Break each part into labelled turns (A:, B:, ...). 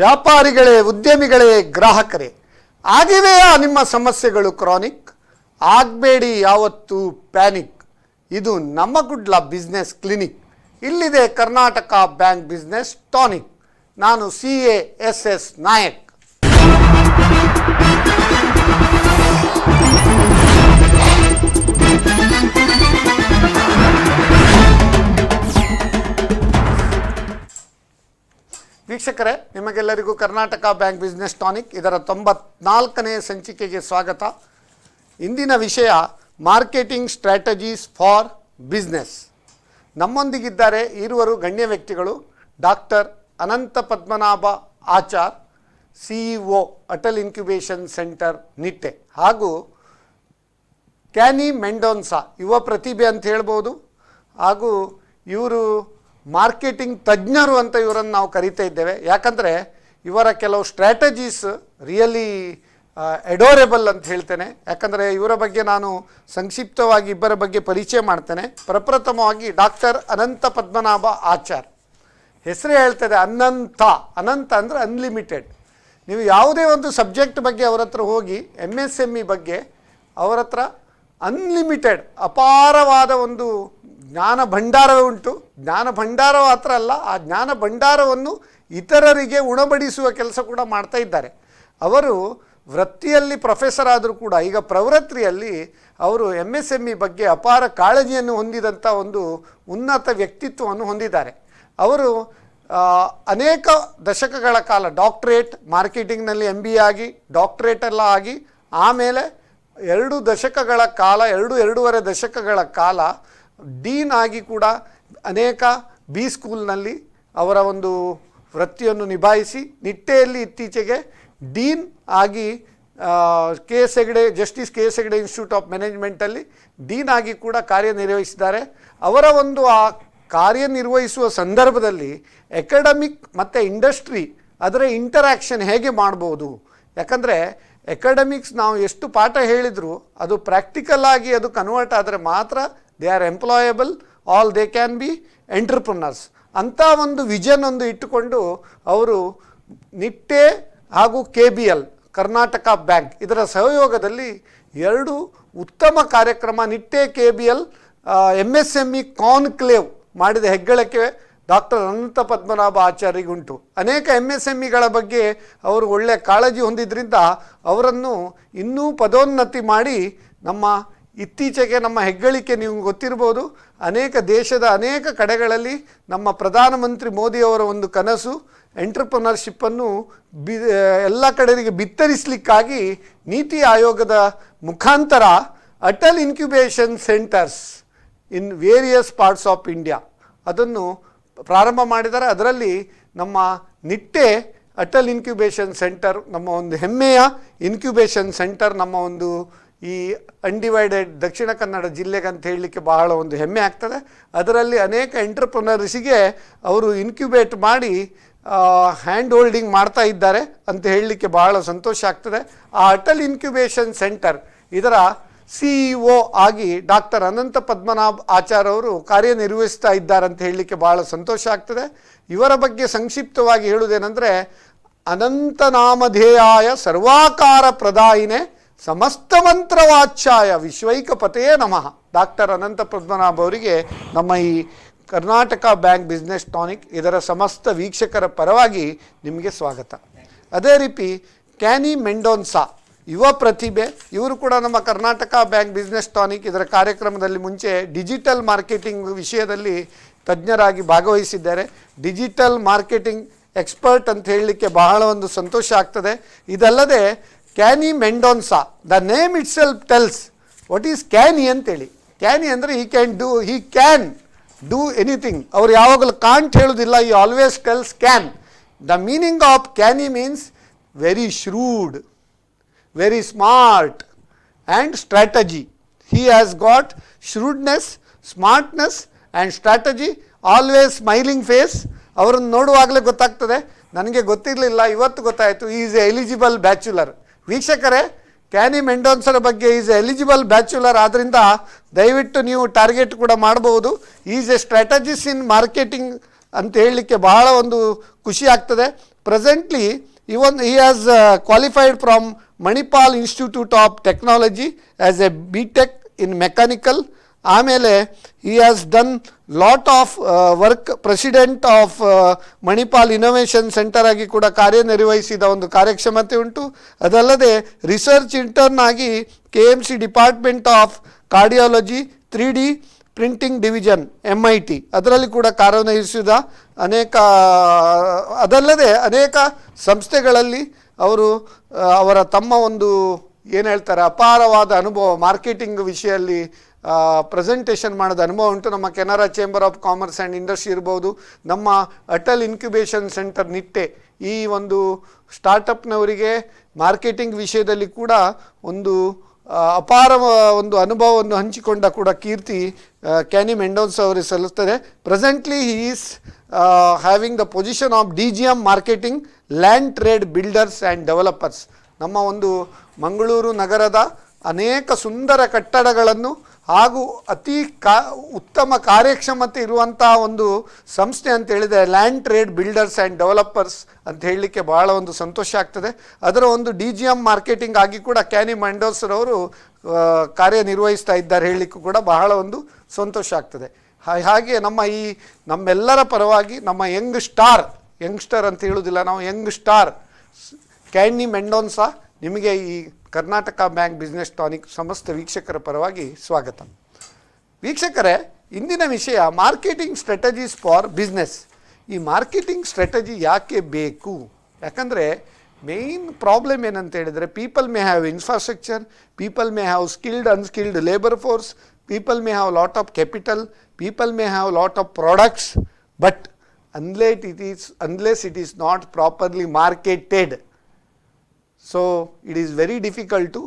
A: ವ್ಯಾಪಾರಿಗಳೇ, ಉದ್ಯಮಿಗಳೇ, ಗ್ರಾಹಕರೇ, ಆಗಿವೆಯಾ ನಿಮ್ಮ ಸಮಸ್ಯೆಗಳು ಕ್ರಾನಿಕ್? ಆಗಬೇಡಿ ಯಾವತ್ತೂ ಪ್ಯಾನಿಕ್. ಇದು ನಮ್ಮ ಗುಡ್ಲ ಬಿಸ್ನೆಸ್ ಕ್ಲಿನಿಕ್. ಇಲ್ಲಿದೆ ಕರ್ನಾಟಕ ಬ್ಯಾಂಕ್ ಬಿಸ್ನೆಸ್ ಟಾನಿಕ್. ನಾನು CASS ನಾಯಕ್. ವೀಕ್ಷಕರೇ, ನಿಮಗೆಲ್ಲರಿಗೂ ಕರ್ನಾಟಕ ಬ್ಯಾಂಕ್ ಬಿಸ್ನೆಸ್ ಟಾನಿಕ್ ಇದರ 94ನೇ ಸಂಚಿಕೆಗೆ ಸ್ವಾಗತ. ಇಂದಿನ ವಿಷಯ ಮಾರ್ಕೆಟಿಂಗ್ ಸ್ಟ್ರಾಟಜೀಸ್ ಫಾರ್ ಬಿಸ್ನೆಸ್. ನಮ್ಮೊಂದಿಗಿದ್ದಾರೆ ಇರುವರು ಗಣ್ಯ ವ್ಯಕ್ತಿಗಳು. ಡಾಕ್ಟರ್ ಅನಂತ Padmanabha Achar, CEO Atal incubation centre Nitte, ಹಾಗೂ ಕ್ಯಾನಿ ಮೆಂಡೋನ್ಸಾ, ಯುವ ಪ್ರತಿಭೆ ಅಂತ ಹೇಳ್ಬೋದು. ಹಾಗೂ ಇವರು ಮಾರ್ಕೆಟಿಂಗ್ ತಜ್ಞರು ಅಂತ ಇವರನ್ನು ನಾವು ಕರಿತಾ ಇದ್ದೇವೆ. ಯಾಕಂದರೆ ಇವರ ಕೆಲವು ಸ್ಟ್ರಾಟಜೀಸ್ ರಿಯಲಿ ಎಡೋರೇಬಲ್ ಅಂತ ಹೇಳ್ತೇನೆ. ಯಾಕಂದರೆ ಇವರ ಬಗ್ಗೆ ನಾನು ಸಂಕ್ಷಿಪ್ತವಾಗಿ ಇಬ್ಬರ ಬಗ್ಗೆ ಪರಿಚಯ ಮಾಡ್ತೇನೆ. ಪ್ರಪ್ರಥಮವಾಗಿ ಡಾಕ್ಟರ್ ಅನಂತ ಪದ್ಮನಾಭ ಆಚಾರ್. ಹೆಸರೇ ಹೇಳ್ತದೆ ಅನಂತ. ಅನಂತ ಅಂದರೆ ಅನ್ಲಿಮಿಟೆಡ್. ನೀವು ಯಾವುದೇ ಒಂದು ಸಬ್ಜೆಕ್ಟ್ ಬಗ್ಗೆ ಅವರ ಹತ್ರ ಹೋಗಿ, MSME ಬಗ್ಗೆ ಅವರ ಹತ್ರ ಅನ್ಲಿಮಿಟೆಡ್ ಅಪಾರವಾದ ಒಂದು ಜ್ಞಾನ ಭಂಡಾರವೇ ಉಂಟು. ಜ್ಞಾನ ಭಂಡಾರ ಮಾತ್ರ ಅಲ್ಲ, ಆ ಜ್ಞಾನ ಭಂಡಾರವನ್ನು ಇತರರಿಗೆ ಉಣಬಡಿಸುವ ಕೆಲಸ ಕೂಡ ಮಾಡ್ತಾ ಇದ್ದಾರೆ. ಅವರು ವೃತ್ತಿಯಲ್ಲಿ ಪ್ರೊಫೆಸರ್ ಆದರೂ ಕೂಡ ಈಗ ಪ್ರವೃತ್ತಿಯಲ್ಲಿ ಅವರು MSME ಬಗ್ಗೆ ಅಪಾರ ಕಾಳಜಿಯನ್ನು ಹೊಂದಿದಂಥ ಒಂದು ಉನ್ನತ ವ್ಯಕ್ತಿತ್ವವನ್ನು ಹೊಂದಿದ್ದಾರೆ. ಅವರು ಅನೇಕ ದಶಕಗಳ ಕಾಲ ಡಾಕ್ಟ್ರೇಟ್, ಮಾರ್ಕೆಟಿಂಗ್ನಲ್ಲಿ MBA ಆಗಿ ಡಾಕ್ಟ್ರೇಟ್ ಎಲ್ಲ ಆಗಿ, ಆಮೇಲೆ 2 ದಶಕಗಳ ಕಾಲ, 2.5 ದಶಕಗಳ ಕಾಲ ಡೀನ್ ಆಗಿ ಕೂಡ ಅನೇಕ B ಸ್ಕೂಲ್ನಲ್ಲಿ ಅವರ ಒಂದು ವೃತ್ತಿಯನ್ನು ನಿಭಾಯಿಸಿ, ನಿಟ್ಟೆಯಲ್ಲಿ ಇತ್ತೀಚೆಗೆ ಡೀನ್ ಆಗಿ KS Hegde, justice KS Hegde institute of ಮ್ಯಾನೇಜ್ಮೆಂಟಲ್ಲಿ ಡೀನ್ ಆಗಿ ಕೂಡ ಕಾರ್ಯನಿರ್ವಹಿಸಿದ್ದಾರೆ. ಅವರ ಒಂದು ಆ ಕಾರ್ಯನಿರ್ವಹಿಸುವ ಸಂದರ್ಭದಲ್ಲಿ ಎಕಾಡೆಮಿಕ್ ಮತ್ತು ಇಂಡಸ್ಟ್ರಿ ಅದರ ಇಂಟರ್ಯಾಕ್ಷನ್ ಹೇಗೆ ಮಾಡ್ಬೋದು. ಯಾಕಂದರೆ ಎಕಾಡೆಮಿಕ್ಸ್ ನಾವು ಎಷ್ಟು ಪಾಠ ಹೇಳಿದರೂ ಅದು ಪ್ರಾಕ್ಟಿಕಲ್ ಆಗಿ ಅದು ಕನ್ವರ್ಟ್ ಆದರೆ ಮಾತ್ರ they are employable, all they can B entrepreneurs ಅಂಥ ಒಂದು ವಿಷನ್ ಒಂದು ಇಟ್ಟುಕೊಂಡು ಅವರು ನಿಟ್ಟೆ ಹಾಗೂ KBL ಕರ್ನಾಟಕ ಬ್ಯಾಂಕ್ ಇದರ ಸಹಯೋಗದಲ್ಲಿ 2 ಉತ್ತಮ ಕಾರ್ಯಕ್ರಮ, ನಿಟ್ಟೆ KBL MSME ಕಾನ್ಕ್ಲೇವ್ ಮಾಡಿದ ಹೆಗ್ಗಳಿಕೆ ಡಾಕ್ಟರ್ ಅನಂತ ಪದ್ಮನಾಭ ಆಚಾರ್ಯಗುಂಟು. ಅನೇಕ MSMEಗಳ ಬಗ್ಗೆ ಅವರು ಒಳ್ಳೆಯ ಕಾಳಜಿ ಹೊಂದಿದ್ದರಿಂದ ಅವರನ್ನು ಇನ್ನೂ ಪದೋನ್ನತಿ ಮಾಡಿ ನಮ್ಮ ಇತ್ತೀಚೆಗೆ ನಮ್ಮ ಹೆಗ್ಗಳಿಕೆ ನೀವು ಗೊತ್ತಿರ್ಬೋದು, ಅನೇಕ ದೇಶದ ಅನೇಕ ಕಡೆಗಳಲ್ಲಿ ನಮ್ಮ ಪ್ರಧಾನಮಂತ್ರಿ ಮೋದಿಯವರ ಒಂದು ಕನಸು ಎಂಟರ್ಪ್ರನರ್ಶಿಪ್ಪನ್ನು ಎಲ್ಲ ಕಡೆಗೆ ಬಿತ್ತರಿಸಲಿಕ್ಕಾಗಿ ನೀತಿ ಆಯೋಗದ ಮುಖಾಂತರ Atal incubation centres in various parts of India ಅದನ್ನು ಪ್ರಾರಂಭ ಮಾಡಿದ್ದಾರೆ. ಅದರಲ್ಲಿ ನಮ್ಮ ನಿಟ್ಟೆ ಅಟಲ್ ಇನ್ಕ್ಯುಬೇಷನ್ ಸೆಂಟರ್ ನಮ್ಮ ಒಂದು ಹೆಮ್ಮೆಯ ಇನ್ಕ್ಯುಬೇಷನ್ ಸೆಂಟರ್. ನಮ್ಮ ಒಂದು ಈ ಅನ್ಡಿವೈಡೆಡ್ ದಕ್ಷಿಣ ಕನ್ನಡ ಜಿಲ್ಲೆಗೆ ಅಂತ ಹೇಳಲಿಕ್ಕೆ ಬಹಳ ಒಂದು ಹೆಮ್ಮೆ ಆಗ್ತದೆ. ಅದರಲ್ಲಿ ಅನೇಕ ಎಂಟರ್ಪ್ರನರ್ಸಿಗೆ ಅವರು ಇನ್ಕ್ಯುಬೇಟ್ ಮಾಡಿ ಹ್ಯಾಂಡ್ ಹೋಲ್ಡಿಂಗ್ ಮಾಡ್ತಾ ಇದ್ದಾರೆ ಅಂತ ಹೇಳಲಿಕ್ಕೆ ಬಹಳ ಸಂತೋಷ ಆಗ್ತದೆ. ಆ ಅಟಲ್ ಇನ್ಕ್ಯುಬೇಷನ್ ಸೆಂಟರ್ ಇದರ CEO ಆಗಿ ಡಾಕ್ಟರ್ ಅನಂತ ಪದ್ಮನಾಭ್ ಆಚಾರ್ ಅವರು ಕಾರ್ಯನಿರ್ವಹಿಸ್ತಾ ಇದ್ದಾರೆ ಅಂತ ಹೇಳಲಿಕ್ಕೆ ಬಹಳ ಸಂತೋಷ ಆಗ್ತದೆ. ಇವರ ಬಗ್ಗೆ ಸಂಕ್ಷಿಪ್ತವಾಗಿ ಹೇಳುವುದೇನೆಂದರೆ, ಅನಂತನಾಮಧೇಯಾಯ ಸರ್ವಾಕಾರ ಪ್ರದಾಯಿನೇ ಸಮಸ್ತ ಮಂತ್ರವಾಚ್ಯಾಯ ವಿಶ್ವೈಕಪತೇ ನಮಃ. ಡಾಕ್ಟರ್ ಅನಂತ ಪದ್ಮನಾಭ ಅವರಿಗೆ ನಮ್ಮ ಈ ಕರ್ನಾಟಕ ಬ್ಯಾಂಕ್ ಬಿಸ್ನೆಸ್ ಟಾನಿಕ್ ಇದರ ಸಮಸ್ತ ವೀಕ್ಷಕರ ಪರವಾಗಿ ನಿಮಗೆ ಸ್ವಾಗತ. ಅದೇ ರೀತಿ ಕ್ಯಾನಿ ಮೆಂಡೋನ್ಸಾ, ಯುವ ಪ್ರತಿಭೆ, ಇವರು ಕೂಡ ನಮ್ಮ ಕರ್ನಾಟಕ ಬ್ಯಾಂಕ್ ಬಿಸ್ನೆಸ್ ಟಾನಿಕ್ ಇದರ ಕಾರ್ಯಕ್ರಮದಲ್ಲಿ ಮುಂಚೆ ಡಿಜಿಟಲ್ ಮಾರ್ಕೆಟಿಂಗ್ ವಿಷಯದಲ್ಲಿ ತಜ್ಞರಾಗಿ ಭಾಗವಹಿಸಿದ್ದಾರೆ. ಡಿಜಿಟಲ್ ಮಾರ್ಕೆಟಿಂಗ್ ಎಕ್ಸ್ಪರ್ಟ್ ಅಂತ ಹೇಳಲಿಕ್ಕೆ ಬಹಳ ಒಂದು ಸಂತೋಷ ಆಗ್ತದೆ. ಇದಲ್ಲದೆ Canny Mendonca, the name itself tells what is canny ಅಂತೇಳಿ. ಕ್ಯಾನಿ ಅಂದರೆ ಹಿ ಕ್ಯಾನ್ ಡೂ ಎನಿಥಿಂಗ್. ಅವ್ರು ಯಾವಾಗಲೂ ಕಾಂಟ್ ಹೇಳೋದಿಲ್ಲ, ಈ always tells can. The meaning of canny means very shrewd, very smart and strategy. He has got shrewdness, smartness and strategy, always smiling face. ಅವರನ್ನು ನೋಡುವಾಗಲೇ ಗೊತ್ತಾಗ್ತದೆ. ನನಗೆ ಗೊತ್ತಿರಲಿಲ್ಲ, ಇವತ್ತು ಗೊತ್ತಾಯಿತು. Is A eligible bachelor. ವೀಕ್ಷಕರೇ, ಕ್ಯಾನಿ ಮೆಂಡೋನ್ಸರ ಬಗ್ಗೆ ಈಸ್ ಎಲಿಜಿಬಲ್ ಬ್ಯಾಚುಲರ್ ಆದ್ದರಿಂದ ದಯವಿಟ್ಟು ನೀವು ಟಾರ್ಗೆಟ್ ಕೂಡ ಮಾಡಬಹುದು. Is A strategist in marketing ಅಂತ ಹೇಳಲಿಕ್ಕೆ ಬಹಳ ಒಂದು ಖುಷಿ ಆಗ್ತದೆ. presently he has qualified from Manipal Institute of Technology as a BTech in mechanical. ಆಮೇಲೆ he has done lot of work, president of Manipal innovation centre ಆಗಿ ಕೂಡ ಕಾರ್ಯನಿರ್ವಹಿಸಿದ ಒಂದು ಕಾರ್ಯಕ್ಷಮತೆ ಉಂಟು. ಅದಲ್ಲದೆ ರಿಸರ್ಚ್ ಇಂಟರ್ನ್ ಆಗಿ KMC department of cardiology 3D printing division MIT ಅದರಲ್ಲಿ ಕೂಡ ಕಾರ್ಯನಿರ್ವಹಿಸಿದ ಅದಲ್ಲದೆ ಅನೇಕ ಸಂಸ್ಥೆಗಳಲ್ಲಿ ಅವರು ಅವರ ತಮ್ಮ ಒಂದು ಏನು ಹೇಳ್ತಾರೆ ಅಪಾರವಾದ ಅನುಭವ ಮಾರ್ಕೆಟಿಂಗ್ ವಿಷಯದಲ್ಲಿ ಪ್ರೆಸೆಂಟೇಷನ್ ಮಾಡೋದು ಅನುಭವ ಉಂಟು. ನಮ್ಮ Canara chamber of commerce and industry ಇರ್ಬೋದು, ನಮ್ಮ ಅಟಲ್ ಇನ್ಕ್ಯುಬೇಷನ್ ಸೆಂಟರ್ ನಿಟ್ಟೆ, ಈ ಒಂದು ಸ್ಟಾರ್ಟಪ್ನವರಿಗೆ ಮಾರ್ಕೆಟಿಂಗ್ ವಿಷಯದಲ್ಲಿ ಕೂಡ ಒಂದು ಅಪಾರ ಒಂದು ಅನುಭವವನ್ನು ಹಂಚಿಕೊಂಡ ಕೂಡ ಕೀರ್ತಿ ಕ್ಯಾನಿ ಮೆಂಡೋನ್ಸ್ ಅವರಿಗೆ ಸಲ್ಲುತ್ತದೆ. Presently he is having the position of DGM marketing land trade builders and developers. ನಮ್ಮ ಒಂದು ಮಂಗಳೂರು ನಗರದ ಅನೇಕ ಸುಂದರ ಕಟ್ಟಡಗಳನ್ನು ಹಾಗೂ ಅತಿ ಉತ್ತಮ ಕಾರ್ಯಕ್ಷಮತೆ ಇರುವಂಥ ಒಂದು ಸಂಸ್ಥೆ ಅಂತ ಹೇಳಿದರೆ land trade builders and developers ಅಂತ ಹೇಳಲಿಕ್ಕೆ ಭಾಳ ಒಂದು ಸಂತೋಷ ಆಗ್ತದೆ. ಅದರ ಒಂದು DGM ಮಾರ್ಕೆಟಿಂಗ್ ಆಗಿ ಕೂಡ ಕ್ಯಾನಿ ಮೆಂಡೋಸ್ರವರು ಕಾರ್ಯನಿರ್ವಹಿಸ್ತಾ ಇದ್ದಾರೆ ಹೇಳಲಿಕ್ಕೂ ಕೂಡ ಬಹಳ ಒಂದು ಸಂತೋಷ ಆಗ್ತದೆ. ಹಾಗೆ ನಮ್ಮೆಲ್ಲರ ಪರವಾಗಿ ನಮ್ಮ ಯಂಗ್ಸ್ಟರ್ ಅಂತ ಹೇಳೋದಿಲ್ಲ ನಾವು, ಯಂಗ್ ಸ್ಟಾರ್ ಕ್ಯಾನಿ ಮೆಂಡೋನ್ಸಾ ನಿಮಗೆ ಈ ಕರ್ನಾಟಕ ಬ್ಯಾಂಕ್ ಬಿಸ್ನೆಸ್ ಟಾನಿಕ್ ಸಮಸ್ತ ವೀಕ್ಷಕರ ಪರವಾಗಿ ಸ್ವಾಗತ. ವೀಕ್ಷಕರೇ, ಇಂದಿನ ವಿಷಯ ಮಾರ್ಕೆಟಿಂಗ್ ಸ್ಟ್ರಾಟಜೀಸ್ ಫಾರ್ ಬಿಸ್ನೆಸ್. ಈ ಮಾರ್ಕೆಟಿಂಗ್ ಸ್ಟ್ರಾಟಜಿ ಯಾಕೆ ಬೇಕು? ಯಾಕಂದರೆ ಮೇನ್ ಪ್ರಾಬ್ಲಮ್ ಏನಂತ ಹೇಳಿದರೆ, people may have infrastructure, people may have skilled unskilled labour force, people may have lot of capital, people may have lot of products, but unless it is not properly marketed, so it is very difficult to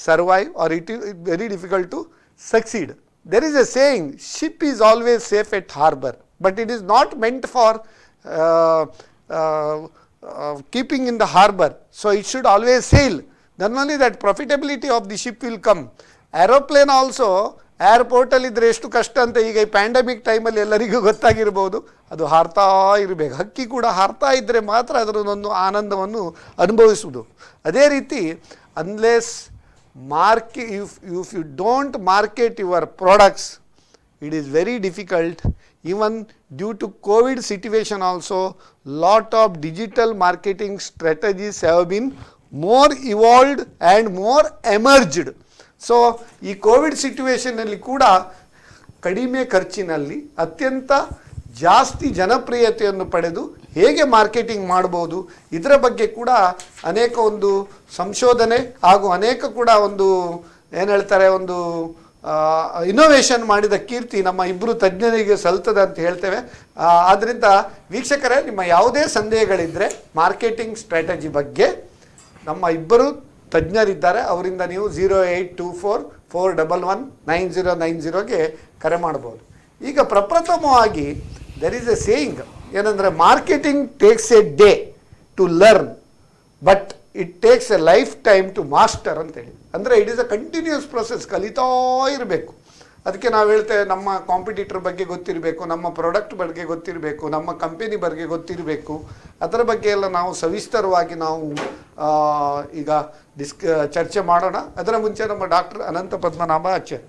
A: survive or it is very difficult to succeed. There is a saying, ship is always safe at harbor, but it is not meant for keeping in the harbor, so it should always sail. Then only that profitability of the ship will come. Aeroplane also ಏರ್ಪೋರ್ಟಲ್ಲಿ ಇದ್ದರೆ ಎಷ್ಟು ಕಷ್ಟ ಅಂತ ಈಗ ಈ pandemic ಟೈಮಲ್ಲಿ ಎಲ್ಲರಿಗೂ ಗೊತ್ತಾಗಿರ್ಬೋದು. ಅದು ಹಾರ್ತಾ ಇರಬೇಕು. ಹಕ್ಕಿ ಕೂಡ ಹಾರ್ತಾ ಇದ್ದರೆ ಮಾತ್ರ ಅದರದೊಂದು ಆನಂದವನ್ನು ಅನುಭವಿಸುವುದು. ಅದೇ ರೀತಿ unless if you don't market your products, it is very difficult. Even due to COVID situation also, lot of digital marketing strategies have been more evolved and more emerged. So ಈ ಕೋವಿಡ್ ಸಿಚುವೇಷನಲ್ಲಿ ಕೂಡ ಕಡಿಮೆ ಖರ್ಚಿನಲ್ಲಿ ಅತ್ಯಂತ ಜಾಸ್ತಿ ಜನಪ್ರಿಯತೆಯನ್ನು ಪಡೆದು ಹೇಗೆ marketing ಮಾಡ್ಬೋದು ಇದರ ಬಗ್ಗೆ ಕೂಡ ಅನೇಕ ಒಂದು ಸಂಶೋಧನೆ ಹಾಗೂ ಅನೇಕ ಕೂಡ ಒಂದು ಏನು ಹೇಳ್ತಾರೆ ಒಂದು ಇನೋವೇಷನ್ ಮಾಡಿದ ಕೀರ್ತಿ ನಮ್ಮ ಇಬ್ಬರು ತಜ್ಞರಿಗೆ ಸಲ್ತದೆ ಅಂತ ಹೇಳ್ತೇವೆ. ಆದ್ದರಿಂದ ವೀಕ್ಷಕರೇ, ನಿಮ್ಮ ಯಾವುದೇ ಸಂದೇಹಗಳಿದ್ದರೆ ಮಾರ್ಕೆಟಿಂಗ್ ಸ್ಟ್ರಾಟಜಿ ಬಗ್ಗೆ ನಮ್ಮ ಇಬ್ಬರು ತಜ್ಞರಿದ್ದಾರೆ, ಅವರಿಂದ ನೀವು 0824411990 ಕರೆ ಮಾಡ್ಬೋದು. ಈಗ ಪ್ರಪ್ರಥಮವಾಗಿ ದೆರ್ ಈಸ್ ಎ ಸೇಯಿಂಗ್ ಏನಂದರೆ, marketing takes a day to learn but it takes a lifetime to master ಅಂತೇಳಿ. ಅಂದರೆ it is a continuous process, ಕಲಿತಾ ಇರಬೇಕು. ಅದಕ್ಕೆ ನಾವು ಹೇಳ್ತೇವೆ, ನಮ್ಮ ಕಾಂಪಿಟೇಟರ್ ಬಗ್ಗೆ ಗೊತ್ತಿರಬೇಕು, ನಮ್ಮ ಪ್ರಾಡಕ್ಟ್ ಬಗ್ಗೆ ಗೊತ್ತಿರಬೇಕು, ನಮ್ಮ ಕಂಪೆನಿ ಬಗ್ಗೆ ಗೊತ್ತಿರಬೇಕು. ಅದರ ಬಗ್ಗೆ ಎಲ್ಲ ನಾವು ಸವಿಸ್ತರವಾಗಿ ನಾವು ಈಗ ಚರ್ಚೆ ಮಾಡೋಣ. ಅದರ ಮುಂಚೆ ನಮ್ಮ ಡಾಕ್ಟರ್ ಅನಂತ ಪದ್ಮನಾಭ ಆಚಾರ್ಯ,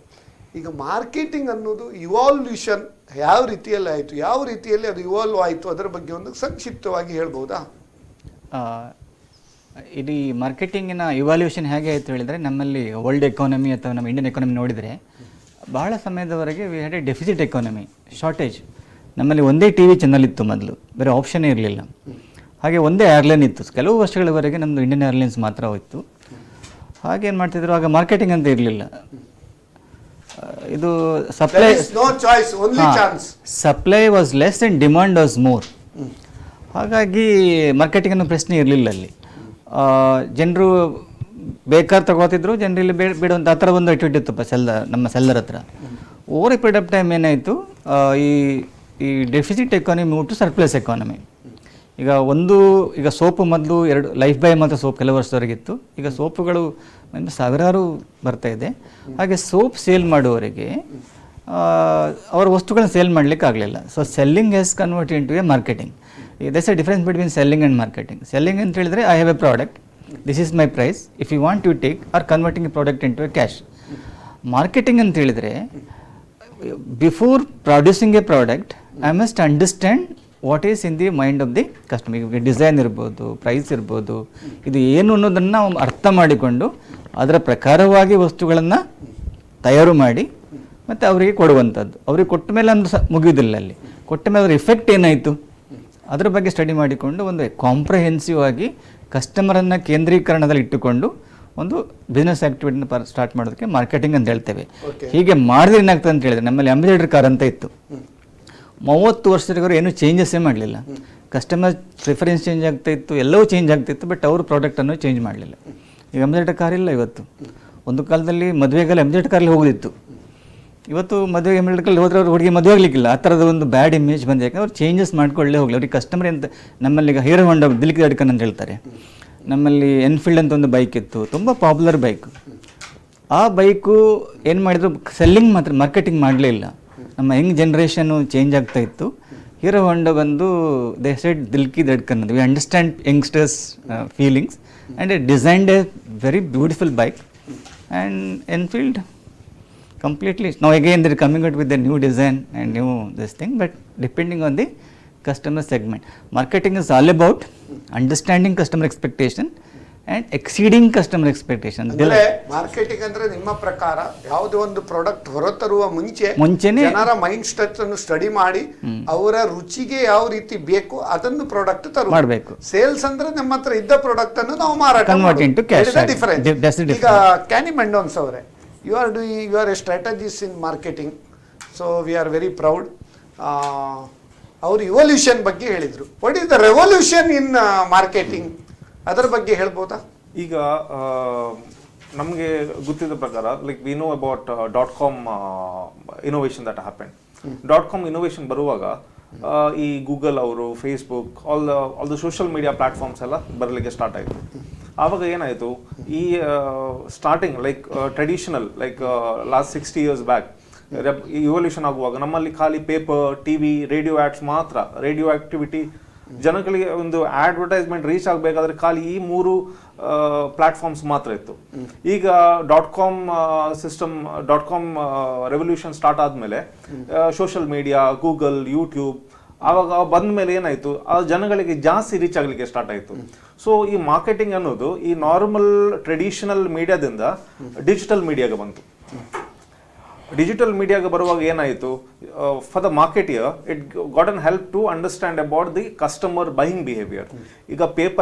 A: ಈಗ ಮಾರ್ಕೆಟಿಂಗ್ ಅನ್ನೋದು ಇವಾಲ್ಯೂಷನ್ ಯಾವ ರೀತಿಯಲ್ಲಿ ಆಯಿತು, ಯಾವ ರೀತಿಯಲ್ಲಿ ಅದು ಇವಾಲ್ವ್ ಆಯಿತು, ಅದರ ಬಗ್ಗೆ ಒಂದು ಸಂಕ್ಷಿಪ್ತವಾಗಿ ಹೇಳ್ಬೋದಾ?
B: ಇಡೀ ಮಾರ್ಕೆಟಿಂಗಿನ ಇವಾಲ್ಯೂಷನ್ ಹೇಗೆ ಆಯಿತು ಹೇಳಿದರೆ, ನಮ್ಮಲ್ಲಿ ವರ್ಲ್ಡ್ ಎಕಾನಮಿ ಅಥವಾ ನಮ್ಮ ಇಂಡಿಯನ್ ಎಕಾನಮಿ ನೋಡಿದರೆ ಬಹಳ ಸಮಯದವರೆಗೆ we had A deficit economy, shortage. ನಮ್ಮಲ್ಲಿ ಒಂದೇ TV ಚಾನಲ್ ಇತ್ತು ಮೊದಲು, ಬೇರೆ ಆಪ್ಷನ್ನೇ ಇರಲಿಲ್ಲ. ಹಾಗೆ ಒಂದೇ ಏರ್ಲೈನ್ ಇತ್ತು. ಕೆಲವು ವರ್ಷಗಳವರೆಗೆ ನಮ್ಮದು ಇಂಡಿಯನ್ ಏರ್ಲೈನ್ಸ್ ಮಾತ್ರ ಹೋಯಿತು. ಹಾಗೆ ಏನು ಮಾಡ್ತಿದ್ರು, ಆಗ ಮಾರ್ಕೆಟಿಂಗ್ ಅಂತ ಇರಲಿಲ್ಲ. ಇದು supply was less and demand was more. ಹಾಗಾಗಿ ಮಾರ್ಕೆಟಿಂಗ್ ಅನ್ನೋ ಪ್ರಶ್ನೆ ಇರಲಿಲ್ಲ ಅಲ್ಲಿ. ಜನರು ಬೇಕಾದ್ರೆ ತಗೋತಿದ್ರು, ಜನರಲ್ಲಿ ಬಿಡುವಂಥ ಆ ಥರ ಒಂದು ಆ್ಯಕ್ಟಿವಿಟಿ ಇತ್ತಪ್ಪ ನಮ್ಮ ಸೆಲ್ಲರ್ ಹತ್ರ. Over A period of time ಏನಾಯಿತು, ಈ ಡೆಫಿಸಿಟ್ ಎಕಾನಮಿ ಬಿಟ್ಟು ಸರ್ಪ್ಲಸ್ ಎಕಾನಮಿ. ಈಗ ಸೋಪು ಮೊದಲು 2 ಲೈಫ್ ಬಾಯ್ ಮಾತ್ರ ಸೋಪ್ ಕೆಲವು ವರ್ಷದವರೆಗಿತ್ತು. ಈಗ ಸೋಪುಗಳು ಸಾವಿರಾರು ಬರ್ತಾ ಇದೆ. ಹಾಗೆ ಸೋಪ್ ಸೇಲ್ ಮಾಡುವವರಿಗೆ ಅವರ ವಸ್ತುಗಳನ್ನ ಸೇಲ್ ಮಾಡಲಿಕ್ಕೆ ಆಗಲಿಲ್ಲ. So selling has convert into a marketing. That's a difference between selling and marketing. Selling ಅಂತ ಹೇಳಿದ್ರೆ I have a product, this is my price, if you want you take, are converting a product into a cash. Marketing ಅಂತ ಹೇಳಿದರೆ before producing a product I must understand what is in the mind of the customer. ಈಗ design ಇರ್ಬೋದು, price ಇರ್ಬೋದು, ಇದು ಏನು ಅನ್ನೋದನ್ನು ನಾವು ಅರ್ಥ ಮಾಡಿಕೊಂಡು ಅದರ ಪ್ರಕಾರವಾಗಿ ವಸ್ತುಗಳನ್ನು ತಯಾರು ಮಾಡಿ ಮತ್ತು ಅವರಿಗೆ ಕೊಡುವಂಥದ್ದು. ಅವ್ರಿಗೆ ಕೊಟ್ಟ ಮೇಲೆ ಅಂದ್ರೆ ಮುಗಿಯೋದಿಲ್ಲ, ಅಲ್ಲಿ ಕೊಟ್ಟ ಮೇಲೆ ಅದರ ಇಫೆಕ್ಟ್ ಏನಾಯಿತು ಅದರ ಬಗ್ಗೆ ಸ್ಟಡಿ ಮಾಡಿಕೊಂಡು ಒಂದು ಕಾಂಪ್ರಹೆನ್ಸಿವ್ ಆಗಿ ಕಸ್ಟಮರನ್ನು ಕೇಂದ್ರೀಕರಣದಲ್ಲಿ ಇಟ್ಟುಕೊಂಡು ಒಂದು ಬಿಸ್ನೆಸ್ ಆ್ಯಕ್ಟಿವಿಟಿನ ಸ್ಟಾರ್ಟ್ ಮಾಡೋದಕ್ಕೆ ಮಾರ್ಕೆಟಿಂಗ್ ಅಂತ ಹೇಳ್ತೇವೆ. ಹೀಗೆ ಮಾಡಿದ್ರೆ ಏನಾಗ್ತದೆ ಅಂತ ಹೇಳಿದ್ರೆ, ನಮ್ಮಲ್ಲಿ ಅಂಬಾಸಿಡರ್ ಕಾರ್ ಅಂತ ಇತ್ತು, 30 ವರ್ಷದವರೆಗೂ ಏನೂ ಚೇಂಜಸ್ಸೇ ಮಾಡಲಿಲ್ಲ. ಕಸ್ಟಮರ್ ಪ್ರಿಫರೆನ್ಸ್ ಚೇಂಜ್ ಆಗ್ತಾ ಇತ್ತು, ಎಲ್ಲವೂ ಚೇಂಜ್ ಆಗ್ತಿತ್ತು, ಬಟ್ ಅವರು ಪ್ರಾಡಕ್ಟನ್ನು ಚೇಂಜ್ ಮಾಡಲಿಲ್ಲ. ಈಗ ಅಂಬಾಸಿಡರ್ ಕಾರ್ ಇಲ್ಲ ಇವತ್ತು. ಒಂದು ಕಾಲದಲ್ಲಿ ಮದುವೆಗೆಲ್ಲ ಅಂಬಾಸಿಡರ್ ಕಾರಲ್ಲಿ ಹೋಗೋದಿತ್ತು, ಇವತ್ತು ಮದುವೆಗೆ ಅಂಬಾಸಿಡರ್ ಹೋದ್ರೆ ಅವ್ರು ಹುಡುಗಿ ಮದುವೆ ಆಗಲಿಕ್ಕಿಲ್ಲ. ಆ ಥರದ ಒಂದು ಬ್ಯಾಡ್ ಇಮೇಜ್ ಬಂದು, ಯಾಕಂದ್ರೆ ಅವ್ರು ಚೇಂಜಸ್ ಮಾಡ್ಕೊಳ್ಳೇ ಹೋಗಲಿ. ಅವ್ರಿಗೆ ಕಸ್ಟಮರ್ ಅಂತ ನಮ್ಮಲ್ಲಿ ಈಗ ಹೀರೋ ಹೊಂಡ ದಿಲ್ಕಿ ದಡ್ಕನ್ ಅಂತ ಹೇಳ್ತಾರೆ, ನಮ್ಮಲ್ಲಿ ಎನ್ಫೀಲ್ಡ್ ಅಂತ ಒಂದು ಬೈಕ್ ಇತ್ತು, ತುಂಬ ಪಾಪ್ಯುಲರ್ ಬೈಕು. ಆ ಬೈಕು ಏನು ಮಾಡಿದ್ರು, ಸೆಲ್ಲಿಂಗ್ ಮಾತ್ರ, ಮಾರ್ಕೆಟಿಂಗ್ ಮಾಡಲೇ ಇಲ್ಲ. ನಮ್ಮ ಯಂಗ್ ಜನ್ರೇಷನು ಚೇಂಜ್ ಆಗ್ತಾ ಇತ್ತು. ಹೀರೋ ಹೊಂಡ ಬಂದು ದೇ ಸೆಡ್ ದಿಲ್ಕಿ ದಡ್ಕನ್ ಅಂತ, we understand youngsters feelings and A designed A very beautiful bike. And Enfield completely, now again they are coming out with a new design and new this thing, but depending on the customer segment. Marketing is all about understanding customer expectation and exceeding customer expectation.
A: ಅಂದ್ರೆ marketing ಅಂದ್ರೆ ನಿಮ್ಮ ಪ್ರಕಾರ ಯಾವುದೇ ಒಂದು product ಹೊರತರುವ ಮುಂಚೆನೆ ಜನರ mind set ಅನ್ನು study ಮಾಡಿ ಅವರ ರುಚಿಗೆ ಯಾವ ರೀತಿ ಬೇಕು ಅದನ್ನು ಪ್ರಾಡಕ್ಟ್ ತರಬೇಕು. ಸೇಲ್ಸ್ ಅಂದ್ರೆ ನಮ್ಮ ಹತ್ರ ಇದ್ದ ಪ್ರಾಡಕ್ಟ್ ಅನ್ನು ನಾವು ಮಾರಾಟ ಮಾಡೋದು. ಈಗ ಕ್ಯಾನಿ ಮೆಂಡೋನ್ಸ್ ಅವರೇ, you are a strategist in marketing, so we are very proud. Our evolution ಬಗ್ಗೆ ಹೇಳಿದ್ರು. What is the revolution in marketing? ಅದರ ಬಗ್ಗೆ ಹೇಳ್ಬೋದಾ?
C: ಈಗ ನಮಗೆ ಗೊತ್ತಿದ್ದ ಪ್ರಕಾರ, like we know about .com innovation that happened. .com innovation ಬರುವಾಗ ಈ ಗೂಗಲ್ ಅವರು, Facebook, all the social media platforms ಎಲ್ಲ ಬರಲಿಕ್ಕೆ ಸ್ಟಾರ್ಟ್ ಆಯಿತು. ಆವಾಗ ಏನಾಯಿತು, ಈ starting like traditional like last 60 years back evolution ಆಗುವಾಗ ನಮ್ಮಲ್ಲಿ ಖಾಲಿ ಪೇಪರ್, ಟಿವಿ, ರೇಡಿಯೋ ಆ್ಯಡ್ಸ್ ಮಾತ್ರ, ರೇಡಿಯೋ ಆಕ್ಟಿವಿಟಿ, ಜನಗಳಿಗೆ ಒಂದು ಅಡ್ವರ್ಟೈಸ್ಮೆಂಟ್ ರೀಚ್ ಆಗಬೇಕಾದ್ರೆ ಖಾಲಿ ಈ 3 ಪ್ಲಾಟ್ಫಾರ್ಮ್ಸ್ ಮಾತ್ರ ಇತ್ತು. ಈಗ .com system, .com revolution start ಆದಮೇಲೆ ಸೋಷಿಯಲ್ ಮೀಡಿಯಾ, ಗೂಗಲ್, ಯೂಟ್ಯೂಬ್ ಆವಾಗ ಬಂದ ಮೇಲೆ ಏನಾಯಿತು, ಆ ಜನಗಳಿಗೆ ಜಾಸ್ತಿ ರೀಚ್ ಆಗಲಿಕ್ಕೆ ಸ್ಟಾರ್ಟ್ ಆಯಿತು. ಸೊ ಈ ಮಾರ್ಕೆಟಿಂಗ್ ಅನ್ನೋದು ಈ ನಾರ್ಮಲ್ ಟ್ರೆಡಿಷನಲ್ ಮೀಡಿಯಾದಿಂದ ಡಿಜಿಟಲ್ ಮೀಡಿಯಾಗೆ ಬಂತು. ಡಿಜಿಟಲ್ ಮೀಡಿಯಾಗೆ ಬರುವಾಗ ಏನಾಯಿತು, for the marketer it got an help to understand about the customer buying behaviour. ಈಗ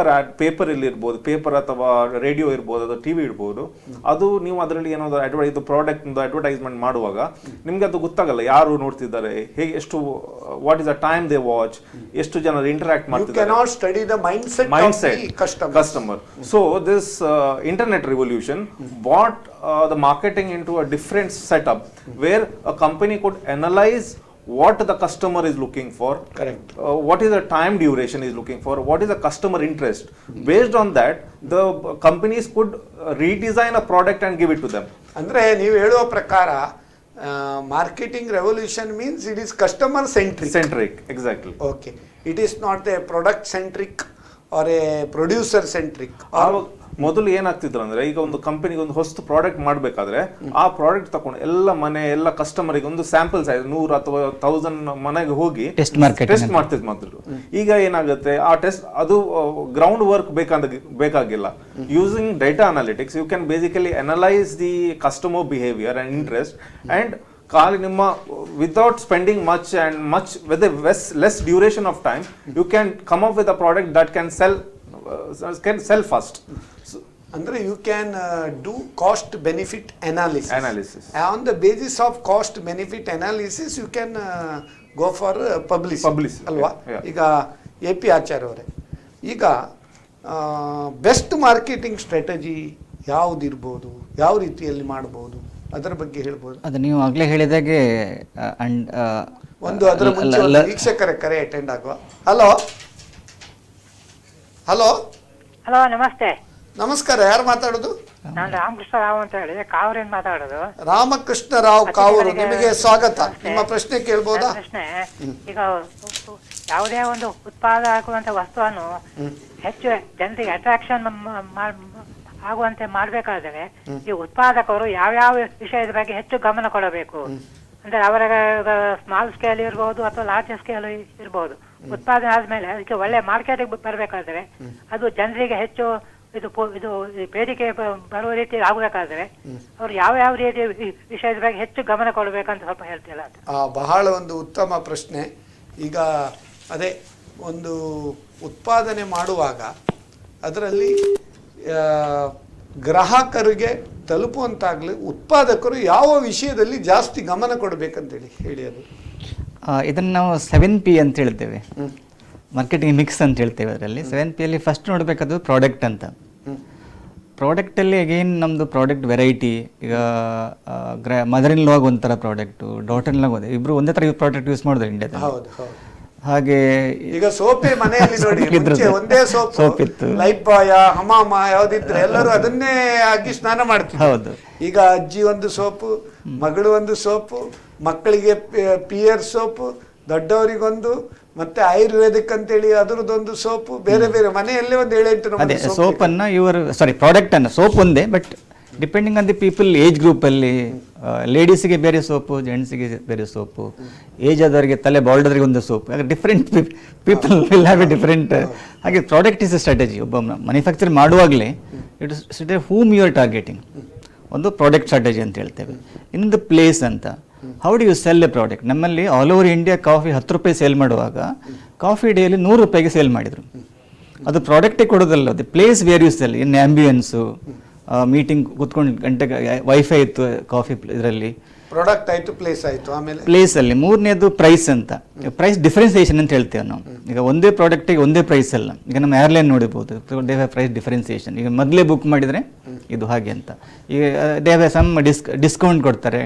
C: ಪೇಪರಲ್ಲಿ ಇರ್ಬೋದು, ಪೇಪರ್ ಅಥವಾ ರೇಡಿಯೋ ಇರ್ಬೋದು, ಅಥವಾ ಟಿವಿ ಇರ್ಬೋದು, ಅದು ನೀವು ಅದರಲ್ಲಿ ಏನಾದರೂ ಇದು ಪ್ರಾಡಕ್ಟ್ ಅಡ್ವರ್ಟೈಸ್ಮೆಂಟ್ ಮಾಡುವಾಗ ನಿಮಗೆ ಅದು ಗೊತ್ತಾಗಲ್ಲ, ಯಾರು ನೋಡ್ತಿದ್ದಾರೆ, ಹೇಗೆ, ಎಷ್ಟು, what is the time they watch, ಎಷ್ಟು ಜನರು ಇಂಟರಾಕ್ಟ್ ಮಾಡ್ತಿದ್ದಾರೆ, customer. So this internet revolution brought the marketing into a different setup where a company could analyze what the customer is looking for,
A: correct,
C: what is the time duration is looking for, what is the customer interest. Based on that the companies could redesign a product and give it to them.
A: ಅಂದ್ರೆ ನೀವು ಹೇಳುವ ಪ್ರಕಾರ marketing revolution means it is customer centric.
C: Exactly.
A: Okay, it is not a product centric or a producer centric.
C: ಮೊದಲು ಏನಾಗ್ತಿದ್ರು ಅಂದ್ರೆ, ಈಗ ಒಂದು ಕಂಪನಿಗೆ ಒಂದು ಹೊಸ ಪ್ರಾಡಕ್ಟ್ ಮಾಡಬೇಕಾದ್ರೆ ಆ ಪ್ರಾಡಕ್ಟ್ ತಗೊಂಡು ಎಲ್ಲ ಕಸ್ಟಮರಿಗೆ ಒಂದು ಸ್ಯಾಂಪಲ್ ಸೈಜ್ 100 ಅಥವಾ 1000 ಮನೆಗೆ ಹೋಗಿ ಟೆಸ್ಟ್ ಮಾಡ್ತಿದ್ರು ಮೊದಲು. ಈಗ ಏನಾಗುತ್ತೆ, ಆ ಟೆಸ್ಟ್ ಅದು ಗ್ರೌಂಡ್ ವರ್ಕ್ ಬೇಕಾಗಿಲ್ಲ. Using data analytics you can basically analyse the customer behaviour and interest and ಖಾಲಿ ನಿಮ್ಮ without spending much with less duration of time you can come up with a product that can sell fast.
A: Andre you can do cost benefit analysis. On the basis of cost benefit analysis you can go for publicity alwa. Iga AP ಆಚಾರ್ಯ ಅವರೇ, ಈಗ best marketing strategy ಯಾವುದಿರಬಹುದು, ಯಾವ ರೀತಿಯಲ್ಲಿ ಮಾಡಬಹುದು, ಅದರ ಬಗ್ಗೆ ಹೇಳ್ಬೋದು?
B: ಅದು ನೀವು ಆಗಲೇ ಹೇಳಿದಾಗೆ
A: ಒಂದು ಅದರ ಮುಂಚೆ ವೀಕ್ಷಕರ ಕರೆ ಅಟೆಂಡ್ ಆಗುವ. ಹಲೋ ಹಲೋ
D: ಹಲೋ, ನಮಸ್ತೆ.
A: ನಮಸ್ಕಾರ, ಯಾರು ಮಾತಾಡೋದು?
D: ನಾನು ರಾಮಕೃಷ್ಣ ರಾವ್ ಅಂತ ಹೇಳಿ ಕಾವೂರಿಂದ ಮಾತಾಡೋದು.
A: ರಾಮಕೃಷ್ಣ ರಾವ್ ಕಾವೂರು, ನಿಮಗೆ ಸ್ವಾಗತ. ನಿಮ್ಮ ಪ್ರಶ್ನೆ ಕೇಳ್ಬೋದಾ?
D: ಪ್ರಶ್ನೆ, ಈಗ ಯಾವುದೇ ಒಂದು ಉತ್ಪಾದನೆ ಆಗುವಂತ ವಸ್ತುವನ್ನು ಹೆಚ್ಚು ಜನರಿಗೆ ಅಟ್ರಾಕ್ಷನ್ ಆಗುವಂತೆ ಮಾಡಬೇಕಾದರೆ ಈ ಉತ್ಪಾದಕರು ಯಾವ್ಯಾವ ವಿಷಯದ ಬಗ್ಗೆ ಹೆಚ್ಚು ಗಮನ ಕೊಡಬೇಕು ಅಂದ್ರೆ ಅವರ ಸ್ಮಾಲ್ ಸ್ಕೇಲ್ ಇರ್ಬೋದು ಅಥವಾ ಲಾರ್ಜ್ ಸ್ಕೇಲ್ ಇರ್ಬೋದು. ಉತ್ಪಾದನೆ ಆದ್ಮೇಲೆ ಅದಕ್ಕೆ ಒಳ್ಳೆ ಮಾರ್ಕೆಟಿಗೆ ಬರಬೇಕಾದ್ರೆ ಅದು ಜನರಿಗೆ ಹೆಚ್ಚು ಇದು ಬೇಡಿಕೆ ಬರುವ ರೀತಿ ಆಗಬೇಕಾದ್ರೆ ಅವ್ರು ಯಾವ ರೀತಿ ವಿಷಯದ ಬಗ್ಗೆ ಹೆಚ್ಚು ಗಮನ ಕೊಡಬೇಕಂತ ಸ್ವಲ್ಪ ಹೇಳ್ತಿಲ್ಲ ಅಂತ.
A: ಬಹಳ ಒಂದು ಉತ್ತಮ ಪ್ರಶ್ನೆ. ಈಗ ಅದೇ ಒಂದು ಉತ್ಪಾದನೆ ಮಾಡುವಾಗ ಅದರಲ್ಲಿ ಗ್ರಾಹಕರಿಗೆ ತಲುಪುವಂತಾಗಲಿ ಉತ್ಪಾದಕರು ಯಾವ ವಿಷಯದಲ್ಲಿ ಜಾಸ್ತಿ ಗಮನ ಕೊಡಬೇಕಂತೇಳಿ ಹೇಳಿ. ಅದು
B: ಇದನ್ನು ನಾವು 7P ಅಂತ ಹೇಳ್ತೇವೆ, ಮಾರ್ಕೆಟಿಂಗ್ ಮಿಕ್ಸ್ ಅಂತ ಹೇಳ್ತೇವೆ. ಅದರಲ್ಲಿ 7Pಯಲ್ಲಿ ಫಸ್ಟ್ ನೋಡಬೇಕಾದ್ರು ಪ್ರಾಡಕ್ಟ್ ಅಂತ. ಪ್ರಾಡಕ್ಟಲ್ಲಿ ಅಗೇನ್ ನಮ್ಮದು ಪ್ರಾಡಕ್ಟ್ ವೆರೈಟಿ. ಈಗ ಮದರ್ ಇನ್ ಲಾಗ್ ಒಂಥರ ಪ್ರಾಡಕ್ಟು, ಡಾಟರ್ ಇನ್ ಲಾಗ್ ಇಬ್ಬರು ಒಂದೇ ಥರ ಪ್ರಾಡಕ್ಟ್ ಯೂಸ್ ಮಾಡಿದ್ರು ಇಂಡಿಯಾದಲ್ಲಿ.
A: ಹೌದು ಹೌದು.
B: ಹಾಗೆ
A: ಈಗ ಸೋಪೆ ಮನೆಯಲ್ಲಿ ನೋಡಿ, ಮುಂಚೆ ಒಂದೇ ಸೋಪ್ ಇತ್ತು, ಲೈಫ್ ಬಾಯ ಹಮಾಮ ಯಾವ್ದಿದ್ರೆ ಎಲ್ಲರೂ ಅದನ್ನೇ ಆಗಿ ಸ್ನಾನ ಮಾಡ್ತಿದ್ರು.
B: ಹೌದು.
A: ಈಗ ಅಜ್ಜಿ ಒಂದು ಸೋಪು, ಮಗಳು ಒಂದು ಸೋಪು, ಮಕ್ಕಳಿಗೆ ಪಿಯರ್ ಸೋಪು, ದೊಡ್ಡವರಿಗೊಂದು, ಮತ್ತೆ ಆಯುರ್ವೇದಿಕ್ ಅಂತೇಳಿ ಅದರದೊಂದು ಸೋಪು, ಬೇರೆ ಬೇರೆ ಮನೆಯಲ್ಲೇ ಒಂದು 7-8
B: ಅದೇ ಸೋಪನ್ನು ಪ್ರಾಡಕ್ಟ್ ಅನ್ನು ಸೋಪ್ ಒಂದೇ, but depending on the people age ಗ್ರೂಪಲ್ಲಿ ಲೇಡೀಸಿಗೆ ಬೇರೆ ಸೋಪು, ಜೆಂಟ್ಸಿಗೆ ಬೇರೆ ಸೋಪು, ಏಜ್ ಆದವರಿಗೆ ತಲೆ ಬಾಲ್ಡರ್ಗೆ ಒಂದು ಸೋಪು. ಹಾಗೆ different people will have a different. ಹಾಗೆ ಪ್ರಾಡಕ್ಟ್ ಇಸ್ ಎ ಸ್ಟ್ರಾಟಜಿ. ಒಬ್ಬ ಮ್ಯಾನುಫ್ಯಾಕ್ಚರ್ ಮಾಡುವಾಗಲೇ it is whom you are targeting. ಒಂದು ಪ್ರಾಡಕ್ಟ್ ಸ್ಟ್ರಾಟಜಿ ಅಂತ ಹೇಳ್ತೇವೆ. ಇನ್ನೊಂದು ಪ್ಲೇಸ್ ಅಂತ. How do you sell a product? ನಮ್ಮಲ್ಲಿ ಆಲ್ ಓವರ್ ಇಂಡಿಯಾ ಕಾಫಿ 10 ರೂಪಾಯಿ ಸೇಲ್ ಮಾಡುವಾಗ ಕಾಫಿ ಡೇಲಿ 100 ರೂಪಾಯಿಗೆ ಸೇಲ್ ಮಾಡಿದರು. ಅದು ಪ್ರಾಡಕ್ಟೇ ಕೊಡೋದಲ್ಲ, ಅದು place where you sell. In ambience, meeting ಕೂತ್ಕೊಂಡು ಗಂಟೆಗೆ ವೈಫೈ ಇತ್ತು ಕಾಫಿ ಇದರಲ್ಲಿ,
A: ಪ್ರಾಡಕ್ಟ್ ಆಯ್ತು, ಪ್ಲೇಸ್ ಆಯ್ತು. ಆಮೇಲೆ
B: ಪ್ಲೇಸಲ್ಲಿ ಮೂರನೇದು ಪ್ರೈಸ್ ಅಂತ. ಪ್ರೈಸ್ ಡಿಫ್ರೆನ್ಸಿಯೇಷನ್ ಅಂತ ಹೇಳ್ತೇವೆ ನಾವು. ಈಗ ಒಂದೇ ಪ್ರಾಡಕ್ಟಿಗೆ ಒಂದೇ ಪ್ರೈಸ್ ಅಲ್ಲ. ಈಗ ನಮ್ಮ ಏರ್ಲೈನ್ ನೋಡಿರ್ಬೋದು, ದೇ ಹ್ಯಾವ್ ಪ್ರೈಸ್ ಡಿಫ್ರೆನ್ಸಿಯೇಷನ್. ಈಗ ಮೊದಲೇ ಬುಕ್ ಮಾಡಿದರೆ ಇದು ಹಾಗೆ ಅಂತ. ಈಗ ದೇ ಹ್ಯಾವ್ ಸಮ್ ಡಿಸ್ಕೌಂಟ್ ಕೊಡ್ತಾರೆ,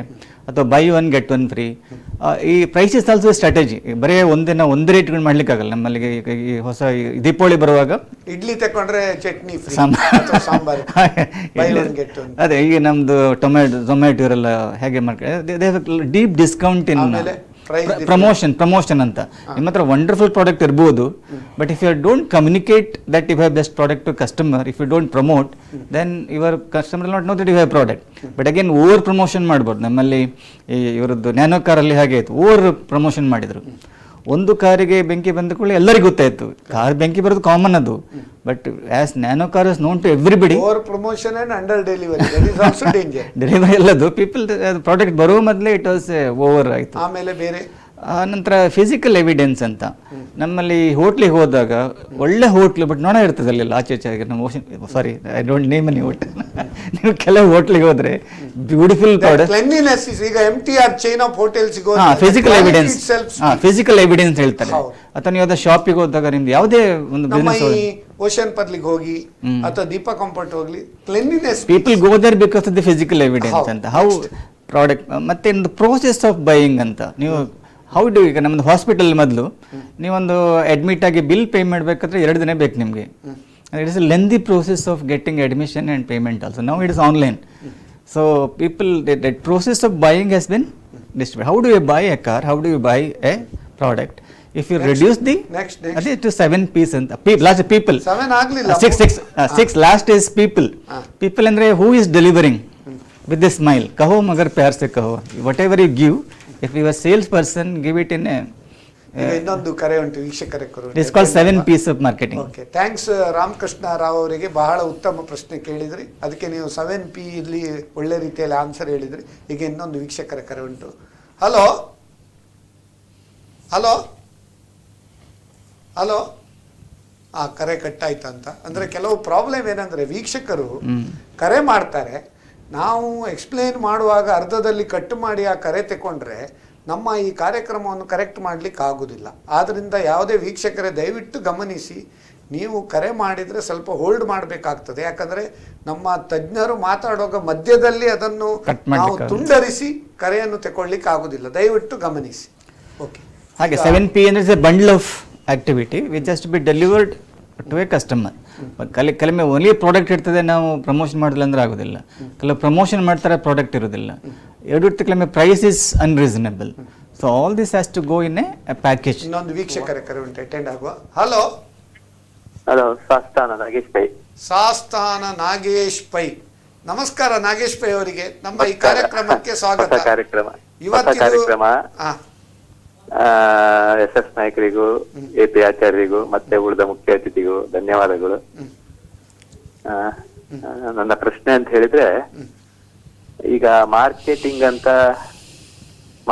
B: ಅಥವಾ ಬೈ 1 get 1 ಫ್ರೀ. ಈ ಪ್ರೈಸ್ ಇಸ್ ಆಲ್ಸೋ ಸ್ಟ್ರಾಟಜಿ. ಬರೀ ಒಂದೇ ರೇಟ್ಗಳು ಮಾಡ್ಲಿಕ್ಕಾಗಲ್ಲ. ನಮ್ಮಲ್ಲಿ ಈ ಹೊಸ ದೀಪಾವಳಿ ಬರುವಾಗ
A: ಇಡ್ಲಿ ತಕೊಂಡ್ರೆ ಚಟ್ನಿ ಫ್ರೀ, ಸಾಂಬಾರ್
B: ಅದೇ ಈಗ ನಮ್ದು ಝೊಮ್ಯಾಟೊ ಇವರೆಲ್ಲ ಹೇಗೆ ಮಾಡ್ತಾರೆ, ಡೀಪ್ ಡಿಸ್ಕೌಂಟ್ ಇನ್ ಪ್ರಮೋಷನ್ ಅಂತ. ನಿಮ್ಮ ಹತ್ರ ವಂಡರ್ಫುಲ್ ಪ್ರಾಡಕ್ಟ್ ಇರ್ಬೋದು, but if you don't communicate that you have best product to customer, if you don't promote, then your customer not know that you have product. But again over promotion ಮಾಡ್ಬೋದು. ನಮ್ಮಲ್ಲಿ ಇವರದ್ದು nano ಕಾರಲ್ಲಿ ಹಾಗೆ ಆಯಿತು, over promotion ಮಾಡಿದರು. ಒಂದು ಕಾರಿಗೆ ಬೆಂಕಿ ಬಂದ ಕೂಡಲೇ ಎಲ್ಲರಿಗೂ ಗೊತ್ತಾಯಿತು, ಕಾರ್ ಬೆಂಕಿ ಬರೋದು ಕಾಮನ್ ಅದು. But as nano car is known to everybody.
A: Over promotion and under delivery, that is also danger.
B: Delivery ಎಲ್ಲದು ಪೀಪಲ್ ಪ್ರಾಡಕ್ಟ್ ಬರುವ ಮೊದಲೇ ಇಟ್ ವಾಸ್ ಓವರ್ ಆಯಿತು.
A: ಆಮೇಲೆ ಬೇರೆ
B: ನಂತರ ಫಿಸಿಕಲ್ ಎವಿಡೆನ್ಸ್ ಅಂತ. ನಮ್ಮಲ್ಲಿ ಹೋಟ್ಲಿಗೆ ಹೋದಾಗ ಒಳ್ಳೆ ಹೋಟ್ಲು, ಬಟ್ ನೋಡ ಇರ್ತದೆ ಅಲ್ಲೆಲ್ಲ ಆಚೆ ನಮ್ಮ sorry I don't name any hotel. ನೀವು ಕೆಲವು ಹೋಟ್ಲಿಗೆ ಹೋದ್ರೆ ಬ್ಯೂಟಿಫುಲ್ ಪ್ರಾಡಕ್ಟ್,
A: ಕ್ಲೆನ್ಲಿನೆಸ್. ಈಗ MTR chain of hotels
B: physical evidence, physical evidence ಹೇಳ್ತಾರೆ. ಅಥವಾ ನೀವು ಅದ ಶಾಪಿಗೆ ಹೋದಾಗ ನಿಮ್ದು ಯಾವುದೇ ಒಂದು ಬಿಸ್ನೆಸ್,
A: ಓಷನ್ ಪರ್ಲಿಗೆ ಹೋಗಿ ಅಥವಾ ದೀಪಾ ಕಂಫರ್ಟ್ ಹೋಗ್ಲಿ, cleanliness
B: people go there because of the physical evidence ಅಂತ. ಹೌ ಪ್ರಾಡಕ್ಟ್ ಮತ್ತೆ ಒಂದು ಪ್ರೋಸೆಸ್ ಆಫ್ ಬೈಯಿಂಗ್ ಅಂತ. ನೀವು ಹೌ ಡು, ಈಗ ನಮ್ಮದು ಹಾಸ್ಪಿಟಲ್ ಮೊದಲು ನೀವೊಂದು ಅಡ್ಮಿಟ್ ಆಗಿ ಬಿಲ್ ಪೇ ಮಾಡಬೇಕಾದ್ರೆ 2 ದಿನ ಬೇಕು ನಿಮಗೆ. It is a lengthy process of getting admission and payment also. Now it is online. So people that process of buying has been distribute. How do you buy a car, how do you buy a product? If you reduce the ಅದೇ to 7 P's ಅಂತ. Last people
A: 7 ಆಗಲಿಲ್ಲ,
B: 6 last is people. People ಅಂದರೆ who is delivering with the smile. ಕಹೋ ಮಗರ್ ಪ್ಯಾರ್ ಸೆ ಕಹೋ, whatever you give, if you are sales person, give it in a
A: ಇನ್ನೊಂದು ಕರೆ ಉಂಟು ವೀಕ್ಷಕರೇ.
B: It's called 7 P's of marketing.
A: Okay, thanks Ramakrishna Rao ಅವರಿಗೆ. ಬಹಳ ಉತ್ತಮ ಪ್ರಶ್ನೆ ಕೇಳಿದ್ರಿ, ಅದಕ್ಕೆ ನೀವು 7P ಇಲ್ಲಿ ಒಳ್ಳೆ ರೀತಿಯಲ್ಲಿ ಆನ್ಸರ್ ಹೇಳಿದ್ರಿ. ಈಗ ಇನ್ನೊಂದು ವೀಕ್ಷಕರ ಕರೆ ಉಂಟು. Hello hello hello. ಆ ಕರೆ ಕಟ್ಟಾಯ್ತಂತ. ಅಂದರೆ ಕೆಲವು ಪ್ರಾಬ್ಲಮ್ ಏನಂದರೆ ವೀಕ್ಷಕರು ಕರೆ ಮಾಡ್ತಾರೆ, ನಾವು ಎಕ್ಸ್ಪ್ಲೇನ್ ಮಾಡುವಾಗ ಅರ್ಧದಲ್ಲಿ ಕಟ್ ಮಾಡಿ ಆ ಕರೆ ತಗೊಂಡ್ರೆ ನಮ್ಮ ಈ ಕಾರ್ಯಕ್ರಮವನ್ನು ಕರೆಕ್ಟ್ ಮಾಡಲಿಕ್ಕೆ ಆಗೋದಿಲ್ಲ. ಆದ್ದರಿಂದ ಯಾವುದೇ ವೀಕ್ಷಕರೇ ದಯವಿಟ್ಟು ಗಮನಿಸಿ, ನೀವು ಕರೆ ಮಾಡಿದರೆ ಸ್ವಲ್ಪ ಹೋಲ್ಡ್ ಮಾಡಬೇಕಾಗ್ತದೆ. ಯಾಕಂದರೆ ನಮ್ಮ ತಜ್ಞರು ಮಾತಾಡುವಾಗ ಮಧ್ಯದಲ್ಲಿ ಅದನ್ನು ನಾವು ತುಂಡರಿಸಿ ಕರೆಯನ್ನು ತಗೊಳ್ಳಿಕ್ಕೆ ಆಗೋದಿಲ್ಲ. ದಯವಿಟ್ಟು ಗಮನಿಸಿ. ಓಕೆ,
B: ಹಾಗೆ 7P ಅಂದರೆ a bundle of activity which has to be delivered to a customer. ಕೆಲವೊಮ್ಮೆ ಓನ್ಲಿ ಪ್ರಾಡಕ್ಟ್ ಇರ್ತದೆ, ನಾವು ಪ್ರಮೋಷನ್ ಮಾಡಿಲ್ಲ ಅಂದ್ರೆ ಆಗೋದಿಲ್ಲ. ಕೆಲವು ಪ್ರಮೋಷನ್ ಮಾಡ್ತಾರೆ, ಪ್ರಾಡಕ್ಟ್ ಇರೋದಿಲ್ಲ. ಕೆಲವೊಮ್ಮೆ price is unreasonable. So all this has to go in a package.
A: ಇನ್ನೊಂದು ವೀಕ್ಷಕರ ಕರೆ ಉಂಟು, ಅಟೆಂಡ್ ಆಗುವ. Hello
E: hello, Sasthana Nagesh Pai.
A: ಸಾಸ್ತಾನ ನಾಗೇಶ್ ಪೈ. ನಮಸ್ಕಾರ ನಾಗೇಶ್ ಪೈ ಅವರಿಗೆ ನಮ್ಮ ಈ ಕಾರ್ಯಕ್ರಮಕ್ಕೆ ಸ್ವಾಗತ.
E: ಕಾರ್ಯಕ್ರಮ
A: ಇವತ್ತಿನ
E: ಎಸ್ ನಾಯಕರಿಗೂ AP ಆಚಾರ್ಯರಿಗೂ ಮತ್ತೆ ಉಳಿದ ಮುಖ್ಯ ಅತಿಥಿಗೂ ಧನ್ಯವಾದಗಳು. ನನ್ನ ಪ್ರಶ್ನೆ ಅಂತ ಹೇಳಿದ್ರೆ, ಈಗ ಮಾರ್ಕೆಟಿಂಗ್ ಅಂತ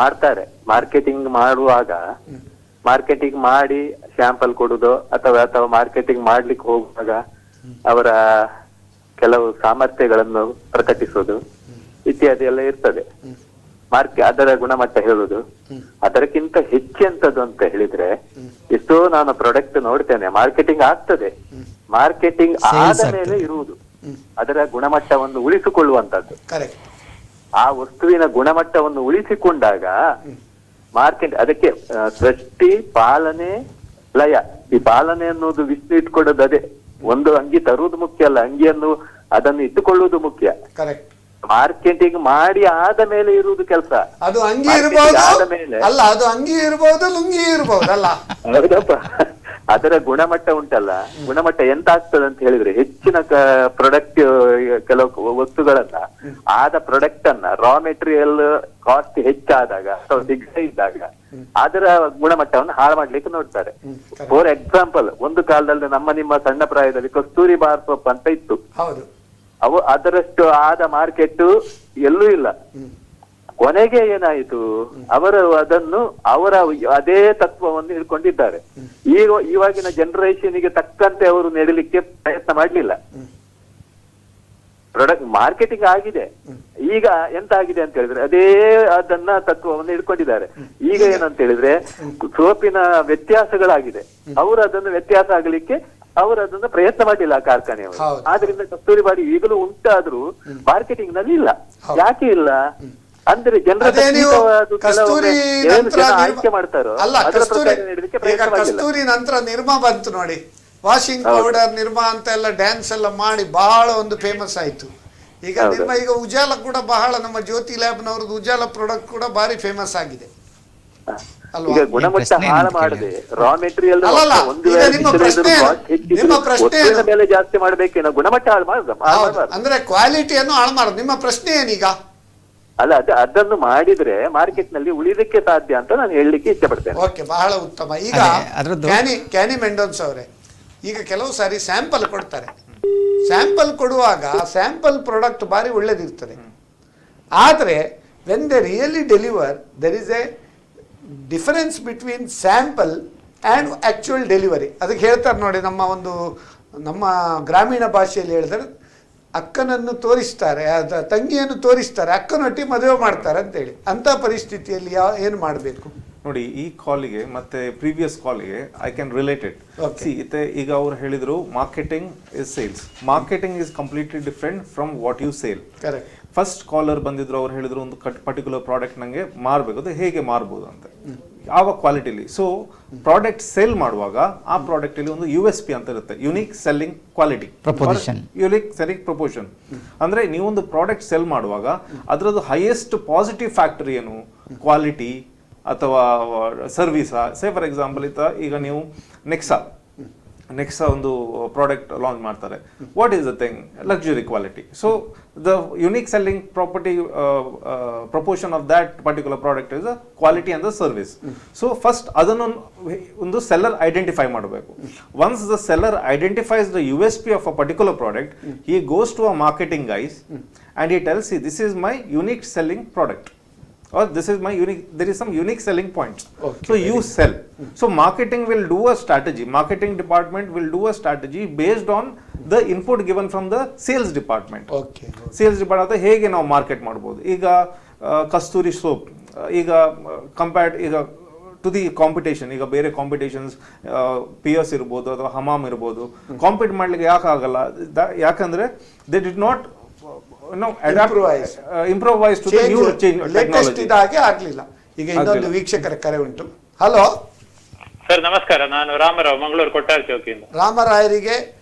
E: ಮಾಡ್ತಾರೆ, ಮಾರ್ಕೆಟಿಂಗ್ ಮಾಡುವಾಗ ಮಾರ್ಕೆಟಿಂಗ್ ಮಾಡಿ ಸ್ಯಾಂಪಲ್ ಕೊಡುದು ಅಥವಾ ಮಾರ್ಕೆಟಿಂಗ್ ಮಾಡ್ಲಿಕ್ಕೆ ಹೋಗುವಾಗ ಅವರ ಕೆಲವು ಸಾಮರ್ಥ್ಯಗಳನ್ನು ಪ್ರಕಟಿಸುವುದು ಇತ್ಯಾದಿ ಎಲ್ಲ ಇರ್ತದೆ. ಅದರ ಗುಣಮಟ್ಟ ಹೇಳುದು. ಅದಕ್ಕಿಂತ ಹೆಚ್ಚೆಂತದ್ದು ಅಂತ ಹೇಳಿದ್ರೆ, ಎಷ್ಟೋ ನಾನು ಪ್ರಾಡಕ್ಟ್ ನೋಡ್ತೇನೆ, ಮಾರ್ಕೆಟಿಂಗ್ ಆಗ್ತದೆ, ಮಾರ್ಕೆಟಿಂಗ್ ಆದ ಮೇಲೆ ಇರುವುದು ಅದರ ಗುಣಮಟ್ಟವನ್ನು ಉಳಿಸಿಕೊಳ್ಳುವಂತದ್ದು. ಆ ವಸ್ತುವಿನ ಗುಣಮಟ್ಟವನ್ನು ಉಳಿಸಿಕೊಂಡಾಗ ಮಾರ್ಕೆಟ್ ಅದಕ್ಕೆ ಸೃಷ್ಟಿ, ಪಾಲನೆ, ಲಯ. ಈ ಪಾಲನೆ ಅನ್ನೋದು ವಿಷ್ಣು ಇಟ್ಕೊಳ್ಳೋದು ಅದೇ. ಒಂದು ಅಂಗಿ ತರುವುದು ಮುಖ್ಯ ಅಲ್ಲ, ಅಂಗಿಯನ್ನು ಅದನ್ನು ಇಟ್ಟುಕೊಳ್ಳುವುದು ಮುಖ್ಯ. ಮಾರ್ಕೆಟಿಂಗ್ ಮಾಡಿ ಆದ ಮೇಲೆ ಇರುವುದು ಕೆಲಸ.
A: ಅದು ಅಂಗಿ ಇರಬಹುದು ಅಲ್ಲ, ಅದು ಅಂಗಿ ಇರಬಹುದು, ಲುಂಗಿ ಇರಬಹುದು ಅಲ್ಲ.
E: ಹೌದಪ್ಪ, ಅದರ ಗುಣಮಟ್ಟ ಉಂಟಲ್ಲ, ಗುಣಮಟ್ಟ ಎಂತ ಆಗ್ತದೆ ಅಂತ ಹೇಳಿದ್ರೆ, ಹೆಚ್ಚಿನ ಪ್ರಾಡಕ್ಟ್ ಕೆಲವು ವಸ್ತುಗಳನ್ನ ಆದ ಪ್ರಾಡಕ್ಟ್ ಅನ್ನ ರಾ ಮೆಟೀರಿಯಲ್ ಕಾಸ್ಟ್ ಹೆಚ್ಚಾದಾಗ ಅಥವಾ ಸಿಗದೇ ಇದ್ದಾಗ ಅದರ ಗುಣಮಟ್ಟವನ್ನು ಹಾಳು ಮಾಡ್ಲಿಕ್ಕೆ ನೋಡ್ತಾರೆ. ಫಾರ್ ಎಕ್ಸಾಂಪಲ್, ಒಂದು ಕಾಲದಲ್ಲಿ ನಿಮ್ಮ ಸಣ್ಣ ಪ್ರಾಯದಲ್ಲಿ ಕಸ್ತೂರಿ ಬಾರ್ ಸೊಪ್ಪು ಅಂತ ಇತ್ತು. ಅದರಷ್ಟು ಆದ ಮಾರ್ಕೆಟ್ ಎಲ್ಲೂ ಇಲ್ಲ. ಕೊನೆಗೆ ಏನಾಯಿತು, ಅವರು ಅದನ್ನು ಅದೇ ತತ್ವವನ್ನು ಹಿಡ್ಕೊಂಡಿದ್ದಾರೆ. ಇವಾಗಿನ ಜನರೇಷನ್ಗೆ ತಕ್ಕಂತೆ ಅವರು ನೆಡಲಿಕ್ಕೆ ಪ್ರಯತ್ನ ಮಾಡ್ಲಿಲ್ಲ. ಪ್ರಾಡಕ್ಟ್ ಮಾರ್ಕೆಟಿಂಗ್ ಆಗಿದೆ, ಈಗ ಎಂತ ಆಗಿದೆ ಅಂತ ಹೇಳಿದ್ರೆ ಅದೇ ಅದನ್ನ ತತ್ವವನ್ನು ಹಿಡ್ಕೊಂಡಿದ್ದಾರೆ. ಈಗ ಏನಂತ ಹೇಳಿದ್ರೆ ಸೋಪಿನ ವ್ಯತ್ಯಾಸಗಳಾಗಿದೆ, ಅವರು ಅದನ್ನು ವ್ಯತ್ಯಾಸ ಆಗಲಿಕ್ಕೆ ಅವರು ಅದನ್ನ ಪ್ರಯತ್ನ ಮಾಡಿಲ್ಲ ಆ ಕಾರ್ಖಾನೆಯವರು. ಆದ್ರಿಂದ ಕಸ್ತೂರಿ ಬಾರಿ ಈಗಲೂ ಉಂಟಾದ್ರೂ ಮಾರ್ಕೆಟಿಂಗ್ ನಲ್ಲಿ ಇಲ್ಲ. ಯಾಕೆ ಇಲ್ಲ ಅಂದ್ರೆ ಜನರ ಆಯ್ಕೆ ಮಾಡ್ತಾರೋ
A: ಕಸ್ತೂರಿ ನಂತರ ನಿರ್ಮಾ ಬಂತು ನೋಡಿ, ವಾಷಿಂಗ್ ಪೌಡರ್ ನಿರ್ಮಾ ಅಂತ ಎಲ್ಲ ಡ್ಯಾನ್ಸ್ ಎಲ್ಲ ಮಾಡಿ ಬಹಳ ಒಂದು ಫೇಮಸ್ ಆಯ್ತು. ಈಗ ನಿರ್ಮಾ, ಈಗ ಉಜಾಲ ಕೂಡ ಬಹಳ, ನಮ್ಮ ಜ್ಯೋತಿ ಲ್ಯಾಬ್ನವ್ರದ್ದು ಉಜಾಲ ಪ್ರಾಡಕ್ಟ್ ಕೂಡ ಭಾರಿ ಫೇಮಸ್ ಆಗಿದೆ.
E: ಈಗ ಗುಣಮಟ್ಟ ಹಾಳು ಮಾಡದೆ ರಾ ಮೆಟೀರಿಯಲ್ ಮೇಲೆ ಜಾಸ್ತಿ ಮಾಡ್ಬೇಕೇನೋ, ಗುಣಮಟ್ಟ ಹಾಳು ಮಾಡುದು
A: ಅಂದ್ರೆ ಕ್ವಾಲಿಟಿಯನ್ನು ಹಾಳು ಮಾಡುದು. ನಿಮ್ಮ ಪ್ರಶ್ನೆ ಏನೀಗ?
E: ಅಲ್ಲ, ಅದನ್ನು ಮಾಡಿದ್ರೆ ಮಾರ್ಕೆಟ್ ನಲ್ಲಿ ಉಳಿದಕ್ಕೆ ಸಾಧ್ಯ ಅಂತ ನಾನು ಹೇಳಲಿಕ್ಕೆ ಇಷ್ಟಪಡ್ತೇನೆ.
A: ಓಕೆ, ಬಹಳ ಉತ್ತಮ. ಈಗ ಕ್ಯಾನಿ ಮೆಂಡೋನ್ಸ್ ಅವರೇ, ಈಗ ಕೆಲವು ಸಾರಿ ಸ್ಯಾಂಪಲ್ ಕೊಡ್ತಾರೆ. ಸ್ಯಾಂಪಲ್ ಕೊಡುವಾಗ ಸ್ಯಾಂಪಲ್ ಪ್ರಾಡಕ್ಟ್ ಬಾರಿ ಒಳ್ಳೇದಿರ್ತದೆ. ಆದ್ರೆ when they really deliver, there is a difference between sample and actual delivery. ಅದಕ್ಕೆ ಹೇಳ್ತಾರೆ ನೋಡಿ, ನಮ್ಮ ಗ್ರಾಮೀಣ ಭಾಷೆಯಲ್ಲಿ ಹೇಳಿದ್ರೆ, ಅಕ್ಕನನ್ನು ತೋರಿಸ್ತಾರೆ, ತಂಗಿಯನ್ನು ತೋರಿಸ್ತಾರೆ, ಅಕ್ಕನೊಟ್ಟಿಗೆ ಮದುವೆ ಮಾಡ್ತಾರೆ ಅಂತೇಳಿ. ಅಂಥ ಪರಿಸ್ಥಿತಿಯಲ್ಲಿ ಏನು ಮಾಡಬೇಕು
C: ನೋಡಿ? ಈ ಕಾಲಿಗೆ ಮತ್ತೆ ಪ್ರೀವಿಯಸ್ ಕಾಲಿಗೆ ಐ ಕ್ಯಾನ್ ರಿಲೇಟೆಡ್. ಈಗ ಅವ್ರು ಹೇಳಿದ್ರು marketing is sales. Marketing is completely different from what you sell.
A: Correct.
C: First caller ಬಂದಿದ್ರು, ಅವ್ರು ಹೇಳಿದ್ರು ಒಂದು ಪರ್ಟಿಕ್ಯುಲರ್ ಪ್ರಾಡಕ್ಟ್ ನಂಗೆ ಮಾರಬೇಕು, ಅದು ಹೇಗೆ ಮಾರ್ಬೋದು ಅಂತ, ಯಾವ ಕ್ವಾಲಿಟಿಲಿ. ಸೊ ಪ್ರಾಡಕ್ಟ್ ಸೇಲ್ ಮಾಡುವಾಗ ಆ ಪ್ರಾಡಕ್ಟ್ ಅಲ್ಲಿ ಒಂದು USP ಅಂತ ಇರುತ್ತೆ, unique selling quality, unique selling proportion. ಅಂದ್ರೆ ನೀವೊಂದು ಪ್ರಾಡಕ್ಟ್ ಸೆಲ್ ಮಾಡುವಾಗ ಅದರದ್ದು ಹೈಯೆಸ್ಟ್ ಪಾಸಿಟಿವ್ ಫ್ಯಾಕ್ಟರ್ ಏನು, ಕ್ವಾಲಿಟಿ ಅಥವಾ ಸರ್ವಿಸಾ. ಸೇ ಫಾರ್ ಎಕ್ಸಾಂಪಲ್ ಈಗ ನೀವು ನೆಕ್ಸಾ ಒಂದು ಪ್ರಾಡಕ್ಟ್ ಲಾಂಚ್ ಮಾಡ್ತಾರೆ. What is the thing? Luxury quality. So the unique selling property proportion of that particular product is quality and the service. So first ಅದನ್ನು ಒಂದು seller identify ಮಾಡಬೇಕು. Once the seller identifies the USP of a particular product, he goes to a marketing guys and he tells, see, this is my unique selling product, or this is my unique, there is some unique selling points. So you sell. So marketing will do a strategy, marketing department will do a strategy based on the input given from the sales department. Sales department ಹೇಗೆ ನಾವು market ಮಾಡ್ಬೋದು. ಈಗ ಕಸ್ತೂರಿ soap, ಈಗ compared ಈಗ to the competition, ಈಗ ಬೇರೆ competitions pears ಇರ್ಬೋದು ಅಥವಾ ಹಮಾಮ್ ಇರ್ಬೋದು, ಕಾಂಪೀಟ್ ಮಾಡ್ಲಿಕ್ಕೆ ಯಾಕೆ ಆಗಲ್ಲ? ಯಾಕಂದ್ರೆ they did not improvise to the new technology.
A: ಇದಾಗೆ ಆಗ್ಲಿಲ್ಲ. ಈಗ ಇನ್ನೊಂದು ವೀಕ್ಷಕರ ಕರೆ ಉಂಟು. ಹಲೋ
F: ಸರ್, ನಮಸ್ಕಾರ. ನಾನು ರಾಮರಾವ್, ಮಂಗಳೂರು ಕೊಟ್ಟಾರ ಚೌಕಿಯಿಂದ.
A: ರಾಮರಾಯರಿಗೆ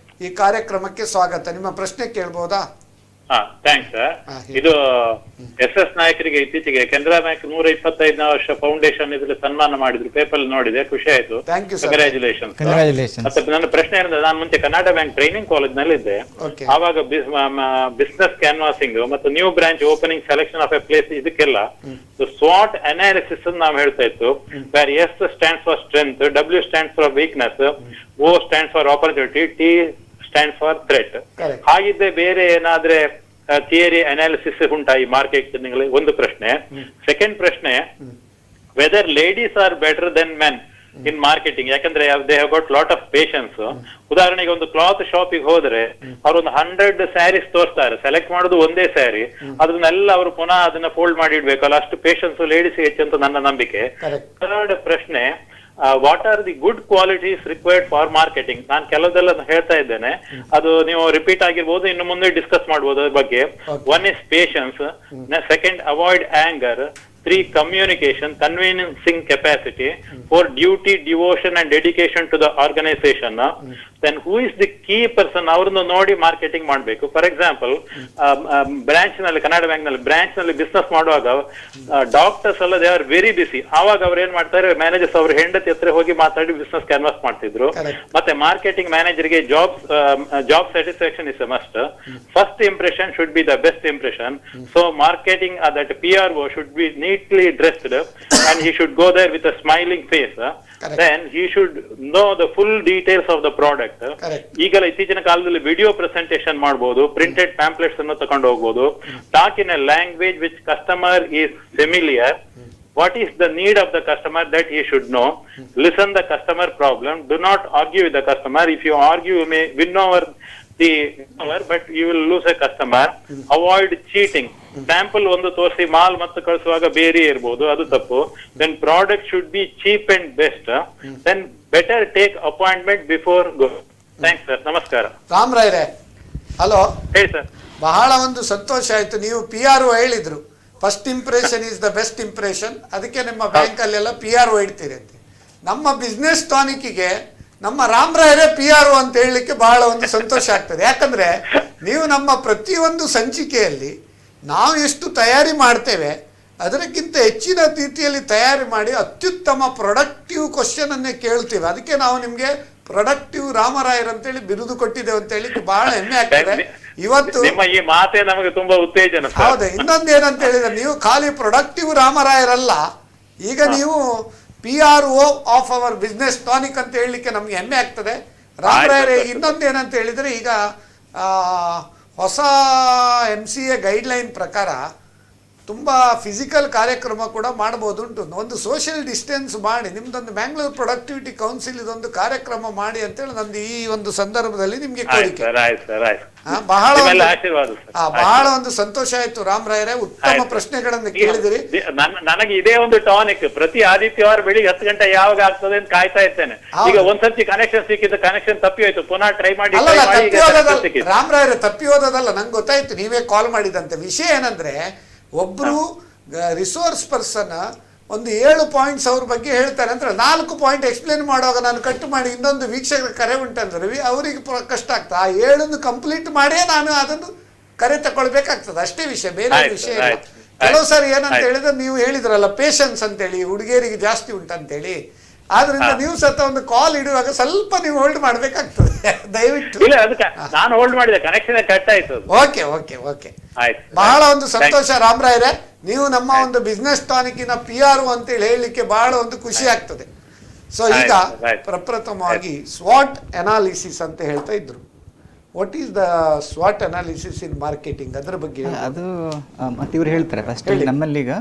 A: ಈ ಕಾರ್ಯಕ್ರಮಕ್ಕೆ ಸ್ವಾಗತ. ನಿಮ್ಮ ಪ್ರಶ್ನೆ ಕೇಳ್ಬೋದಾ?
F: ಹಾ ಥ್ಯಾಂಕ್ಸ್ ಸರ್. ಇದು SS ನಾಯಕರಿಗೆ ಇತ್ತೀಚೆಗೆ ಕೆನರಾ ಬ್ಯಾಂಕ್ 125ನೇ ವರ್ಷ ಫೌಂಡೇಶನ್ ಇದ್ರಲ್ಲಿ ಸನ್ಮಾನ ಮಾಡಿದ್ರು, ಪೇಪರ್ ನೋಡಿದೆ, ಖುಷಿ ಆಯ್ತು.
A: Thank you, sir.
F: ಕಂಗ್ರಾಚುಲೇಷನ್. ಮತ್ತೆ ನನ್ನ ಪ್ರಶ್ನೆ ಏನಂದ್ರೆ, ನಾನು ಮುಂಚೆ ಕರ್ನಾಟಕ ಬ್ಯಾಂಕ್ ಟ್ರೈನಿಂಗ್ ಕಾಲೇಜ್ ನಲ್ಲಿ ಇದ್ದೆ.
A: Okay.
F: ಆವಾಗ ಬಿಸ್ನೆಸ್ ಕ್ಯಾನ್ವಾಸಿಂಗ್ ಮತ್ತು new branch opening, selection of a place, ಇದಕ್ಕೆಲ್ಲ ಸ್ವಾಟ್ ಅನಾಲಿಸಿಸ್ ನಾವು ಹೇಳ್ತಾ ಇತ್ತು. Where S stands for strength, W stands for weakness, O stands for opportunity, T stands for threat. ಹಾಗಿದ್ದೆ ಬೇರೆ ಏನಾದ್ರೆ ಥಿಯರಿ ಅನಾಲಿಸಿಸ್ ಉಂಟಾ ಈ ಮಾರ್ಕೆಟಿಂಗ್? ಒಂದು ಪ್ರಶ್ನೆ. ಸೆಕೆಂಡ್ ಪ್ರಶ್ನೆ, whether ladies are better than men in marketing? ಯಾಕಂದ್ರೆ they have got lot of patience. ಉದಾಹರಣೆಗೆ ಒಂದು ಕ್ಲಾತ್ ಶಾಪಿಗೆ ಹೋದ್ರೆ ಅವ್ರೊಂದು 100 ಸ್ಯಾರೀಸ್ ತೋರಿಸ್ತಾರೆ, ಸೆಲೆಕ್ಟ್ ಮಾಡೋದು ಒಂದೇ ಸ್ಯಾರಿ, ಅದನ್ನೆಲ್ಲ ಅವರು ಪುನಃ ಅದನ್ನ ಫೋಲ್ಡ್ ಮಾಡಿ ಇಡ್ಬೇಕಲ್ಲ, ಅಷ್ಟು ಪೇಷನ್ಸ್ ಲೇಡೀಸ್ ಹೆಚ್ಚು ಅಂತ ನನ್ನ ನಂಬಿಕೆ. ಥರ್ಡ್ ಪ್ರಶ್ನೆ, what are the good qualities required for marketing? ನಾನು ಕೆಲವದೆಲ್ಲ ಹೇಳ್ತಾ ಇದ್ದೇನೆ, ಅದು ನೀವು ರಿಪೀಟ್ ಆಗಿರ್ಬೋದು, ಇನ್ನು ಮುಂದೆ ಡಿಸ್ಕಸ್ ಮಾಡ್ಬೋದು ಅದ್ರ ಬಗ್ಗೆ. 1 is patience, 2 avoid anger, 3 communication, convincing capacity, 4 duty, devotion and dedication to the organization. Then who is the key person? ಅವ್ರನ್ನ ನೋಡಿ ಮಾರ್ಕೆಟಿಂಗ್ ಮಾಡಬೇಕು. ಫಾರ್ ಎಕ್ಸಾಂಪಲ್, ಬ್ರಾಂಚ್ ನಲ್ಲಿ, ಕನ್ನಡ ಬ್ಯಾಂಕ್ ನಲ್ಲಿ ಬ್ರಾಂಚ್ ನಲ್ಲಿ ಬಿಸ್ನೆಸ್ ಮಾಡುವಾಗ ಡಾಕ್ಟರ್ಸ್ ಎಲ್ಲ ದೇ ಆರ್ ವೆರಿ ಬಿಸಿ. ಆವಾಗ ಅವ್ರು ಏನ್ ಮಾಡ್ತಾರೆ, ಮ್ಯಾನೇಜರ್ಸ್ ಅವ್ರ ಹೆಂಡತಿ ಹತ್ರ ಹೋಗಿ ಮಾತಾಡಿ ಬಿಸ್ನೆಸ್ ಕ್ಯಾನ್ವಾಸ್ ಮಾಡ್ತಿದ್ರು. ಮತ್ತೆ ಮಾರ್ಕೆಟಿಂಗ್ ಮ್ಯಾನೇಜರ್ಗೆ job satisfaction is a must. First impression should be the best impression. So marketing that PRO should be neatly dressed and he should go there with a smiling face. Then he should know the full details of the product. ಈಗೆಲ್ಲ ಇತ್ತೀಚಿನ ಕಾಲದಲ್ಲಿ video presentation ಮಾಡಬಹುದು, printed pamphlets ಅನ್ನು ತಕೊಂಡು ಹೋಗಬಹುದು. Talk in a language which customer is familiar. What is the need of the customer that he should know? Listen the customer problem. Do not argue with the customer. If you argue, you may win over the customer, but you will lose a customer. Avoid cheating. Sample ಒಂದು ತೋರಿಸಿ ಮಾಲ್ ಮತ್ತು ಕಳಿಸುವಾಗ ಬೇರೆ ಇರ್ಬೋದು, ಅದು ತಪ್ಪು. Then product should be cheap and best. Then better take appointment before go. Thanks sir, ನಮಸ್ಕಾರ.
A: ರಾಮರಾಯ್ರೆ, ಹಲೋ.
F: ಹೇಳಿ ಸರ್.
A: ಬಹಳ ಒಂದು ಸಂತೋಷ ಆಯ್ತು. ನೀವು PRO ಹೇಳಿದ್ರು, first impression is the best impression. ಅದಕ್ಕೆ ನಿಮ್ಮ ಬ್ಯಾಂಕಲ್ಲೆಲ್ಲ PRO ಇಡ್ತೀರಿ ಅಂತ. ನಮ್ಮ ಬಿಸ್ನೆಸ್ ಟಾನಿಕ್ಕಿಗೆ ನಮ್ಮ ರಾಮರಾಯರೇ PRO ಅಂತ ಹೇಳಲಿಕ್ಕೆ ಬಹಳ ಒಂದು ಸಂತೋಷ ಆಗ್ತದೆ. ಯಾಕಂದ್ರೆ ನೀವು ನಮ್ಮ ಪ್ರತಿಯೊಂದು ಸಂಚಿಕೆಯಲ್ಲಿ ನಾವು ಎಷ್ಟು ತಯಾರಿ ಮಾಡ್ತೇವೆ ಅದಕ್ಕಿಂತ ಹೆಚ್ಚಿನ ರೀತಿಯಲ್ಲಿ ತಯಾರಿ ಮಾಡಿ ಅತ್ಯುತ್ತಮ ಪ್ರೊಡಕ್ಟಿವ್ ಕ್ವಶನ್ ಅನ್ನೇ ಕೇಳ್ತೇವೆ. ಅದಕ್ಕೆ ನಾವು ನಿಮ್ಗೆ ಪ್ರೊಡಕ್ಟಿವ್ ರಾಮರಾಯರ್ ಅಂತೇಳಿ ಬಿರುದು ಕೊಟ್ಟಿದ್ದೇವೆ ಅಂತ ಹೇಳಿ ಬಹಳ ಹೆಮ್ಮೆ ಆಗ್ತದೆ. ಇವತ್ತು
F: ಈ ಮಾತೆ ನಮಗೆ ತುಂಬಾ ಉತ್ತೇಜನ.
A: ಹೌದು. ಇನ್ನೊಂದು ಏನಂತ ಹೇಳಿದ್ರೆ, ನೀವು ಖಾಲಿ ಪ್ರೊಡಕ್ಟಿವ್ ರಾಮರಾಯರಲ್ಲ, ಈಗ ನೀವು PRO of our business tonic ಅಂತ ಹೇಳಲಿಕ್ಕೆ ನಮ್ಗೆ ಹೆಮ್ಮೆ ಆಗ್ತದೆ. ರಾಮರಾಯರೇ, ಇನ್ನೊಂದು ಏನಂತ ಹೇಳಿದ್ರೆ, ಈಗ ಹೊಸ MCA ಗೈಡ್ಲೈನ್ ಪ್ರಕಾರ ತುಂಬ ಫಿಸಿಕಲ್ ಕಾರ್ಯಕ್ರಮ ಕೂಡ ಮಾಡ್ಬೋದುಂಟು. ಒಂದು ಸೋಷಿಯಲ್ ಡಿಸ್ಟೆನ್ಸ್ ಮಾಡಿ ನಿಮ್ದೊಂದು ಬ್ಯಾಂಗ್ಳೂರ್ ಪ್ರೊಡಕ್ಟಿವಿಟಿ ಕೌನ್ಸಿಲ್ ಇದೊಂದು ಕಾರ್ಯಕ್ರಮ ಮಾಡಿ ಅಂತೇಳಿ ನಂದು ಈ ಒಂದು ಸಂದರ್ಭದಲ್ಲಿ ನಿಮ್ಗೆ ಕೋರಿಕೆ. ಬಹಳ ಒಂದು ಸಂತೋಷ ಆಯ್ತು ರಾಮರಾಯರೇ, ಉತ್ತಮ ಪ್ರಶ್ನೆಗಳನ್ನು ಕೇಳಿದಿರಿ.
F: ನನಗೆ ಇದೇ ಒಂದು ಟಾನಿಕ್, ಪ್ರತಿ ಆದಿತ್ಯವಾರ ಬೆಳಿಗ್ಗೆ 10 ಗಂಟೆ ಯಾವಾಗ ಆಗ್ತದೆ ಅಂತ ಕಾಯ್ತಾ ಇರ್ತೇನೆ. ಈಗ ಒಂದ್ಸರ್ತಿ ಕನೆಕ್ಷನ್ ಸಿಕ್ಕಿದ್ದು, ಕನೆಕ್ಷನ್ ತಪ್ಪಿ ಹೋಯ್ತು, ಪುನಃ ಟ್ರೈ ಮಾಡಿ.
A: ರಾಮರಾಯರೇ, ತಪ್ಪಿ ಹೋದದಲ್ಲ, ನಂಗೆ ಗೊತ್ತಾಯ್ತು ನೀವೇ ಕಾಲ್ ಮಾಡಿದಂತೆ. ವಿಷಯ ಏನಂದ್ರೆ, ಒಬ್ರು ರಿಸೋರ್ಸ್ ಪರ್ಸನ್ ಒಂದು 7 ಪಾಯಿಂಟ್ಸ್ ಅವ್ರ ಬಗ್ಗೆ ಹೇಳ್ತಾರೆ ಅಂದ್ರೆ 4 ಪಾಯಿಂಟ್ ಎಕ್ಸ್ಪ್ಲೇನ್ ಮಾಡುವಾಗ ನಾನು ಕಟ್ ಮಾಡಿ ಇನ್ನೊಂದು ವೀಕ್ಷಕರ ಕರೆ ಉಂಟಂದ್ರೆ ಅವರಿಗೆ ಕಷ್ಟ ಆಗ್ತದೆ. ಆ 7 ಕಂಪ್ಲೀಟ್ ಮಾಡೇ ನಾನು ಅದನ್ನು ಕರೆ ತಗೊಳ್ಬೇಕಾಗ್ತದೆ, ಅಷ್ಟೇ ವಿಷಯ, ಬೇರೆ ವಿಷಯ ಇಲ್ಲ. ಕೆಲವು ಸಾರಿ ಏನಂತ ಹೇಳಿದ್ರೆ, ನೀವು ಹೇಳಿದ್ರಲ್ಲ ಪೇಷನ್ಸ್ ಅಂತೇಳಿ ಹುಡುಗಿಯರಿಗೆ ಜಾಸ್ತಿ ಉಂಟಂತೇಳಿ, ಆದ್ರಿಂದ ನೀವು ಸತ ಒಂದು ಕಾಲ್ ಇಡುವಾಗ ಸ್ವಲ್ಪ ನೀವು ಹೋಲ್ಡ್ ಮಾಡ್ಬೇಕಾಗ್ತದೆ ದಯವಿಟ್ಟು.
F: ನಾನು ಹೋಲ್ಡ್ ಮಾಡಿದೆ, ಕನೆಕ್ಷನ್ ಕಟ್ ಆಯ್ತು.
A: ಓಕೆ ಓಕೆ ಓಕೆ, ಬಹಳ ಒಂದು ಸಂತೋಷ ರಾಮರಾಯರೇ. ನೀವು ನಮ್ಮ ಒಂದು ಬಿಸ್ನೆಸ್ ಟಾನಿಕ್ಕಿನ PRO ಅಂತೇಳಿ ಹೇಳಲಿಕ್ಕೆ ಬಹಳ ಒಂದು ಖುಷಿ ಆಗ್ತದೆ. ಸೊ ಈಗ ಪ್ರಪ್ರಥಮವಾಗಿ ಸ್ವಾಟ್ ಅನಾಲಿಸಿಸ್ ಅಂತ ಹೇಳ್ತಾ ಇದ್ರು. ವಾಟ್ ಈಸ್ ದ ಸ್ವಾಟ್ ಅನಾಲಿಸಿಸ್ ಇನ್ ಮಾರ್ಕೆಟಿಂಗ್, ಅದರ ಬಗ್ಗೆ
B: ಅದು ಮತ್ತೆ ಇವರು ಹೇಳ್ತಾರೆ. ಫಸ್ಟ್ ನಮ್ಮಲ್ಲಿ ಈಗ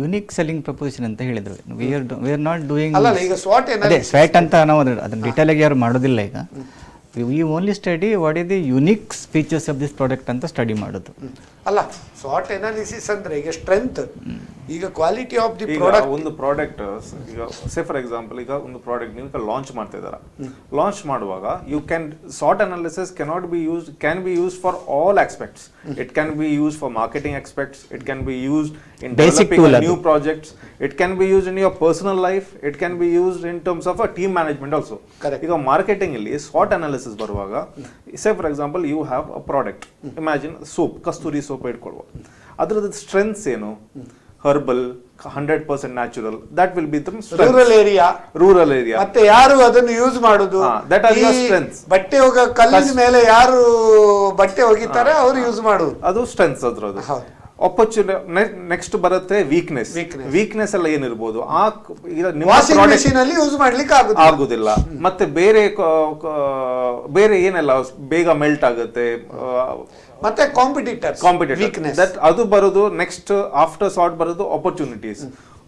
B: ಯುನಿಕ್ ಸೆಲ್ಲಿಂಗ್ ಪ್ರಪೋಸಿಷನ್ ಅಂತ ಹೇಳಿದ್ರು. ವಿ ಆರ್ ನಾಟ್ ಡೂಯಿಂಗ್,
A: ಅಲ್ಲ ಈಗ ಸ್ವಾಟ್
B: ಸ್ವಾಟ್ ಅಂತ ನಾವು ಅದನ್ನ ಡಿಟೇಲ್ ಆಗಿ ಯಾರು ಮಾಡೋದಿಲ್ಲ. ಈಗ we only study what is the unique features of this product ಅಂತ ಸ್ಟಡಿ ಮಾಡೋದು.
A: ಅಲ್ಲ ಸಾಟ್ ಎನಾಲಿಸಿಸ್ ಅಂದ್ರೆ ಈಗ ಸ್ಟ್ರೆಂತ್, ಈಗ ಕ್ವಾಲಿಟಿ ಆಫ್ ದಿ
C: ಈಗ
A: ಪ್ರಾಡಕ್ಟ್.
C: ಒಂದು ಪ್ರಾಡಕ್ಟ್ ಈಗ ಸೇ ಫಾರ್ ಎಕ್ಸಾಂಪಲ್ ಈಗ ಒಂದು ಪ್ರಾಡಕ್ಟ್ ನೀವು ಲಾಂಚ್ ಮಾಡ್ತಾ ಇದ್ದಾರಾ, ಲಾಂಚ್ ಮಾಡುವಾಗ you can SWOT analysis can be used for all aspects. It can be used for marketing aspects, it can be used in developing new projects, it can be used in your personal life, it can be used in terms of a team management also. ಈಗ marketing ಅಲ್ಲಿ SWOT analysis ಬರುವಾಗ say for example you have a product, imagine soap, Kasturi soap ಇಟ್ಕೊಳ್ಳುವ, ಅದರದ್ದು strengths ಏನು? Herbal, 100% natural, that will be rural area.
A: ಮತ್ತೆ ಯಾರು ಅದನ್ನು use ಮಾಡುದು,
C: that are your strengths.
A: ಬಟ್ಟೆ ಹೋಗ ಕಲ್ಲಿನ ಮೇಲೆ ಯಾರು ಬಟ್ಟೆ ಒಗಿತಾರೆ ಅವರು ಯೂಸ್ ಮಾಡುದು,
C: ಅದು ಸ್ಟ್ರೆಂತ್ಸ್ ಅದ್ರದ್ದು. ನೆಕ್ಸ್ಟ್ ಬರುತ್ತೆ ವೀಕ್ನೆಸ್ ಎಲ್ಲ ಏನಿರ್ಬೋದು,
A: ವಾಷಿಂಗ್ ಮೆಷಿನ್ ಅಲ್ಲಿ ಯೂಸ್ ಮಾಡ್ಲಿಕ್ಕೆ
C: ಆಗುದಿಲ್ಲ. ಮತ್ತೆ ಬೇರೆ ಏನೆಲ್ಲ ಬೇಗ ಮೆಲ್ಟ್ ಆಗುತ್ತೆ,
A: ಮತ್ತೆ ಕಾಂಪಿಟೇಟರ್
C: ಅದು ಬರೋದು. ನೆಕ್ಸ್ಟ್ ಆಫ್ಟರ್ ಸಾರ್ಟ್ ಬರೋದು ಆಪರ್ಚುನಿಟೀಸ್.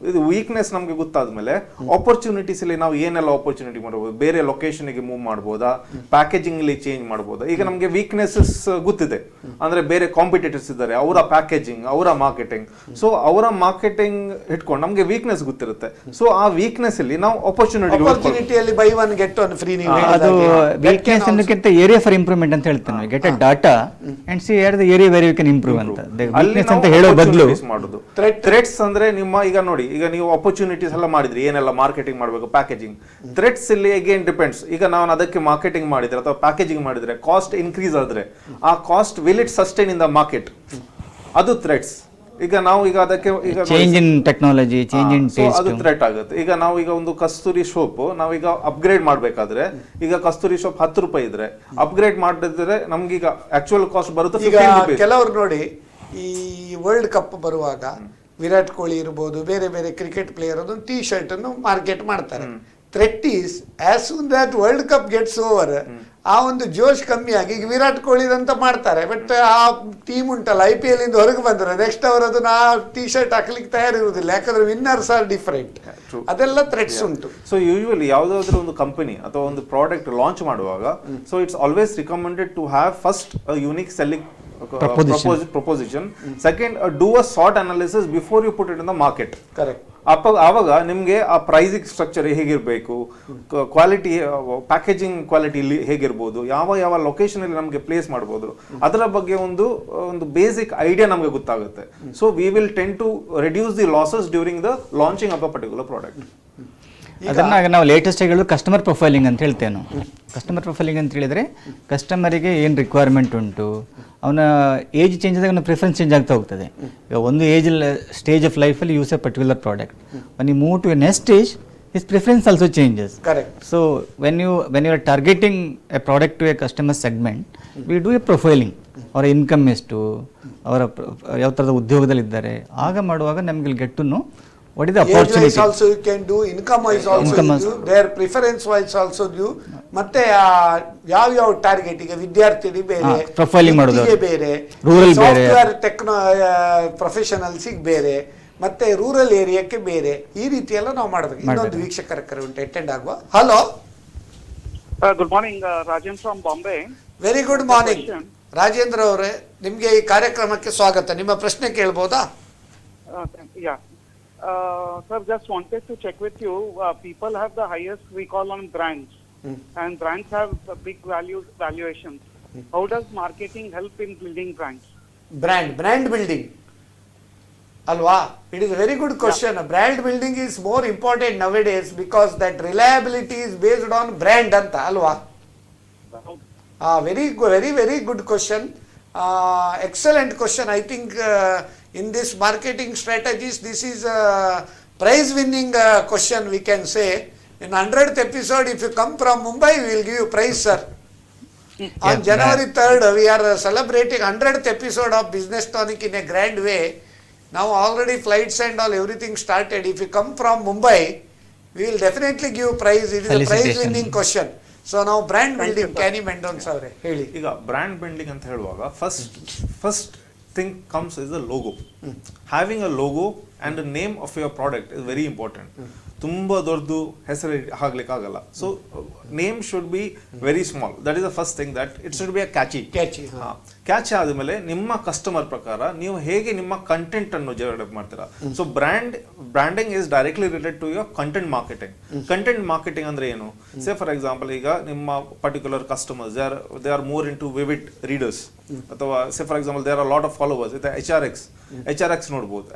C: ಇದು ವೀಕ್ನೆಸ್ ನಮ್ಗೆ ಗೊತ್ತಾದ್ಮೇಲೆ ಆಪರ್ಚುನಿಟೀಸ್ ಅಲ್ಲಿ ನಾವು ಏನೆಲ್ಲ ಆಪರ್ಚುನಿಟಿ ಮಾಡಬಹುದು, ಬೇರೆ ಲೊಕೇಶನ್ ಗೆ ಮೂವ್ ಮಾಡಬಹುದಾ, ಪ್ಯಾಕೇಜಿಂಗ್ ಅಲ್ಲಿ ಚೇಂಜ್ ಮಾಡಬಹುದಾ. ಈಗ ನಮ್ಗೆ ವೀಕ್ನೆಸಸ್ ಗೊತ್ತಿದೆ ಅಂದ್ರೆ ಬೇರೆ ಕಾಂಪಿಟೇಟರ್ಸ್ ಇದ್ದಾರೆ, ಅವರ ಪ್ಯಾಕೇಜಿಂಗ್, ಅವರ ಮಾರ್ಕೆಟಿಂಗ್. ಸೊ ಅವರ ಮಾರ್ಕೆಟಿಂಗ್ ಇಟ್ಕೊಂಡು ನಮ್ಗೆ ವೀಕ್ನೆಸ್ ಗೊತ್ತಿರುತ್ತೆ. ಸೊ ಆ ವೀಕ್ನೆಸ್ ಅಲ್ಲಿ ನಾವು
A: ಆಪರ್ಚುನಿಟಿಯಲ್ಲಿ buy one get one free.
B: ಅದು ವೀಕ್ನೆಸ್ ಅನ್ನೋಕ್ಕಿಂತ ಏರಿಯಾ ಫಾರ್ ಇಂಪ್ರೂವ್ಮೆಂಟ್ ಅಂತ ಹೇಳ್ತೇನೆ. Get a data and see where the area where you can improve ಅಂತ. ವೀಕ್ನೆಸ್ ಅಂತ ಹೇಳೋ ಬದಲು
C: ಮಾಡೋದು. ಥ್ರೆಟ್ಸ್ ಅಂದ್ರೆ ನಿಮ್ಮ ಈಗ ನೋಡಿ, ಈಗ ನೀವು ಆಪರ್ಚುನಿಟೀಸ್ ಎಲ್ಲ ಮಾಡಿದ್ರಿ, ಏನೆಲ್ಲ ಮಾರ್ಕೆಟಿಂಗ್ ಮಾಡಬೇಕು, ಪ್ಯಾಕೇಜಿಂಗ್. ಥ್ರೆಟ್ಸ್ ಇಲ್ಲಿ ಅಗೇನ್ ಡಿಪೆಂಡ್ಸ್. ಈಗ ನಾವು ಅದಕ್ಕೆ ಮಾರ್ಕೆಟಿಂಗ್ ಮಾಡಿದ್ರೆ ಅಥವಾ ಪ್ಯಾಕೇಜಿಂಗ್ ಮಾಡಿದ್ರೆ ಕಾಸ್ಟ್ ಇನ್ಕ್ರೀಸ್ ಆದ್ರೆ ಆ cost will it sustain in the market, ಅದು ಥ್ರೆಟ್ಸ್. ಈಗ ನಾವು ಈಗ ಅದಕ್ಕೆ ಈಗ
B: change in technology, change in taste,
C: ಅದು ಥ್ರೆಟ್ ಆಗುತ್ತೆ. ಈಗ ನಾವು ಈಗ ಒಂದು ಕಸ್ತೂರಿ ಸೋಪ್ ನಾವೀಗ ಅಪ್ಗ್ರೇಡ್ ಮಾಡ್ಬೇಕಾದ್ರೆ, ಈಗ ಕಸ್ತೂರಿ ಸೋಪ್ 10 ರೂಪಾಯಿ ಇದ್ರೆ ಅಪ್ಗ್ರೇಡ್ ಮಾಡಿದ್ರೆ ನಮ್ಗೀಗ ಆಕ್ಚುಯಲ್ ಕಾಸ್ಟ್ ಬರುತ್ತೆ 15 ರೂಪಾಯಿ.
A: ಕೆಲವರು ನೋಡಿ, ಈ ವರ್ಲ್ಡ್ ಕಪ್ ಬರುವಾಗ ವಿರಾಟ್ ಕೊಹ್ಲಿ ಇರ್ಬೋದು, ಬೇರೆ ಬೇರೆ ಕ್ರಿಕೆಟ್ ಪ್ಲೇಯರ್ ಅದೊಂದು ಟೀ ಶರ್ಟ್ ಅನ್ನು ಮಾರ್ಕೆಟ್ ಮಾಡ್ತಾರೆ. Threat is as soon that world cup gets over, ಆ ಒಂದು ಜೋಶ್ ಕಮ್ಮಿ ಆಗಿ ಈಗ ವಿರಾಟ್ ಕೊಹ್ಲಿ ಅಂತ ಮಾಡ್ತಾರೆ, ಬಟ್ ಆ ಟೀಮ್ ಉಂಟಲ್ಲ IPL ಇಂದ ಹೊರಗೆ ಬಂದ್ರೆ ನೆಕ್ಸ್ಟ್ ಅವರು ಅದನ್ನ ಆ ಟೀ ಶರ್ಟ್ ಹಾಕ್ಲಿಕ್ಕೆ ತಯಾರಿರುವುದಿಲ್ಲ, ಯಾಕಂದ್ರೆ ವಿನ್ನರ್ಸ್ ಆರ್ ಡಿಫರೆಂಟ್. ಅದೆಲ್ಲ ಥ್ರೆಟ್ಸ್ ಉಂಟು.
C: ಸೊ ಯೂಶುವಲಿ ಯಾವುದಾದ್ರೂ ಒಂದು ಕಂಪನಿ ಅಥವಾ ಒಂದು ಪ್ರಾಡಕ್ಟ್ ಲಾಂಚ್ ಮಾಡುವಾಗ, so it's always recommended to have first unique selling proposition. Second, do a SWOT analysis before you put it in the market.
A: Correct.
C: ಆವಾಗ ನಿಮಗೆ ಆ ಪ್ರೈಸಿಂಗ್ ಸ್ಟ್ರಕ್ಚರ್ ಹೇಗಿರಬೇಕು, ಕ್ವಾಲಿಟಿ, ಪ್ಯಾಕೇಜಿಂಗ್ ಕ್ವಾಲಿಟಿ ಹೇಗಿರ್ಬೋದು, ಯಾವ location ಅಲ್ಲಿ ನಮಗೆ place ಮಾಡ್ಬೋದು, ಅದರ ಬಗ್ಗೆ ಒಂದು ಬೇಸಿಕ್ ಐಡಿಯಾ ನಮಗೆ ಗೊತ್ತಾಗುತ್ತೆ. So we will tend to reduce the losses during the launching of a particular product.
B: ಅದನ್ನ ನಾವು ಲೇಟೆಸ್ಟ್ ಆಗಿ ಹೇಳೋದು ಕಸ್ಟಮರ್ ಪ್ರೊಫೈಲಿಂಗ್ ಅಂತ ಹೇಳ್ತೇವೆ ನಾವು. ಕಸ್ಟಮರ್ ಪ್ರೊಫೈಲಿಂಗ್ ಅಂತ ಹೇಳಿದರೆ ಕಸ್ಟಮರಿಗೆ ಏನು ರಿಕ್ವೈರ್ಮೆಂಟ್ ಉಂಟು, ಅವನ ಏಜ್ ಚೇಂಜ್ ಆದಾಗ ಅವನ ಪ್ರಿಫರೆನ್ಸ್ ಚೇಂಜ್ ಆಗ್ತಾ ಹೋಗ್ತದೆ. ಈಗ ಒಂದು ಸ್ಟೇಜ್ ಆಫ್ ಲೈಫಲ್ಲಿ use A particular product, when you move to a next stage his preference also changes.
A: Correct.
B: So when you are targeting a product to a customer segment, we do a profiling. ಅವರ income ಎಷ್ಟು, ಅವರ ಯಾವ ಥರದ ಉದ್ಯೋಗದಲ್ಲಿದ್ದಾರೆ, ಆಗ ಮಾಡುವಾಗ ನಮಗೆ get to know what is the opportunity.
A: Age wise also you can do, income wise also you do, their preference wise also do. ಮತ್ತೆ ಯಾವ ಟಾರ್ಗೆಟ್, ಈಗ ವಿದ್ಯಾರ್ಥಿ ಬೇರೆ
B: ಪ್ರೊಫೈಲಿಂಗ್ ಮಾಡೋದು
A: ಬೇರೆ,
B: ರೂರಲ್ ಬೇರೆ,
A: ಸಾಫ್ಟ್ವೇರ್ ಪ್ರೊಫೆಷನಲ್ಸಿಗೆ ಬೇರೆ, ಮತ್ತೆ ರೂರಲ್ ಏರಿಯಾಕ್ಕೆ ಬೇರೆ, ಈ ರೀತಿ ಎಲ್ಲ ನಾವು ಮಾಡಬೇಕು. ಇನ್ನೊಂದು ವೀಕ್ಷಕರ ಕರೆ ಉಂಟು, ಅಟೆಂಡ್ ಆಗುವ. Hello,
G: good morning, Rajendra from Bombay.
A: Very good morning Rajendra ಅವರೇ, ನಿಮ್ಗೆ ಈ ಕಾರ್ಯಕ್ರಮಕ್ಕೆ ಸ್ವಾಗತ. ನಿಮ್ಮ ಪ್ರಶ್ನೆ ಕೇಳ್ಬೋದಾ?
G: Sir, just wanted to check with you. People have the highest recall on brands, and brands have big valuations. How does marketing help in building brands?
A: Brand building. Alwa, it is a very good question. Brand building is more important nowadays because that reliability is based on brand anta, alwa? Very good question. Excellent question. I think in this marketing strategies, this is a prize winning question, we can say. In 100th episode, if you come from Mumbai, we will give you prize, sir. On January 3rd, we are celebrating 100th episode of Business Tonic in a grand way. Now already flights and all everything started. If you come from Mumbai, we will definitely give you prize. It is a prize winning question. So ನಾವು brand building, ಕ್ಯಾನಿ Mendonca ಅವರೇ ಹೇಳಿ.
C: ಈಗ brand building ಅಂತ ಹೇಳುವಾಗ first thing comes is a logo. Having a logo and name of your product is very important. ತುಂಬ ದೊಡ್ಡದು ಹೆಸರು ಹಾಕ್ಲಿಕ್ಕೆ ಆಗಲ್ಲ. So name should be very small. That is the first thing, that it should be a catchy. Catch ಆದಮೇಲೆ ನಿಮ್ಮ customer ಪ್ರಕಾರ ನೀವು ಹೇಗೆ ನಿಮ್ಮ ಕಂಟೆಂಟ್ ಅನ್ನು ಡೆವಲಪ್ ಮಾಡ್ತೀರಾ. So branding is directly related to your content marketing. Content marketing ಅಂದ್ರೆ ಏನು? ಸೇ ಫಾರ್ ಎಕ್ಸಾಂಪಲ್, ಈಗ ನಿಮ್ಮ particular customers they are more into vivid readers, ಅಥವಾ say for example there are lot of followers. ಇದು HRX ನೋಡ್ಬೋದು.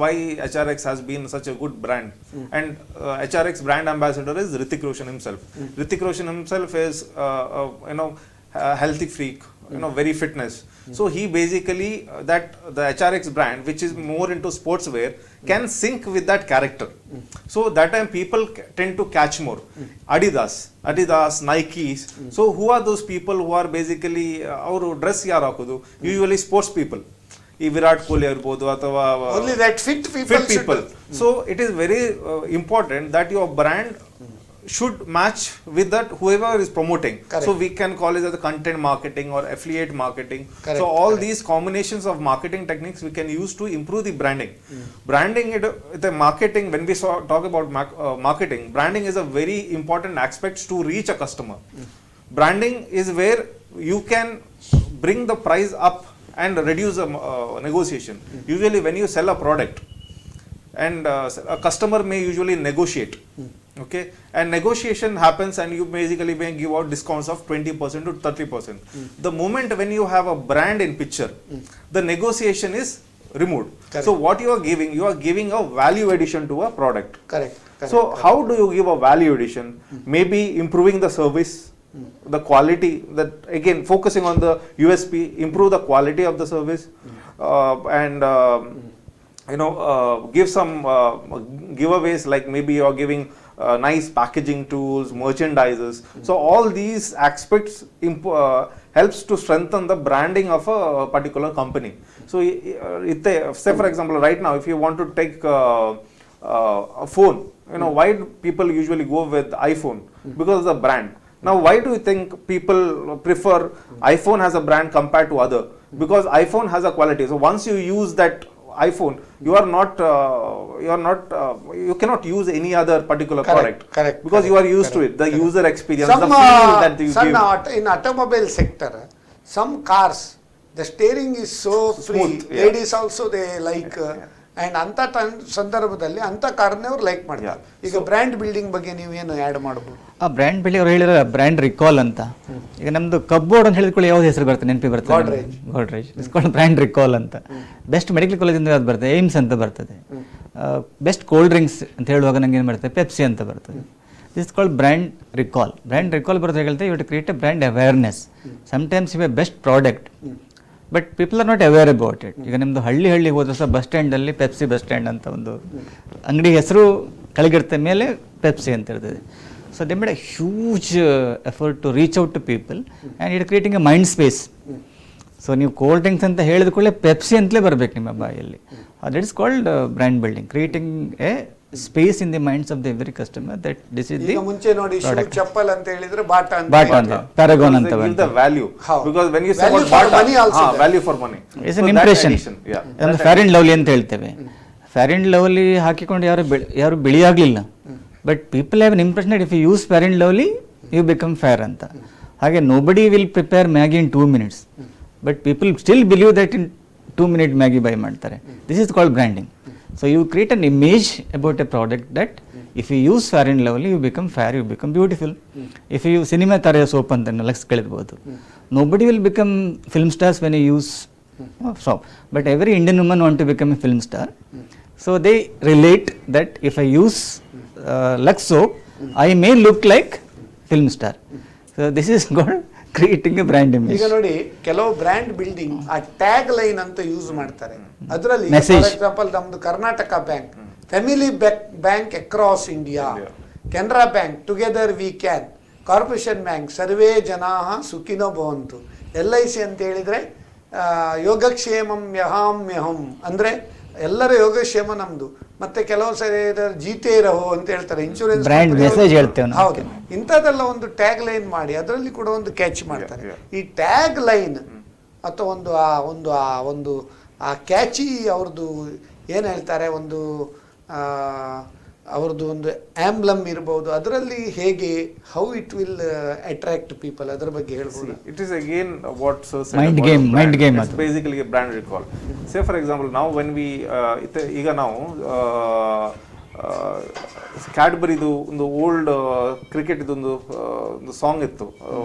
C: Why HRX has been such a good brand, and HRX brand ambassador is Hrithik Roshan himself. Hrithik Roshan himself is healthy freak, very fitness. So he basically that the HRX brand, which is more into sportswear, can sync with that character. So that time people tend to catch more. Adidas, Nikes. So who are those people who are basically our dress yaar hakodu? Usually sports people. ಈ ವಿರಾಟ್ ಕೊಹ್ಲಿ ಇರ್ಬೋದು ಅಥವಾ
A: only that fit people.
C: So it is very important that your brand should match with that whoever is promoting.
A: Correct.
C: So we can call it as a content marketing or affiliate marketing.
A: Correct.
C: So all these combinations of marketing techniques we can use to improve the branding. Branding, the marketing, when we talk about marketing, branding is a very important aspect to reach a customer. Branding is where you can bring the price up and reduce the negotiation. Usually when you sell a product, and a customer may usually negotiate, okay, and negotiation happens and you basically may give out discounts of 20% to 30%. The moment when you have a brand in picture, the negotiation is removed.
A: Correct.
C: So what you are giving a value addition to a product.
A: Correct.
C: So how do you give a value addition? Maybe improving the service, the quality, that again focusing on the USP, improve the quality of the service, and give some giveaways, like maybe you are giving nice packaging tools, merchandises. So all these aspects helps to strengthen the branding of a particular company. So say for example, right now if you want to take a phone, why do people usually go with iPhone? Because of the brand. Now why do you think people prefer iPhone as a brand compared to other? Because iPhone has a quality. So once you use that iPhone, you cannot use any other particular product.
A: Correct.
C: Because you are used to it, the user experience, the feel that you give.
A: In automobile sector, some cars, the steering is so free.
C: Smooth, yeah.
A: Ladies also they like, and ಅಂತ ಸಂದರ್ಭದಲ್ಲಿ ಅಂತ ಕಾರ್ನೇ ಅವ್ರು like ಮಾಡ್ತಾರೆ. ಈಗ brand building ಬಗ್ಗೆ ನೀವೇನು add ಮಾಡಬಹುದು?
B: ಆ ಬ್ರ್ಯಾಂಡ್ ಬಿಲ್ಡಿಂಗ್ ಅವ್ರು ಹೇಳಿರೋ ಬ್ರ್ಯಾಂಡ್ ರಿಕಾಲ್ ಅಂತ. ಈಗ ನಮ್ದು ಕಬ್ಬೋರ್ಡ್ ಅಂತ ಹೇಳಿದ್ಕೊಳ್ಳಿ ಯಾವ್ದು ಹೆಸರು ಬರ್ತದೆ, ನೆನಪಿ ಬರ್ತದೆ? ಗೋಡ್ರೇಜ್. ಇಸ್ಕೊಂಡು ಬ್ರ್ಯಾಂಡ್ ರಿಕಾಲ್ ಅಂತ. ಬೆಸ್ಟ್ ಮೆಡಿಕಲ್ ಕಾಲೇಜಿಂದ ಯಾವ್ದು ಬರ್ತದೆ? ಏಮ್ಸ್ ಅಂತ ಬರ್ತದೆ. ಬೆಸ್ಟ್ ಕೋಲ್ಡ್ ಡ್ರಿಂಕ್ಸ್ ಅಂತ ಹೇಳುವಾಗ ನಂಗೆ ಏನು ಬರ್ತದೆ? ಪೆಪ್ಸಿ ಅಂತ ಬರ್ತದೆ. This called brand recall. Brand recall ಬರೋದು ಹೇಳ್ತಾರೆ, you to create a brand awareness. Sometimes even a best product but people are not aware about it. ಈಗ ನಿಮ್ಮದು ಹಳ್ಳಿ ಹೋದ್ರೆ ಸಹ ಬಸ್ ಸ್ಟ್ಯಾಂಡಲ್ಲಿ ಪೆಪ್ಸಿ ಬಸ್ ಸ್ಟ್ಯಾಂಡ್ ಅಂತ ಒಂದು ಅಂಗಡಿ ಹೆಸರು ಕೆಳಗಿರ್ತ ಮೇಲೆ ಪೆಪ್ಸಿ ಅಂತ ಇರ್ತದೆ. So they made a huge effort to reach out to people and it creating a mind space. So ನೀವು ಕೋಲ್ಡ್ ಡ್ರಿಂಕ್ಸ್ ಅಂತ ಹೇಳಿದ ಕೂಡಲೇ ಪೆಪ್ಸಿ ಅಂತಲೇ ಬರಬೇಕು ನಿಮ್ಮ ಬಾಯಲ್ಲಿ. That is called brand building, creating A space in the minds of the every customer that this is the
A: ಮುಂಚೆ ನೋಡಿ ಚಪ್ಪಲ್ ಅಂತ ಹೇಳಿದ್ರೆ ಬಾಟಾ ಅಂತ,
B: ಪ್ಯಾರಾಗೋನ್ ಅಂತ
C: give the value. Because when you say
A: Value
C: about
A: for money also there.
C: value for money,
B: is
C: so
B: an
C: that
B: impression.
C: addition, yeah.
B: ಅಂದ್ರೆ fair and lovely ಅಂತ ಹೇಳ್ತೇವೆ. Fair and lovely ಹಾಕಿಕೊಂಡು ಯಾರು ಬಿಳಿ ಆಗಲಿಲ್ಲ, but people have an impression that if you use fair and lovely you become fair ಅಂತ. ಹಾಗೆ nobody will prepare Maggi in 2 minutes, but people still believe that in 2 minute Maggi ಬೈ ಮಾಡ್ತಾರೆ. This is called branding. So you create an image about a product that if you use Fair and Lovely, you become fair, you become beautiful. If you use cinema tare soap anta Lux kelidbodu, nobody will become film stars when you use soap, but every Indian woman want to become a film star. So they relate that if I use Lux soap, I may look like film star. So this is called creating a brand image.
A: ಈಗ ನೋಡಿ ಕೆಲವು brand building ಆ tag line ಅಂತ use ಮಾಡ್ತಾರೆ. ಅದರಲ್ಲಿ for example ನಮ್ದು Karnataka bank, family bank across India, Canara bank together we can, corporation bank ಸರ್ವೇ ಜನಾಃ ಸುಖಿನೋ ಭವಂತು, LIC ಅಂತ ಹೇಳಿದ್ರೆ ಯೋಗಕ್ಷೇಮಂ ಯಹಾಮ್ಯಹಂ ಅಂದ್ರೆ ಎಲ್ಲರ ಯೋಗಕ್ಷೇಮ ನಮ್ದು. ಮತ್ತೆ ಕೆಲವು ಸರಿ ಜೀತೆ ರಹೋ ಅಂತ ಹೇಳ್ತಾರೆ, ಇನ್ಶೂರೆನ್ಸ್
B: ಬ್ರ್ಯಾಂಡ್ ಮೆಸೇಜ್ ಹೇಳ್ತೇವೆ.
A: ಹೌದು, ಇಂಥದ್ದೆಲ್ಲ ಒಂದು ಟ್ಯಾಗ್ ಲೈನ್ ಮಾಡಿ ಅದರಲ್ಲಿ ಕೂಡ ಒಂದು ಕ್ಯಾಚ್ ಮಾಡ್ತಾರೆ. ಈ ಟ್ಯಾಗ್ ಲೈನ್ ಅಥವಾ ಒಂದು ಕ್ಯಾಚಿ ಅವ್ರದ್ದು ಏನು ಹೇಳ್ತಾರೆ, ಒಂದು ಅವ್ರದ್ದು ಒಂದು ಆಂಬ್ಲಮ್ ಇರಬಹುದು, ಅದರಲ್ಲಿ ಹೇಗೆ how it will attract people, ಅದರ ಬಗ್ಗೆ ಹೇಳ್ಬೋದು.
C: It is again what sir said
B: Mind
C: about
B: game,
C: brand.
B: mind game
C: It's
B: ಅದು.
C: basically a brand recall. Say for example, now when we ಈಗ ನಾವು ಕ್ಯಾಡ್ಬರಿದು ಒಂದು ಓಲ್ಡ್ ಕ್ರಿಕೆಟ್ ಇದೊಂದು ಸಾಂಗ್ ಇತ್ತು,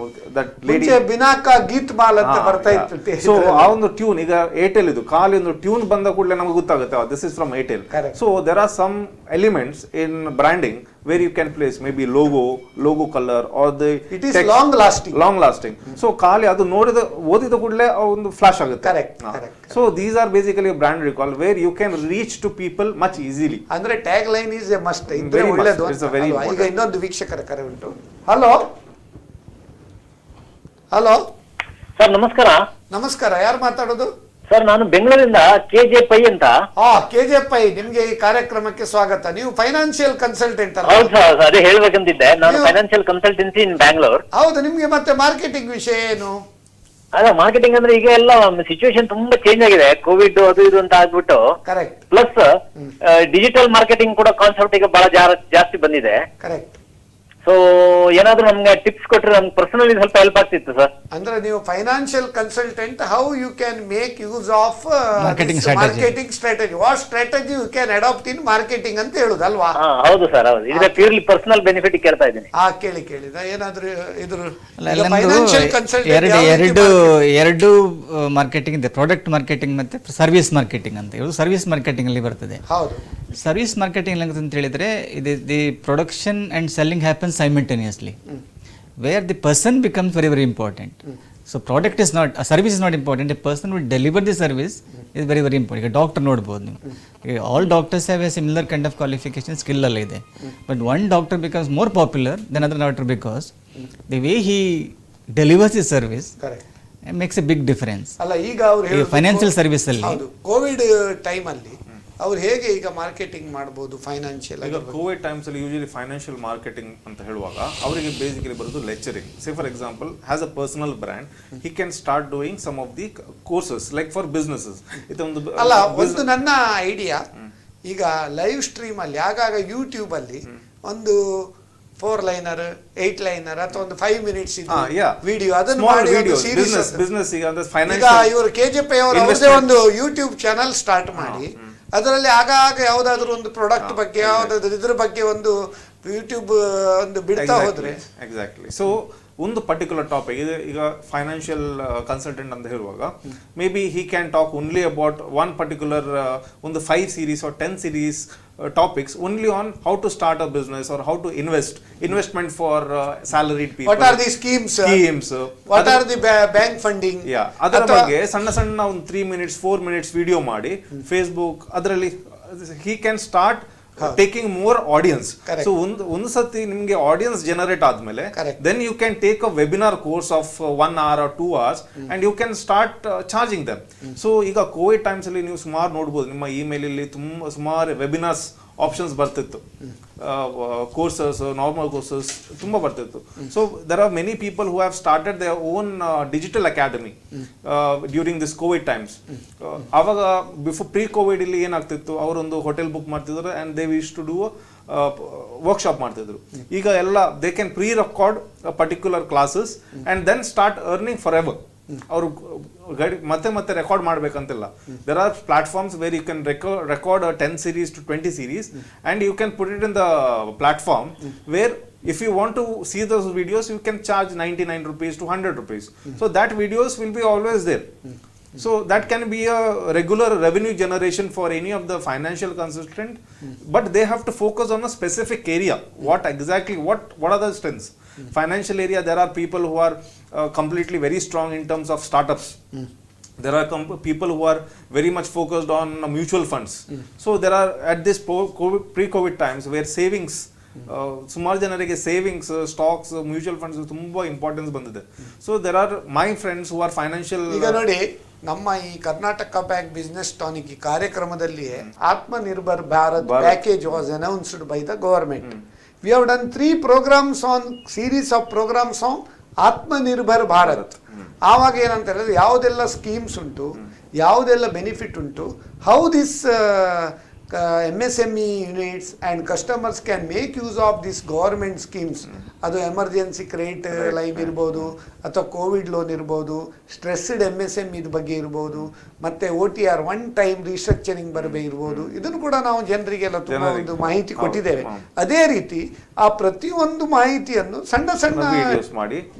C: that lady
A: ಮುಂಚೆ ಬಿನಾಕ ಗೀತ್ ಮಾಲ್ ಅಂತ ಬರ್ತಾ ಇತ್ತು.
C: ಸೊ ಆ ಒಂದು ಟ್ಯೂನ್ ಈಗ ಏರ್ಟೆಲ್ ಇದು ಖಾಲಿ ಒಂದು ಟ್ಯೂನ್ ಬಂದ ಕೂಡಲೇ ನಮಗೆ ಗೊತ್ತಾಗುತ್ತೆ this is from Airtel. So there are some elements in branding where you can place maybe logo colour or the
A: it is long lasting.
C: So ಖಾಲಿ ಅದು ಓದಿದ ಕೂಡಲೇ ಒಂದು ಫ್ಲಾಶ್ ಆಗುತ್ತೆ. So these are basically brand recall where you can reach to people much easily.
A: ಅಂದ್ರೆ tag line is a must.
C: Very much.
A: ಒಳ್ಳೆದು.
C: It's a very
A: ಈಗ
C: important.
A: ಇನ್ನೊಂದು ವೀಕ್ಷಕರ ಕರೆ ಉಂಟು. ಹಲೋ ಹಲೋ
H: ಸರ್ ನಮಸ್ಕಾರ.
A: ನಮಸ್ಕಾರ, ಯಾರು ಮಾತಾಡೋದು?
H: ಸರ್ ನಾನು ಬೆಂಗಳೂರಿಂದ KJ ಪೈ ಅಂತ.
A: KJ ಪೈ, ನಿಮ್ಗೆ ಈ ಕಾರ್ಯಕ್ರಮಕ್ಕೆ ಸ್ವಾಗತ. ನೀವು ಫೈನಾನ್ಷಿಯಲ್ ಕನ್ಸಲ್ಟೆಂಟ್ ಅಲ್ಲ?
H: ಹೌದು ಸರ್, ಅದೇ ಹೇಳ್ಬೇಕಂತಿದ್ದೆ. ನಾನು ಫೈನಾನ್ಷಿಯಲ್ ಕನ್ಸಲ್ಟೆನ್ಸಿ ಇನ್ ಬ್ಯಾಂಗ್ಳೂರ್.
A: ಹೌದು. ನಿಮ್ಗೆ ಮತ್ತೆ ಮಾರ್ಕೆಟಿಂಗ್ ವಿಷಯ ಏನು?
H: ಅದೇ ಮಾರ್ಕೆಟಿಂಗ್ ಅಂದ್ರೆ ಈಗ ಎಲ್ಲ ಸಿಚುವೇಶನ್ ತುಂಬಾ ಚೇಂಜ್ ಆಗಿದೆ, ಕೋವಿಡ್ ಅದು ಇದು ಅಂತ ಆಗ್ಬಿಟ್ಟು.
A: ಕರೆಕ್ಟ್.
H: ಪ್ಲಸ್ ಡಿಜಿಟಲ್ ಮಾರ್ಕೆಟಿಂಗ್ ಕೂಡ ಕಾನ್ಸೆಪ್ಟ್ ಈಗ ಬಹಳ ಜಾಸ್ತಿ ಬಂದಿದೆ.
A: ಕರೆಕ್ಟ್.
H: ಸೊ ಏನಾದ್ರು ನಮ್ಗೆ ಟಿಪ್ಸ್ ಕೊಟ್ರೆ ನಮ್ಗೆ ಪರ್ಸನಲಿ ಸ್ವಲ್ಪ ಹೆಲ್ಪ್ ಆಗ್ತಿತ್ತು ಸರ್.
A: ಅಂದ್ರೆ ನೀವು financial consultant, how you can make use of
B: Marketing
A: strategy, what strategy you can adapt in marketing ಅಂತ ಹೇಳುದಲ್ವಾ?
H: ಹೌದು ಸರ್, ಹೌದು. ಇದ್ರೆ ಪ್ಯೂರ್ಲಿ ಪರ್ಸನಲ್ ಬೆನಿಫಿಟ್ ಕೇಳ್ತಾ ಇದ್ದೀನಿ.
A: ಕೇಳಿದ ಏನಾದ್ರು ಇದ್ರ
B: ಫೈನಾನ್ಷಿಯಲ್ ಕನ್ಸಲ್ಟೆಂಟ್ ಎರಡು ಮಾರ್ಕೆಟಿಂಗ್ ಇದೆ, ಪ್ರಾಡಕ್ಟ್ ಮಾರ್ಕೆಟಿಂಗ್ ಮತ್ತೆ ಸರ್ವಿಸ್ ಮಾರ್ಕೆಟಿಂಗ್ ಅಂತ ಹೇಳುದು. ಸರ್ವಿಸ್ ಮಾರ್ಕೆಟಿಂಗ್ ಅಲ್ಲಿ ಬರ್ತದೆ.
A: ಹೌದು.
B: ಸರ್ವಿಸ್ ಮಾರ್ಕೆಟಿಂಗ್ ಅಂತ ಹೇಳಿದ್ರೆ the production and selling happens simultaneously, where the person becomes very very important. So product is not, a service is not important, a person who deliver the service is very very important. Doctor ನೋಡಬಹುದು ನೀವು, all doctors have a similar kind of qualification, skill alla ide, but one doctor becomes more popular than another doctor because the way he delivers his service makes a big difference.
A: ಅಲ್ಲ, ಈಗ ಅವರು
B: financial service ಅಲ್ಲಿ
A: covid time ಅಲ್ಲಿ ಅವ್ರು ಹೇಗೆ ಈಗ marketing ಮಾಡಬಹುದು financial?
C: ಈಗ ಕೋವಿಡ್ ಟೈಮ್ಸ್ ಅಲ್ಲಿ ಯೂಶಲಿ ಫೈನಾನ್ಷಿಯಲ್ ಮಾರ್ಕೆಟಿಂಗ್ ಅಂತ ಹೇಳುವಾಗ ಅವರಿಗೆ ಬೇಸಿಕಲಿ ಬರೋದು lecturing. Say for example has a personal brand, he can start doing some of the courses like for businesses. ಇದೊಂದು
A: ಅಲ್ಲ, ಒಂದು ನನ್ನ ಐಡಿಯಾ, ಈಗ ಲೈವ್ ಸ್ಟ್ರೀಮ್ ಅಲ್ಲಿ ಆಗಾಗ ಯೂಟ್ಯೂಬ್ ಅಲ್ಲಿ ಒಂದು 4 ಲೈನರ್ 8 ಲೈನರ್ ಅಥವಾ ಒಂದು 5 ಮಿನಿಟ್ಸ್ ವಿಡಿಯೋ ಅದನ್ನು ಮಾಡಿ
C: ಬಿಸ್ನೆಸ್ ಈಗ
A: ಇವರು KJ ಪೈ ಅವರು ಒಂದು ಯೂಟ್ಯೂಬ್ ಚಾನಲ್ ಸ್ಟಾರ್ಟ್ ಮಾಡಿ ಅದರಲ್ಲಿ ಆಗಾಗ ಯಾವ್ದಾದ್ರು ಒಂದು ಪ್ರಾಡಕ್ಟ್ ಬಗ್ಗೆ ಯಾವ್ದಾದ್ರು ಇದ್ರ ಬಗ್ಗೆ ಒಂದು ಯೂಟ್ಯೂಬ್ ಒಂದು ಬಿಡ್ತಾ ಹೋದ್ರೆ.
C: ಎಕ್ಸಾಕ್ಟ್ಲಿ. ಸೊ ಒಂದು ಪರ್ಟಿಕ್ಯುಲರ್ ಟಾಪಿಕ್ ಈಗ ಫೈನಾನ್ಷಿಯಲ್ ಕನ್ಸಲ್ಟೆಂಟ್ ಅಂತ ಹೇಳುವಾಗ may be he can talk only about one particular ಒಂದು 5 series or 10 series topics only on how to start a business or how to investment for salaried people.
A: What are the schemes? What are the bank funding?
C: ಅದರ ಬಗ್ಗೆ ಸಣ್ಣ ಒಂದು 3 minutes 4 minutes video ಮಾಡಿ Facebook ಅದರಲ್ಲಿ he can start taking more audience. So ಒಂದು ಸತಿ ನಿಮಗೆ audience generate ಆದ್ಮೇಲೆ then you can take a webinar course of 1 hour or 2 hours and you can start charging them. So ಈಗ covid times ಅಲ್ಲಿ ನೀವು ಸುಮಾರು ನೋಡಬಹುದು, ನಿಮ್ಮ ಇಮೇಲ್ ಅಲ್ಲಿ ಸುಮಾರು ವೆಬಿನಾರ್ಸ್ ಆಪ್ಷನ್ಸ್ ಬರ್ತಿತ್ತು, ಕೋರ್ಸಸ್ ನಾರ್ಮಲ್ ಕೋರ್ಸಸ್ ತುಂಬ ಬರ್ತಿತ್ತು. So there are many people who have started their own digital academy during this covid times. ಆವಾಗ ಬಿಫೋರ್ ಪ್ರೀ ಕೋವಿಡ್ ಇಲ್ಲಿ ಏನಾಗ್ತಿತ್ತು, ಅವರೊಂದು ಹೋಟೆಲ್ ಬುಕ್ ಮಾಡ್ತಿದ್ರು and they wish to do workshop ಮಾಡ್ತಿದ್ರು. ಈಗ ಎಲ್ಲ they can pre record particular classes and then start earning forever. ಅವರು ಮತ್ತೆ ರೆಕಾರ್ಡ್ ಮಾಡ್ಬೇಕಂತಿಲ್ಲ. There are platforms where you can record 10 series to 20 series and you can put it in the platform where if you want to see those videos you can charge 99 rupees to 100 rupees. So that videos will be always there. So that can be a regular revenue generation for any of the financial consultant, but they have to focus on a specific area. What are the strengths? Financial area, there are people who are completely very strong in terms of startups. There are people who are very much focused on mutual funds. So there are at this pre-COVID times where savings, ಸುಮಾರು ಜನರಿಗೆ savings, stocks, mutual funds ತುಂಬಾ importance ಬಂದಿದೆ. So there are my friends who are financial.
A: ಈಗ ನೋಡಿ, ನಮ್ಮ ಈ Karnataka bank business tonic ಈ ಕಾರ್ಯಕ್ರಮದಲ್ಲಿಯೇ Atmanirbhar Bharat package was announced by the government. We have done 3 programs on series of programs on Atmanirbhar Bharat. ಆವಾಗ ಏನಂತ ಹೇಳಿದ್ರೆ ಯಾವುದೆಲ್ಲ ಸ್ಕೀಮ್ಸ್ ಉಂಟು, ಯಾವುದೆಲ್ಲ ಬೆನಿಫಿಟ್ ಉಂಟು, how this MSME units and customers can make use of these government schemes. ಅದು ಎಮರ್ಜೆನ್ಸಿ ಕ್ರೆಡಿಟ್ ಲೈನ್ ಇರ್ಬೋದು, ಅಥವಾ ಕೋವಿಡ್ ಲೋನ್ ಇರ್ಬೋದು, ಸ್ಟ್ರೆಸ್ಡ್ MSME ಇದ್ರ ಬಗ್ಗೆ ಇರ್ಬೋದು, ಮತ್ತು OTR ಒನ್ ಟೈಮ್ ರಿಸ್ಟ್ರಕ್ಚರಿಂಗ್ ಇರ್ಬೋದು. ಇದನ್ನು ಕೂಡ ನಾವು ಜನರಿಗೆಲ್ಲ ತುಂಬ ಒಂದು ಮಾಹಿತಿ ಕೊಟ್ಟಿದ್ದೇವೆ. ಅದೇ ರೀತಿ ಆ ಪ್ರತಿಯೊಂದು ಮಾಹಿತಿಯನ್ನು ಸಣ್ಣ ಸಣ್ಣ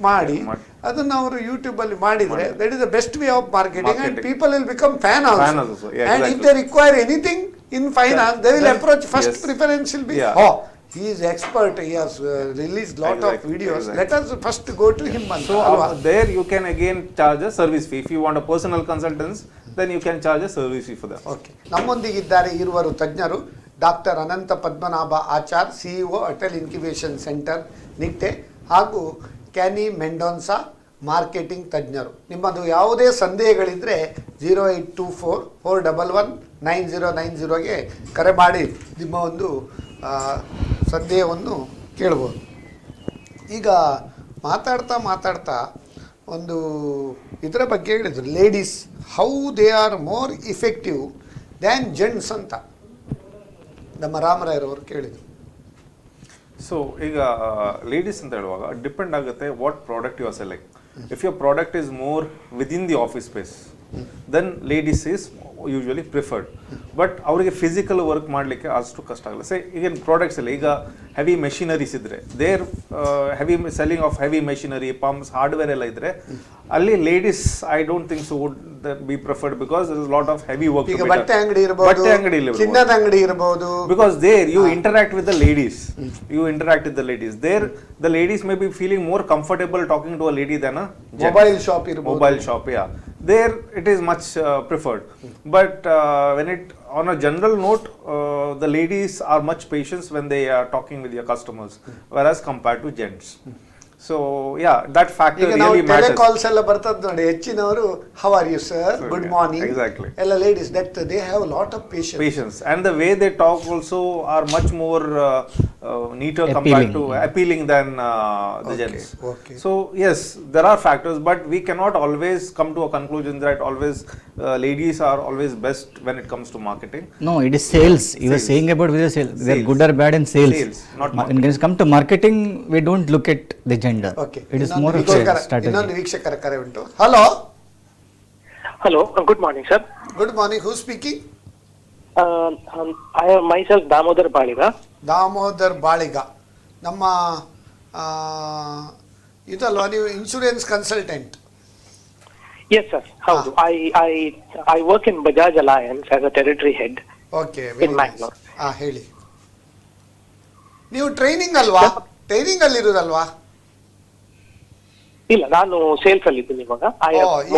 A: ಮಾಡಿ ಅದನ್ನು ಅವರು ಯೂಟ್ಯೂಬ್ ಅಲ್ಲಿ ಮಾಡಿದ್ರೆ that is the best way of marketing and people will become fan also. And if they require anything in finance, they will approach, first preference will be, he is expert, he has released lot of videos, let us first go to him.
C: So there you can again charge a service fee. If you want a personal consultants, then you can charge a service fee for that.
A: Okay. ನಮ್ಮೊಂದಿಗಿದ್ದಾರೆ ಇರುವರು ತಜ್ಞರು doctor ಅನಂತ Padmanabha Achar, CEO Atal incubation centre Nitte, ಹಾಗೂ Canny Mendonsa marketing ತಜ್ಞರು. ನಿಮ್ಮದು ಯಾವುದೇ ಸಂದೇಹಗಳಿದ್ದರೆ 0824411990ಗೆ ಕರೆ ಮಾಡಿ ನಿಮ್ಮ ಒಂದು ಸಂದೇಹವನ್ನು ಕೇಳ್ಬೋದು. ಈಗ ಮಾತಾಡ್ತಾ ಒಂದು ಇದರ ಬಗ್ಗೆ ಹೇಳಿದರು, ladies how they are more effective than gents ಅಂತ ನಮ್ಮ ರಾಮರಾಯರವರು ಕೇಳಿದರು.
C: ಸೊ ಈಗ ಲೇಡೀಸ್ ಅಂತ ಹೇಳುವಾಗ ಡಿಪೆಂಡ್ ಆಗುತ್ತೆ what product you are select. If your product is more within the office space, then ladies is usually preferred. But ಅವರಿಗೆ physical work ಮಾಡಲಿಕ್ಕೆ ಅಷ್ಟು ಕಷ್ಟ ಆಗಲ್ಲ. ಸೇ ಈಗ ಪ್ರಾಡಕ್ಟ್ಸ್ ಎಲ್ಲ ಈಗ ಹೆವಿ ಮೆಷಿನರೀಸ್ ಇದ್ರೆ, there heavy selling of heavy machinery, pumps, hardware ಎಲ್ಲ ಇದ್ರೆ ಅಲ್ಲಿ ladies I don't think so would be preferred because there is lot of heavy work.
A: ಈಗ ಬಟ್ಟೆ ಅಂಗಡಿ ಇರಬಹುದು, ಚಿನ್ನದ ಅಂಗಡಿ ಇರಬಹುದು,
C: because there you interact with the ladies. You interact with the ladies. There the ladies may be feeling more comfortable talking to a lady than a
A: mobile shop ಇರಬಹುದು.
C: Mobile shop, yeah. There it is much preferred. But when it on a general note, the ladies are much patient when they are talking with your customers, whereas compared to gents. So yeah, that factor really matters.
A: Telecalls ಎಲ್ಲ ಬರ್ತದೆ ನೋಡಿ, ಹೆಚ್ಚಿನವರು how are you sir, good morning,
C: exactly,
A: ಎಲ್ಲ ladies that they have a lot of patience
C: and the way they talk also are much more neater compared to appealing than the gents. So yes, there are factors, but we cannot always come to a conclusion that always ladies are always best when it comes to marketing.
B: No, it is sales. You were saying about whether they are good or bad in sales.
C: Not
B: when it comes to marketing, we don't look at the gender.
A: Okay.
B: It is more of a strategy.
A: ಇನ್ನೊಂದು ವೀಕ್ಷಕರ ಕರೆ ಉಂಟು. Hello
I: good morning sir.
A: Good morning. Who speaking?
I: I am myself Damodar Baliga.
A: Damodar Baliga. ನಮ್ಮ ಇದಲ್ವಾ ನೀವು insurance consultant?
I: Yes sir. ಹೌದು. I work in Bajaj Alliance as a territory head.
A: Okay.
I: In Bangalore.
A: ಹೇಳಿ. ನೀವು training ಅಲ್ವಾ? ಟ್ರೈನಿಂಗ್ ಅಲ್ಲಿ ಇರುದಲ್ವಾ?
I: ಇಲ್ಲ, ನಾನು sales ಅಲ್ಲಿ ಇದ್ದೀನಿ ಇವಾಗ.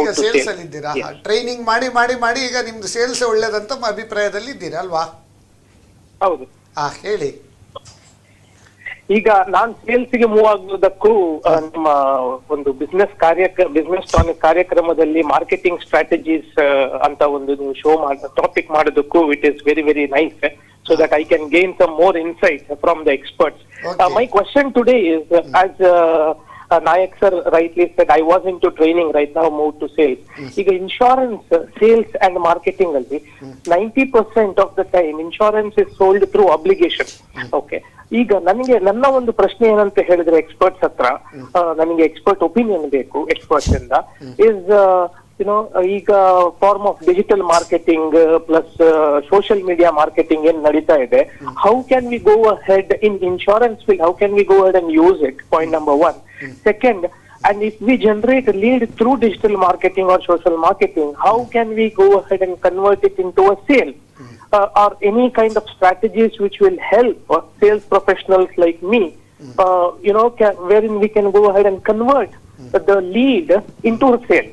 A: ಈಗ ಸೇಲ್ಸ್ ಅಲ್ಲಿ ಇದ್ದೀರಾ? ಟ್ರೈನಿಂಗ್ ಮಾಡಿ ಈಗ ನಿಮ್ದು ಸೇಲ್ಸ್ ಒಳ್ಳೇದಂತ ಅಭಿಪ್ರಾಯದಲ್ಲಿ ಇದ್ದೀರಾ ಅಲ್ವಾ?
I: ಹೌದು.
A: ಹೇಳಿ.
I: ಈಗ ನಾನ್ ಸೇಲ್ಸ್ ಗೆ ಮೂವ್ ಆಗೋದಕ್ಕೂ ನಮ್ಮ ಒಂದು ಬಿಸ್ನೆಸ್ ಟಾನಿಕ್ ಕಾರ್ಯಕ್ರಮದಲ್ಲಿ ಮಾರ್ಕೆಟಿಂಗ್ ಸ್ಟ್ರಾಟಜೀಸ್ ಅಂತ ಒಂದು ನೀವು ಟಾಪಿಕ್ ಮಾಡೋದಕ್ಕೂ it is very very nice, so that I can gain some more insight from the experts. My question today is, as Nayak sir rightly said, I was into training, right now moved to sales. ಈಗ insurance sales and marketing ಅಲ್ಲಿ 90% of the time insurance is sold through obligation. Okay. ಈಗ ನನ್ನ ಒಂದು ಪ್ರಶ್ನೆ ಏನಂತ ಹೇಳಿದ್ರೆ experts ಹತ್ರ, ನನಗೆ ಎಕ್ಸ್ಪರ್ಟ್ ಒಪಿನಿಯನ್ ಬೇಕು ಎಕ್ಸ್ಪರ್ಟ್ಸ್ ಇಂದ, ಇಸ್ ಈಗ form of digital marketing plus social media marketing ಏನ್ ನಡೀತಾ ಇದೆ, how can we go ahead in insurance field, how can we go ahead and use it? Point number 1. Second, and if we generate a lead through digital marketing or social marketing, how can we go ahead and convert it into a sale? Or any kind of strategies which will help sales professionals like me, wherein we can go ahead and convert the lead into a sale.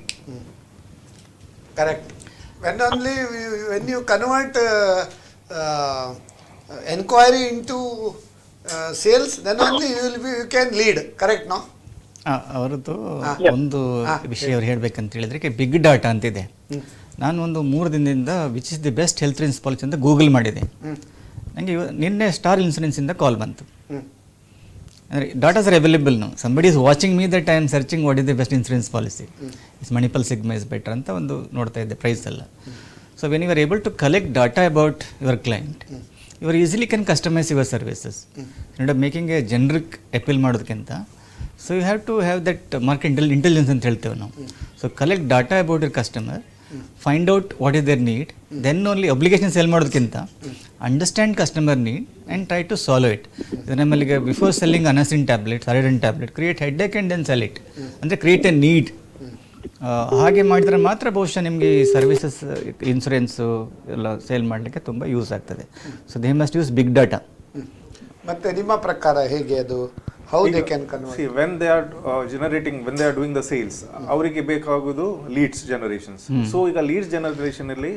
A: Correct. When you convert enquiry into sales, then only you can lead. Correct, no?
B: ಅವರದ್ದು ಒಂದು ವಿಷಯ ಅವ್ರು ಹೇಳ್ಬೇಕಂತ ಹೇಳಿದ್ರೆ big data ಅಂತಿದೆ. ನಾನು ಒಂದು 3 ದಿನದಿಂದ which is the best health insurance policy ಅಂತ ಗೂಗಲ್ ಮಾಡಿದೆ. ನನಗೆ ನಿನ್ನೆ ಸ್ಟಾರ್ ಇನ್ಸೂರೆನ್ಸಿಂದ ಕಾಲ್ ಬಂತು. ಅಂದರೆ datas are available no, somebody is watching me that I am searching what is the best insurance policy, is Manipal Sigma is better ಅಂತ ಒಂದು ನೋಡ್ತಾ ಇದ್ದೆ ಪ್ರೈಸ್ ಎಲ್ಲ. So So when you are able to collect data about your client, you are easily can customize your services. Instead of making a generic appeal ಮಾಡೋದಕ್ಕಿಂತ, so you have to have that market intelligence ಅಂತ ಹೇಳ್ತೇವೆ ನಾವು. So collect data about your customer, find out what is their need, then only obligation sell ಮಾಡೋದಕ್ಕಿಂತ understand customer need and try to solve it. ನಮ್ಮಲ್ಲಿ before selling anestin tablet, Saridin tablet, create headache and then sell it. ಅಂದರೆ create a need. ಹಾಗೆ ಮಾಡಿದರೆ ಮಾತ್ರ ಬಹುಶಃ ನಿಮಗೆ ಈ services insurance ಎಲ್ಲ ಸೇಲ್ ಮಾಡಲಿಕ್ಕೆ ತುಂಬ ಯೂಸ್ ಆಗ್ತದೆ. So they must use big data.
A: ಮತ್ತೆ ನಿಮ್ಮ ಪ್ರಕಾರ ಹೇಗೆ ಅದು how they can convert?
C: See, when they are when they are doing the sales, ಅವರಿಗೆ ಬೇಕಾಗುವುದು leads generations. So ಈಗ leads generation ಅಲ್ಲಿ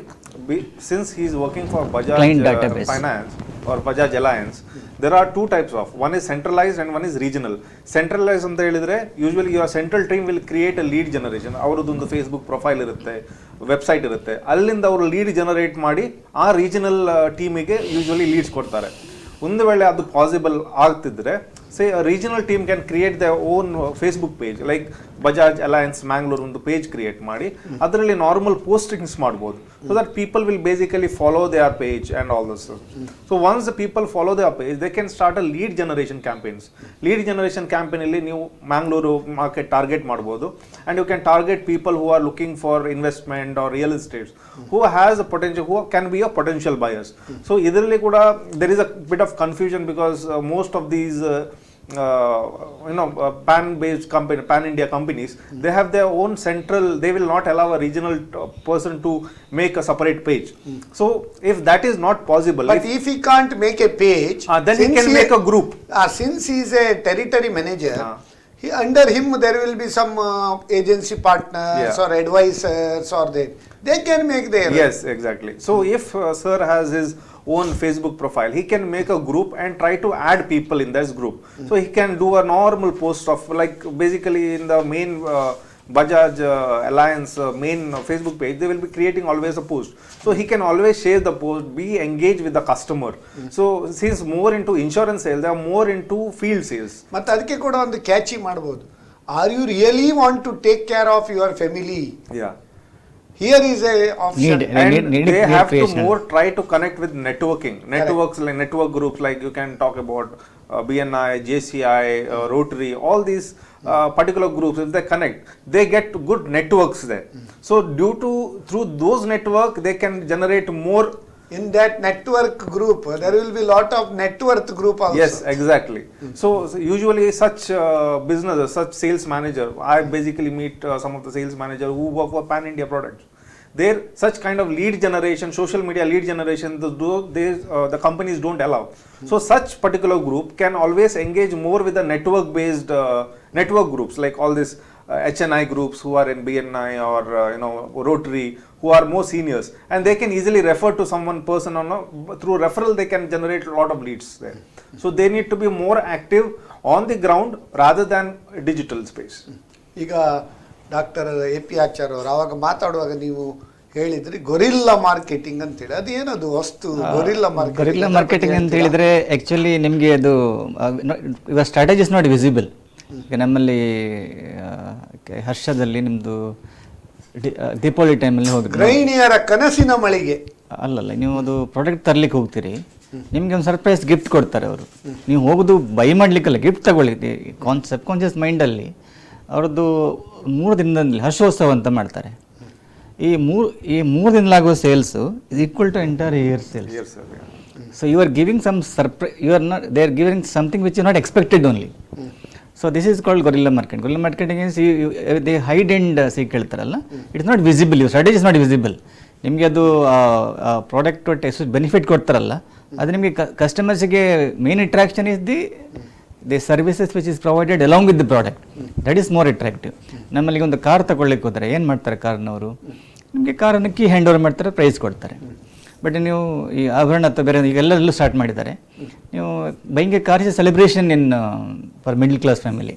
C: since he is working for Bajaj Finance or Bajaj Alliance, there are two types of, one is centralized and one is regional. Centralized ಅಂತ ಹೇಳಿದ್ರೆ usually your central team will create a lead generation. ಅವರದೊಂದು Facebook profile ಇರುತ್ತೆ, website ಇರುತ್ತೆ, ಅಲ್ಲಿಂದ ಅವರು lead generate ಮಾಡಿ ಆ regional ಟೀಮಿಗೆ usually leads ಕೊಡ್ತಾರೆ. ಒಂದು ವೇಳೆ ಅದು ಪಾಸಿಬಲ್ ಆಗ್ತಿದ್ರೆ say a regional team can create their own Facebook page, like Bajaj Alliance Mangalore ಒಂದು page create ಮಾಡಿ ಅದರಲ್ಲಿ ನಾರ್ಮಲ್ ಪೋಸ್ಟಿಂಗ್ಸ್ ಮಾಡ್ಬೋದು, so that people will basically follow their page and all this stuff. So once the people follow their page, they can start a lead generation campaigns. Lead generation campaign ಅಲ್ಲಿ ನೀವು Mangalore market target ಮಾಡ್ಬೋದು, and you can target people who are looking for investment or real estate, who has a potential, who can be a potential buyers. So ಇದರಲ್ಲಿ ಕೂಡ there is a bit of confusion because most of these pan-based company, pan-India companies, they have their own central, they will not allow a regional person to make a separate page. So if that is not possible,
A: but if he can't make a page,
C: then he can make a group.
A: Since he is a territory manager, under him there will be some agency partners or advisors, or they can make their.
C: Yes, exactly. So if sir has his own Facebook profile, he can make a group and try to add people in this group. So he can do a normal post of, like, basically in the main Bajaj Alliance main Facebook page, they will be creating always a post. So he can always share the post, be engaged with the customer. So since more into insurance sales, they are more into field sales.
A: ಮತ್ತೆ ಅದಕ್ಕೆ ಕೂಡ ಒಂದು catchy ಮಾಡಬಹುದು. Are you really want to take care of your family?
C: Yeah.
A: Here is a option.
C: They have to more try to connect with networking. Networks like network groups, like you can talk about BNI, JCI, Rotary, all these particular groups. If they connect, they get good networks there. So through those network, they can generate more.
A: In that network group, there will be lot of net worth group also.
C: Yes, exactly. So usually such businesses, such sales manager, I basically meet some of the sales manager who work for pan-India products. There, such kind of lead generation, social media lead generation, the companies don't allow. So such particular group can always engage more with the network-based network groups, like all this HNI groups who are in BNI or Rotary, who are more seniors, and they can easily refer to person through referral. They can generate a lot of leads there. So they need to be more active on the ground rather than digital space.
A: ಈಗ doctor AP Achar ಅವರು ಆವಾಗ ಮಾತಾಡುವಾಗ ನೀವು ಹೇಳಿದ್ರಿ gorilla marketing ಅಂತೇಳಿ, ಅದೇನದು ವಸ್ತು gorilla
B: marketing ಅಂತ ಹೇಳಿದ್ರೆ ಆಕ್ಚುಲಿ ನಿಮಗೆ ಅದು ಇವಾಗ ಸ್ಟ್ರಾಟಜಿ ಇಸ್ ನಾಟ್ ವಿಸಿಬಲ್. ಈಗ ನಮ್ಮಲ್ಲಿ ಹರ್ಷದಲ್ಲಿ ನಿಮ್ಮದು ದೀಪಾವಳಿ ಟೈಮಲ್ಲಿ ಹೋಗಿ
A: ಗೃಹಿಣಿಯರ ಕನಸಿನ ಮಳಿಗೆ
B: ಅಲ್ಲಲ್ಲ, ನೀವು ಅದು ಪ್ರಾಡಕ್ಟ್ ತರ್ಲಿಕ್ಕೆ ಹೋಗ್ತೀರಿ, ನಿಮಗೆ ಒಂದು ಸರ್ಪ್ರೈಸ್ ಗಿಫ್ಟ್ ಕೊಡ್ತಾರೆ ಅವರು. ನೀವು ಹೋಗೋದು ಬೈ ಮಾಡ್ಲಿಕ್ಕಲ್ಲ, ಗಿಫ್ಟ್ ತಗೊಳ್ಳಿ. ಸಬ್ ಕಾನ್ಷಿಯಸ್ ಮೈಂಡಲ್ಲಿ ಅವ್ರದ್ದು 3 ದಿನದಲ್ಲಿ ಹರ್ಷೋತ್ಸವ ಅಂತ ಮಾಡ್ತಾರೆ. ಈ ಮೂರು ದಿನಲಾಗುವ sales is equal to entire year sales. So you are giving some surprise, you are not, they are giving something which is not expected only. So this is called gorilla market. Gorilla marketing is they hide and seek ಹೇಳ್ತಾರಲ್ಲ, it's not visible, you strategy is not visible. ನಿಮಗೆ ಅದು product ಎಷ್ಟು benefit ಕೊಡ್ತಾರಲ್ಲ, ಅದು ನಿಮಗೆ ಕಸ್ಟಮರ್ಸಿಗೆ main attraction is the services which is provided along with the product, that is more attractive. ನಮ್ಮಲ್ಲಿ ಒಂದು ಕಾರ್ ತಗೊಳ್ಳಿಕ್ಕೆ ಹೋದರೆ ಏನು ಮಾಡ್ತಾರೆ, ಕಾರ್ನವರು ನಿಮಗೆ ಕಾರನ್ನು ಕೀ ಹ್ಯಾಂಡ್ ಓವರ್ ಮಾಡ್ತಾರೆ, ಪ್ರೈಸ್ ಕೊಡ್ತಾರೆ. ಬಟ್ ನೀವು ಈ ಆಭರಣ ಅಥವಾ ಬೇರೆ ಈಗೆಲ್ಲರಲ್ಲೂ ಸ್ಟಾರ್ಟ್ ಮಾಡಿದ್ದಾರೆ. ನೀವು buying a car is a celebration in for middle class family.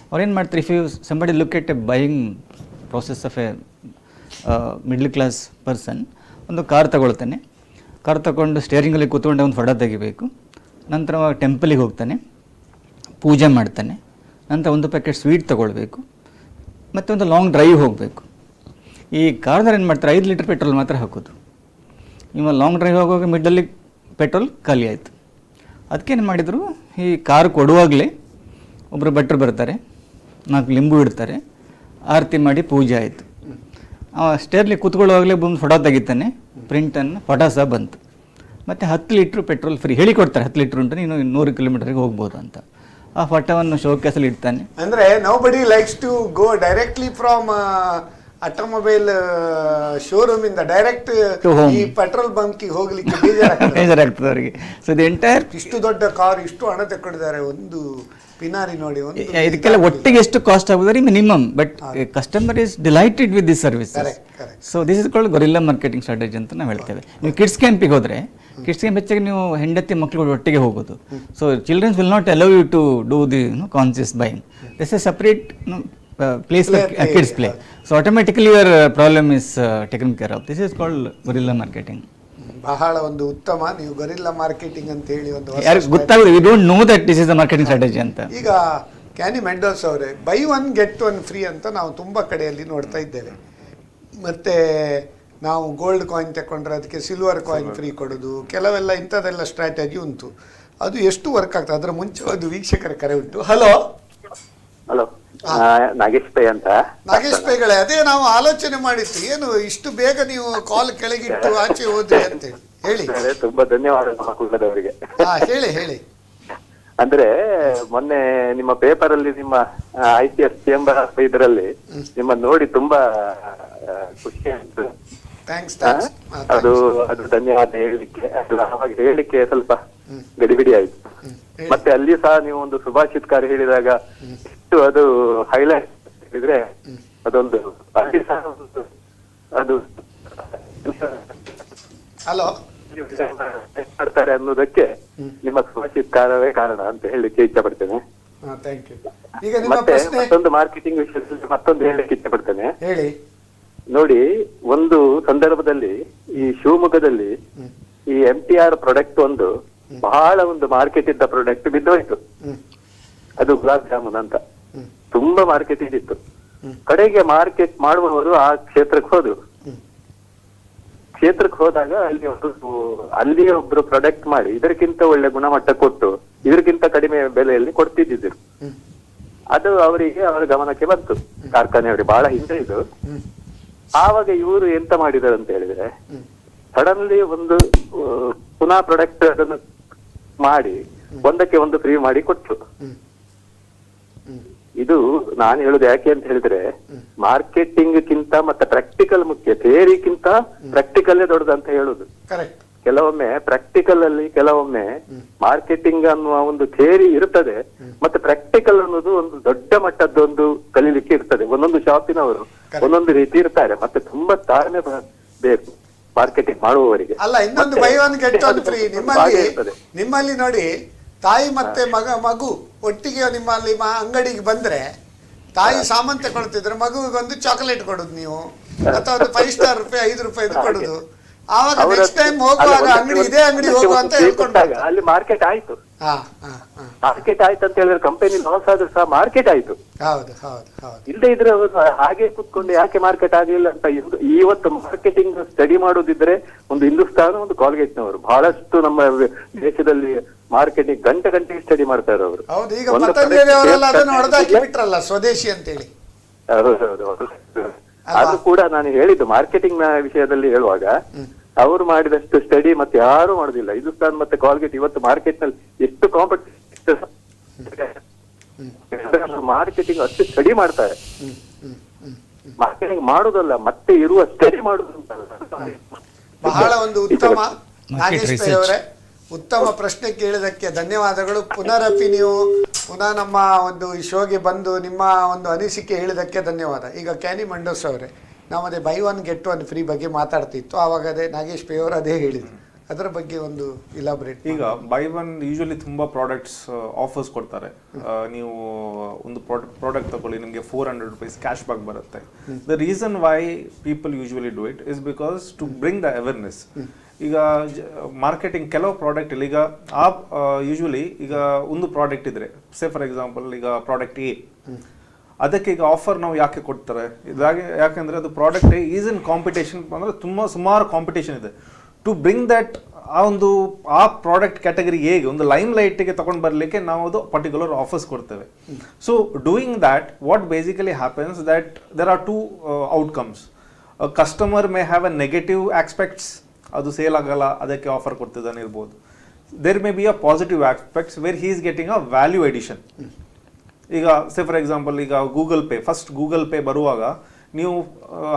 B: ಅವ್ರು ಏನು ಮಾಡ್ತಾರೆ, if you somebody look at a buying process of a middle class person, ಒಂದು ಕಾರ್ ತಗೊಳ್ತಾನೆ, ಕಾರ್ ತಗೊಂಡು ಸ್ಟೇರಿಂಗಲ್ಲಿ ಕೂತ್ಕೊಂಡು ಒಂದು ಫೋಟೋ ತೆಗಿಬೇಕು, ನಂತರ ಟೆಂಪಲಿಗೆ ಹೋಗ್ತಾನೆ, ಪೂಜೆ ಮಾಡ್ತಾನೆ, ನಂತರ ಒಂದು ಪ್ಯಾಕೆಟ್ ಸ್ವೀಟ್ ತೊಗೊಳ್ಬೇಕು, ಮತ್ತು ಒಂದು ಲಾಂಗ್ ಡ್ರೈವ್ ಹೋಗಬೇಕು. ಈ ಕಾರ್ದವ್ರು ಏನು ಮಾಡ್ತಾರೆ, 5 ಲೀಟರ್ ಪೆಟ್ರೋಲ್ ಮಾತ್ರ ಹಾಕೋದು. ಇವ ಲಾಂಗ್ ಡ್ರೈವ್ ಹೋಗುವಾಗ ಮಿಡ್ಡಲ್ಲಿ ಪೆಟ್ರೋಲ್ ಖಾಲಿ ಆಯಿತು. ಅದಕ್ಕೇನು ಮಾಡಿದರು, ಈ ಕಾರು ಕೊಡುವಾಗಲೇ ಒಬ್ಬರು ಭಟ್ರು ಬರ್ತಾರೆ, 4 ಲಿಂಬು ಇಡ್ತಾರೆ, ಆರತಿ ಮಾಡಿ ಪೂಜೆ ಆಯಿತು. ಸ್ಟೇರ್ಲಿ ಕೂತ್ಕೊಳ್ಳುವಾಗಲೇ ಬಂದು ಫೋಟೋ ತೆಗಿತಾನೆ, ಪ್ರಿಂಟನ್ನು ಫೋಟೋ ಸಹ ಬಂತು. ಮತ್ತು 10 ಲೀಟ್ರ್ ಪೆಟ್ರೋಲ್ ಫ್ರೀ ಹೇಳಿಕೊಡ್ತಾರೆ, 10 ಲೀಟ್ರ್ ಉಂಟು, ನೀನು 100 ಕಿಲೋಮೀಟರ್ಗೆ ಹೋಗ್ಬೋದು ಅಂತ. ಆ ಫೋಟೋವನ್ನು ಶೋಕೇಸಲ್ಲಿ ಇಡ್ತಾನೆ.
A: ಅಂದರೆ nobody likes to go directly from automobile showroom ಇಂದ ಡೈರೆಕ್ಟ್ ಈ ಪೆಟ್ರೋಲ್ ಬಂಕಿಗೆ ಹೋಗ್ಲಿಕ್ಕೆ
B: ಬೇಜಾರಾಗ್ತದೆ ಅವರಿಗೆ. ಸೊ ದಿ ಎಂಟೈರ್
A: ಇಷ್ಟು ದೊಡ್ಡ ಕಾರ್ ಇಷ್ಟು ಹಣ ತಗೊಂಡಿದ್ದಾರೆ, ಒಂದು ಪಿನಾರಿ ನೋಡಿ, ಒಂದು
B: ಇದಕ್ಕೆಲ್ಲ ಒಟ್ಟಿಗೆ ಎಷ್ಟು ಕಾಸ್ಟ್ ಆಗುತ್ತದೆ minimum, but customer is delighted with this service. So this is called gorilla marketing strategy ಅಂತ ನಾವು ಹೇಳ್ತೇವೆ. ನೀವು ಕಿಡ್ಸ್ ಕ್ಯಾಂಪಿಗೆ ಹೋದರೆ, ಕಿಡ್ಸ್ ಕ್ಯಾಂಪ್ ಹೆಚ್ಚಾಗಿ ನೀವು ಹೆಂಡತಿ ಮಕ್ಕಳು ಒಟ್ಟಿಗೆ ಹೋಗೋದು. So childrens will not allow you to do the conscious buying. This is separate place for kids play. So automatically your problem is taken care of. This is called guerrilla marketing.
A: ಬಹಳ ಒಂದು ಉತ್ತಮ, ನೀವು gorilla marketing ಅಂತ ಹೇಳಿ ಒಂದು
B: ಗೊತ್ತಾಗುತ್ತೆ, we don't know that this is the marketing strategy ಅಂತ.
A: ಈಗ ಕ್ಯಾನಿ ಮೆಂಡೋಸ್ ಅವರೇ, by one get one free ಅಂತ ನಾವು ತುಂಬ ಕಡೆಯಲ್ಲಿ ನೋಡ್ತಾ ಇದ್ದೇವೆ. ಮತ್ತು ನಾವು ಗೋಲ್ಡ್ ಕಾಯಿನ್ ತಗೊಂಡ್ರೆ ಅದಕ್ಕೆ ಸಿಲ್ವರ್ ಕಾಯಿನ್ ಫ್ರೀ ಕೊಡೋದು, ಕೆಲವೆಲ್ಲ ಇಂಥದ್ದೆಲ್ಲ ಸ್ಟ್ರಾಟಜಿ ಉಂಟು. ಅದು ಎಷ್ಟು ವರ್ಕ್ ಆಗ್ತದೆ? ಅದರ ಮುಂಚೆ ಒಂದು ವೀಕ್ಷಕರ ಕರೆ ಉಂಟು. ಹಲೋ
E: ಹಲೋ, ನಾಗೇಶ್ ಪೈ ಅಂತ.
A: ನಾಗೇಶ್ ಪೈಗಳೇ, ಅದೇ ನಾವು ಆಲೋಚನೆ ಮಾಡಿತ್ತು, ಏನು ಇಷ್ಟು ಬೇಗ ನೀವು ಕಾಲ್ ಕೆಳಗಿಟ್ಟು ಆಚೆ ಹೋದ್ರಿ ಅಂತೇಳಿ. ಹೇಳಿ.
E: ತುಂಬಾ ಧನ್ಯವಾದ ನಮ್ಮ ಕುಲದವರಿಗೆ.
A: ಹೇಳಿ ಹೇಳಿ.
E: ಅಂದ್ರೆ ಮೊನ್ನೆ ನಿಮ್ಮ ಪೇಪರ್ ಅಲ್ಲಿ ನಿಮ್ಮ ICS ಚೇಂಬರ್ ಇದರಲ್ಲಿ ನಿಮ್ಮ ನೋಡಿ ತುಂಬಾ ಖುಷಿ ಆಯ್ತು. ಅದು ಧನ್ಯವಾದ ಹೇಳಲಿಕ್ಕೆ. ಅದು ಅವಾಗ ಹೇಳಲಿಕ್ಕೆ ಸ್ವಲ್ಪ ಗಡಿಬಿಡಿ ಆಯ್ತು. ಮತ್ತೆ ಅಲ್ಲಿ ಸಹ ನೀವು ಒಂದು ಸುಭಾಷಿತ್ಕಾರ ಹೇಳಿದಾಗ ಎಷ್ಟು ಅದು ಹೈಲೈಟ್ ಹೇಳಿದ್ರೆ ಅದೊಂದು ಅಲ್ಲಿ ಸಹ ಅದು
A: ಹಲೋ
E: ಮಾಡ್ತಾರೆ ಅನ್ನೋದಕ್ಕೆ ನಿಮ್ಮ ಸುಭಾಷಿತ್ಕಾರವೇ ಕಾರಣ ಅಂತ ಹೇಳಲಿಕ್ಕೆ ಇಚ್ಛೆ ಪಡ್ತೇನೆ. ಮತ್ತೆ ಮತ್ತೊಂದು ಮಾರ್ಕೆಟಿಂಗ್ ವಿಷಯದಲ್ಲಿ ಮತ್ತೊಂದು ಹೇಳಲಿಕ್ಕೆ ಇಚ್ಛೆ ಪಡ್ತೇನೆ.
A: ಹೇಳಿ.
E: ನೋಡಿ, ಒಂದು ಸಂದರ್ಭದಲ್ಲಿ ಈ ಶಿವಮೊಗ್ಗದಲ್ಲಿ ಈ MTR ಪ್ರಾಡಕ್ಟ್ ಒಂದು ಬಹಳ ಒಂದು ಮಾರ್ಕೆಟ್ ಇದ್ದ ಪ್ರಾಡಕ್ಟ್ ಬಿದ್ದೋಯ್ತು. ಅದು ಗುಲಾಬ್ ಜಾಮೂನ್ ಅಂತ ತುಂಬಾ ಮಾರ್ಕೆಟ್ ಇದ್ದಿತ್ತು. ಕಡೆಗೆ ಮಾರ್ಕೆಟ್ ಮಾಡುವವರು ಆ ಕ್ಷೇತ್ರಕ್ಕೆ ಹೋದ್ರು. ಕ್ಷೇತ್ರಕ್ಕೆ ಹೋದಾಗ ಅಲ್ಲಿ ಒಬ್ರು ಪ್ರಾಡಕ್ಟ್ ಮಾಡಿ ಇದಕ್ಕಿಂತ ಒಳ್ಳೆ ಗುಣಮಟ್ಟ ಕೊಟ್ಟು ಇದಕ್ಕಿಂತ ಕಡಿಮೆ ಬೆಲೆಯಲ್ಲಿ ಕೊಡ್ತಿದ್ದಿದ್ರು. ಅದು ಅವರಿಗೆ ಅವರ ಗಮನಕ್ಕೆ ಬಂತು, ಕಾರ್ಖಾನೆಯವರಿಗೆ. ಬಹಳ ಹಿಂದೆ ಇದು. ಆವಾಗ ಇವರು ಎಂತ ಮಾಡಿದಾರೆ ಅಂತ ಹೇಳಿದ್ರೆ, ಸಡನ್ಲಿ ಒಂದು ಪುನಃ ಪ್ರಾಡಕ್ಟ್ ಅದನ್ನು ಮಾಡಿ ಒಂದಕ್ಕೆ ಒಂದು ಫ್ರೀ ಮಾಡಿ ಕೊಟ್ರು. ಇದು ನಾನು ಹೇಳುದು ಯಾಕೆ ಅಂತ ಹೇಳಿದ್ರೆ, ಮಾರ್ಕೆಟಿಂಗ್ ಕಿಂತ ಮತ್ತೆ ಪ್ರಾಕ್ಟಿಕಲ್ ಮುಖ್ಯ. ಥಿಯರಿಗಿಂತ ಪ್ರಾಕ್ಟಿಕಲ್ಲೇ ದೊಡ್ಡದು ಅಂತ ಹೇಳುದು. ಕೆಲವೊಮ್ಮೆ ಪ್ರಾಕ್ಟಿಕಲ್ ಅಲ್ಲಿ ಕೆಲವೊಮ್ಮೆ ಮಾರ್ಕೆಟಿಂಗ್ ಅನ್ನುವ ಒಂದು ಥಿಯರಿ ಇರ್ತದೆ, ಮತ್ತೆ ಪ್ರಾಕ್ಟಿಕಲ್ ಅನ್ನೋದು ಒಂದು ದೊಡ್ಡ ಮಟ್ಟದ್ದೊಂದು ಕಲೀಲಿಕ್ಕೆ ಇರ್ತದೆ. ಒಂದೊಂದು ಶಾಪಿನವರು ಒಂದೊಂದು ರೀತಿ ಇರ್ತಾರೆ, ಮತ್ತೆ ತುಂಬಾ ತಾಳ್ಮೆ ಬೇಕು ಮಾರ್ಕೆಟಿಂಗ್ ಮಾಡುವವರಿಗೆ.
A: ಅಲ್ಲ, ಇನ್ನೊಂದು by one get one free ನಿಮ್ಮಲ್ಲಿ ನೋಡಿ. ತಾಯಿ ಮತ್ತೆ ಮಗು ಒಟ್ಟಿಗೆ ನಿಮ್ಮಲ್ಲಿ ಅಂಗಡಿಗೆ ಬಂದ್ರೆ ತಾಯಿ ಸಾಮಾನು ತಗೊಳ್ತಿದ್ರೆ ಮಗುವಿಗೊಂದು ಚಾಕೊಲೇಟ್ ಕೊಡುದು ನೀವು, ಅಥವಾ ಒಂದು 5 ಸ್ಟಾರ್ ರೂಪಾಯಿ 5 ರೂಪಾಯಿ ಕೊಡುದು. ಆವಾಗ ನೆಕ್ಸ್ಟ್ ಟೈಮ್ ಹೋಗುವಾಗ ಅಂಗಡಿ ಇದೇ ಅಂಗಡಿ ಹೋಗುವ ಅಂತ ಹೇಳ್ಕೊಂಡಾಗ
E: ಅಲ್ಲಿ ಮಾರ್ಕೆಟ್ ಆಯ್ತು. ಮಾರ್ಕೆಟ್ ಆಯ್ತು ಅಂತ ಹೇಳಿದ್ರೆ ಕಂಪನಿ ಲಾಸ್ ಆದ್ರೂ ಸಹ ಮಾರ್ಕೆಟ್ ಆಯ್ತು.
A: ಹೌದು ಹೌದು ಹೌದು.
E: ಇಲ್ಲದೆ ಇದ್ರೆ ಹಾಗೆ ಕುತ್ಕೊಂಡು ಯಾಕೆ ಮಾರ್ಕೆಟ್ ಆಗಲಿಲ್ಲ ಅಂತ ಇವತ್ತು ಮಾರ್ಕೆಟಿಂಗ್ ಸ್ಟಡಿ ಮಾಡೋದಿದ್ರೆ ಒಂದು ಹಿಂದೂಸ್ತಾನ, ಒಂದು ಕಾಲ್ಗೇಟ್ನವರು ಬಹಳಷ್ಟು ನಮ್ಮ ದೇಶದಲ್ಲಿ ಮಾರ್ಕೆಟಿಂಗ್ ಗಂಟೆಗೆ ಸ್ಟಡಿ ಮಾಡ್ತಾರೆ ಅವರು.
A: ಹೌದು, ಈಗ ಪತಂಜಲಿ ಅವರೆಲ್ಲ ಅದನ್ನು ಹೊಡೆದಾಕಿ ಬಿಟ್ರಲ್ಲ ಸ್ವದೇಶಿ ಅಂತೇಳಿ.
E: ಹೌದು. ಅದು ಕೂಡ ನಾನು ಹೇಳಿದ್ದು ಮಾರ್ಕೆಟಿಂಗ್ ನ ವಿಷಯದಲ್ಲಿ ಹೇಳುವಾಗ, ಅವರು ಮಾಡಿದಷ್ಟು ಸ್ಟಡಿ ಮತ್ತೆ ಯಾರು ಮಾಡುದಿಲ್ಲ. ಹಿಂದೂಸ್ತಾನ್ ಮತ್ತೆ ಕಾಲ್ಗೇಟ್ ಇವತ್ತು ಮಾರ್ಕೆಟ್ ನಲ್ಲಿ ಎಷ್ಟು ಕಾಂಪಿಟೇಷನ್, ಮಾರ್ಕೆಟಿಂಗ್ ಅಷ್ಟು ಸ್ಟಡಿ ಮಾಡ್ತಾರೆ. ಮಾರ್ಕೆಟಿಂಗ್ ಮಾಡುದಲ್ಲ, ಮತ್ತೆ ಇರುವ ಸ್ಟಡಿ ಮಾಡುದು.
A: ಬಹಳ ಒಂದು ಉತ್ತಮ. ನಾಗೇಶ್ ಪೈ ಅವರೇ, ಉತ್ತಮ ಪ್ರಶ್ನೆ ಕೇಳಿದಕ್ಕೆ ಧನ್ಯವಾದಗಳು. ಪುನರಪಿ ನೀವು ಪುನಃ ನಮ್ಮ ಒಂದು ಶೋಗೆ ಬಂದು ನಿಮ್ಮ ಒಂದು ಅನಿಸಿಕೆ ಹೇಳಿದಕ್ಕೆ ಧನ್ಯವಾದ. ಈಗ ಕ್ಯಾನಿ ಮೆಂಡೋಸ್ ಅವರೇ, ನಾವು ಅದೇ by one get one free ಬಗ್ಗೆ ಮಾತಾಡ್ತಿತ್ತು, ಆವಾಗ ಅದೇ ನಾಗೇಶ್ ಪೈ ಅವರು ಅದೇ ಹೇಳಿದ್ರು. ಅದರ ಬಗ್ಗೆ ಒಂದು ಇಲಾಬ್ರೇಟ್.
C: ಈಗ ಬೈ ಒನ್ ಯೂಶುವಲಿ ತುಂಬಾ ಪ್ರಾಡಕ್ಟ್ಸ್ ಆಫರ್ಸ್ ಕೊಡ್ತಾರೆ. ನೀವು ಒಂದು ಪ್ರಾಡಕ್ಟ್ ತಗೊಳ್ಳಿ, ನಿಮಗೆ 400 ರೂಪೀಸ್ ಕ್ಯಾಶ್ ಬ್ಯಾಕ್ ಬರುತ್ತೆ. The reason why people usually do it is because to bring the awareness. ಈಗ ಮಾರ್ಕೆಟಿಂಗ್ ಕೆಲವು ಪ್ರಾಡಕ್ಟ್ ಇಲ್ಲ. ಈಗ ಯೂಶುವಲಿ ಈಗ ಒಂದು ಪ್ರಾಡಕ್ಟ್ ಇದ್ರೆ, ಸೇ ಫಾರ್ ಎಕ್ಸಾಂಪಲ್ ಈಗ ಪ್ರಾಡಕ್ಟ್ ಎ, ಅದಕ್ಕೆ ಈಗ ಆಫರ್ ನಾವು ಯಾಕೆ ಕೊಡ್ತಾರೆ? ಯಾಕೆಂದ್ರೆ ಅದು ಪ್ರಾಡಕ್ಟ್ ಈಸ್ ಇನ್ ಕಾಂಪಿಟೇಷನ್, ಅಂದ್ರೆ ಸುಮಾರು ಕಾಂಪಿಟೇಷನ್ ಇದೆ. ಟು ಬ್ರಿಂಗ್ ದಟ್ ಆ ಪ್ರಾಡಕ್ಟ್ ಕ್ಯಾಟಗರಿ ಹೇಗೆ ಒಂದು ಲೈಮ್ ಲೈಟ್ಗೆ ತಗೊಂಡು ಬರಲಿಕ್ಕೆ ನಾವು ಅದು ಪರ್ಟಿಕ್ಯುಲರ್ ಆಫರ್ಸ್ ಕೊಡ್ತೇವೆ. So doing that what basically happens that there are two outcomes. Customer may have a negative aspects, ಅದು ಸೇಲ್ ಆಗಲ್ಲ ಅದಕ್ಕೆ ಆಫರ್ ಕೊಡ್ತಿದ್ದಾನೆ ಇರ್ಬೋದು. There may be a positive aspects where he is getting a value addition. ಈಗ say for example, ಈಗ Google Pay, first Google Pay ಬರುವಾಗ ನೀವು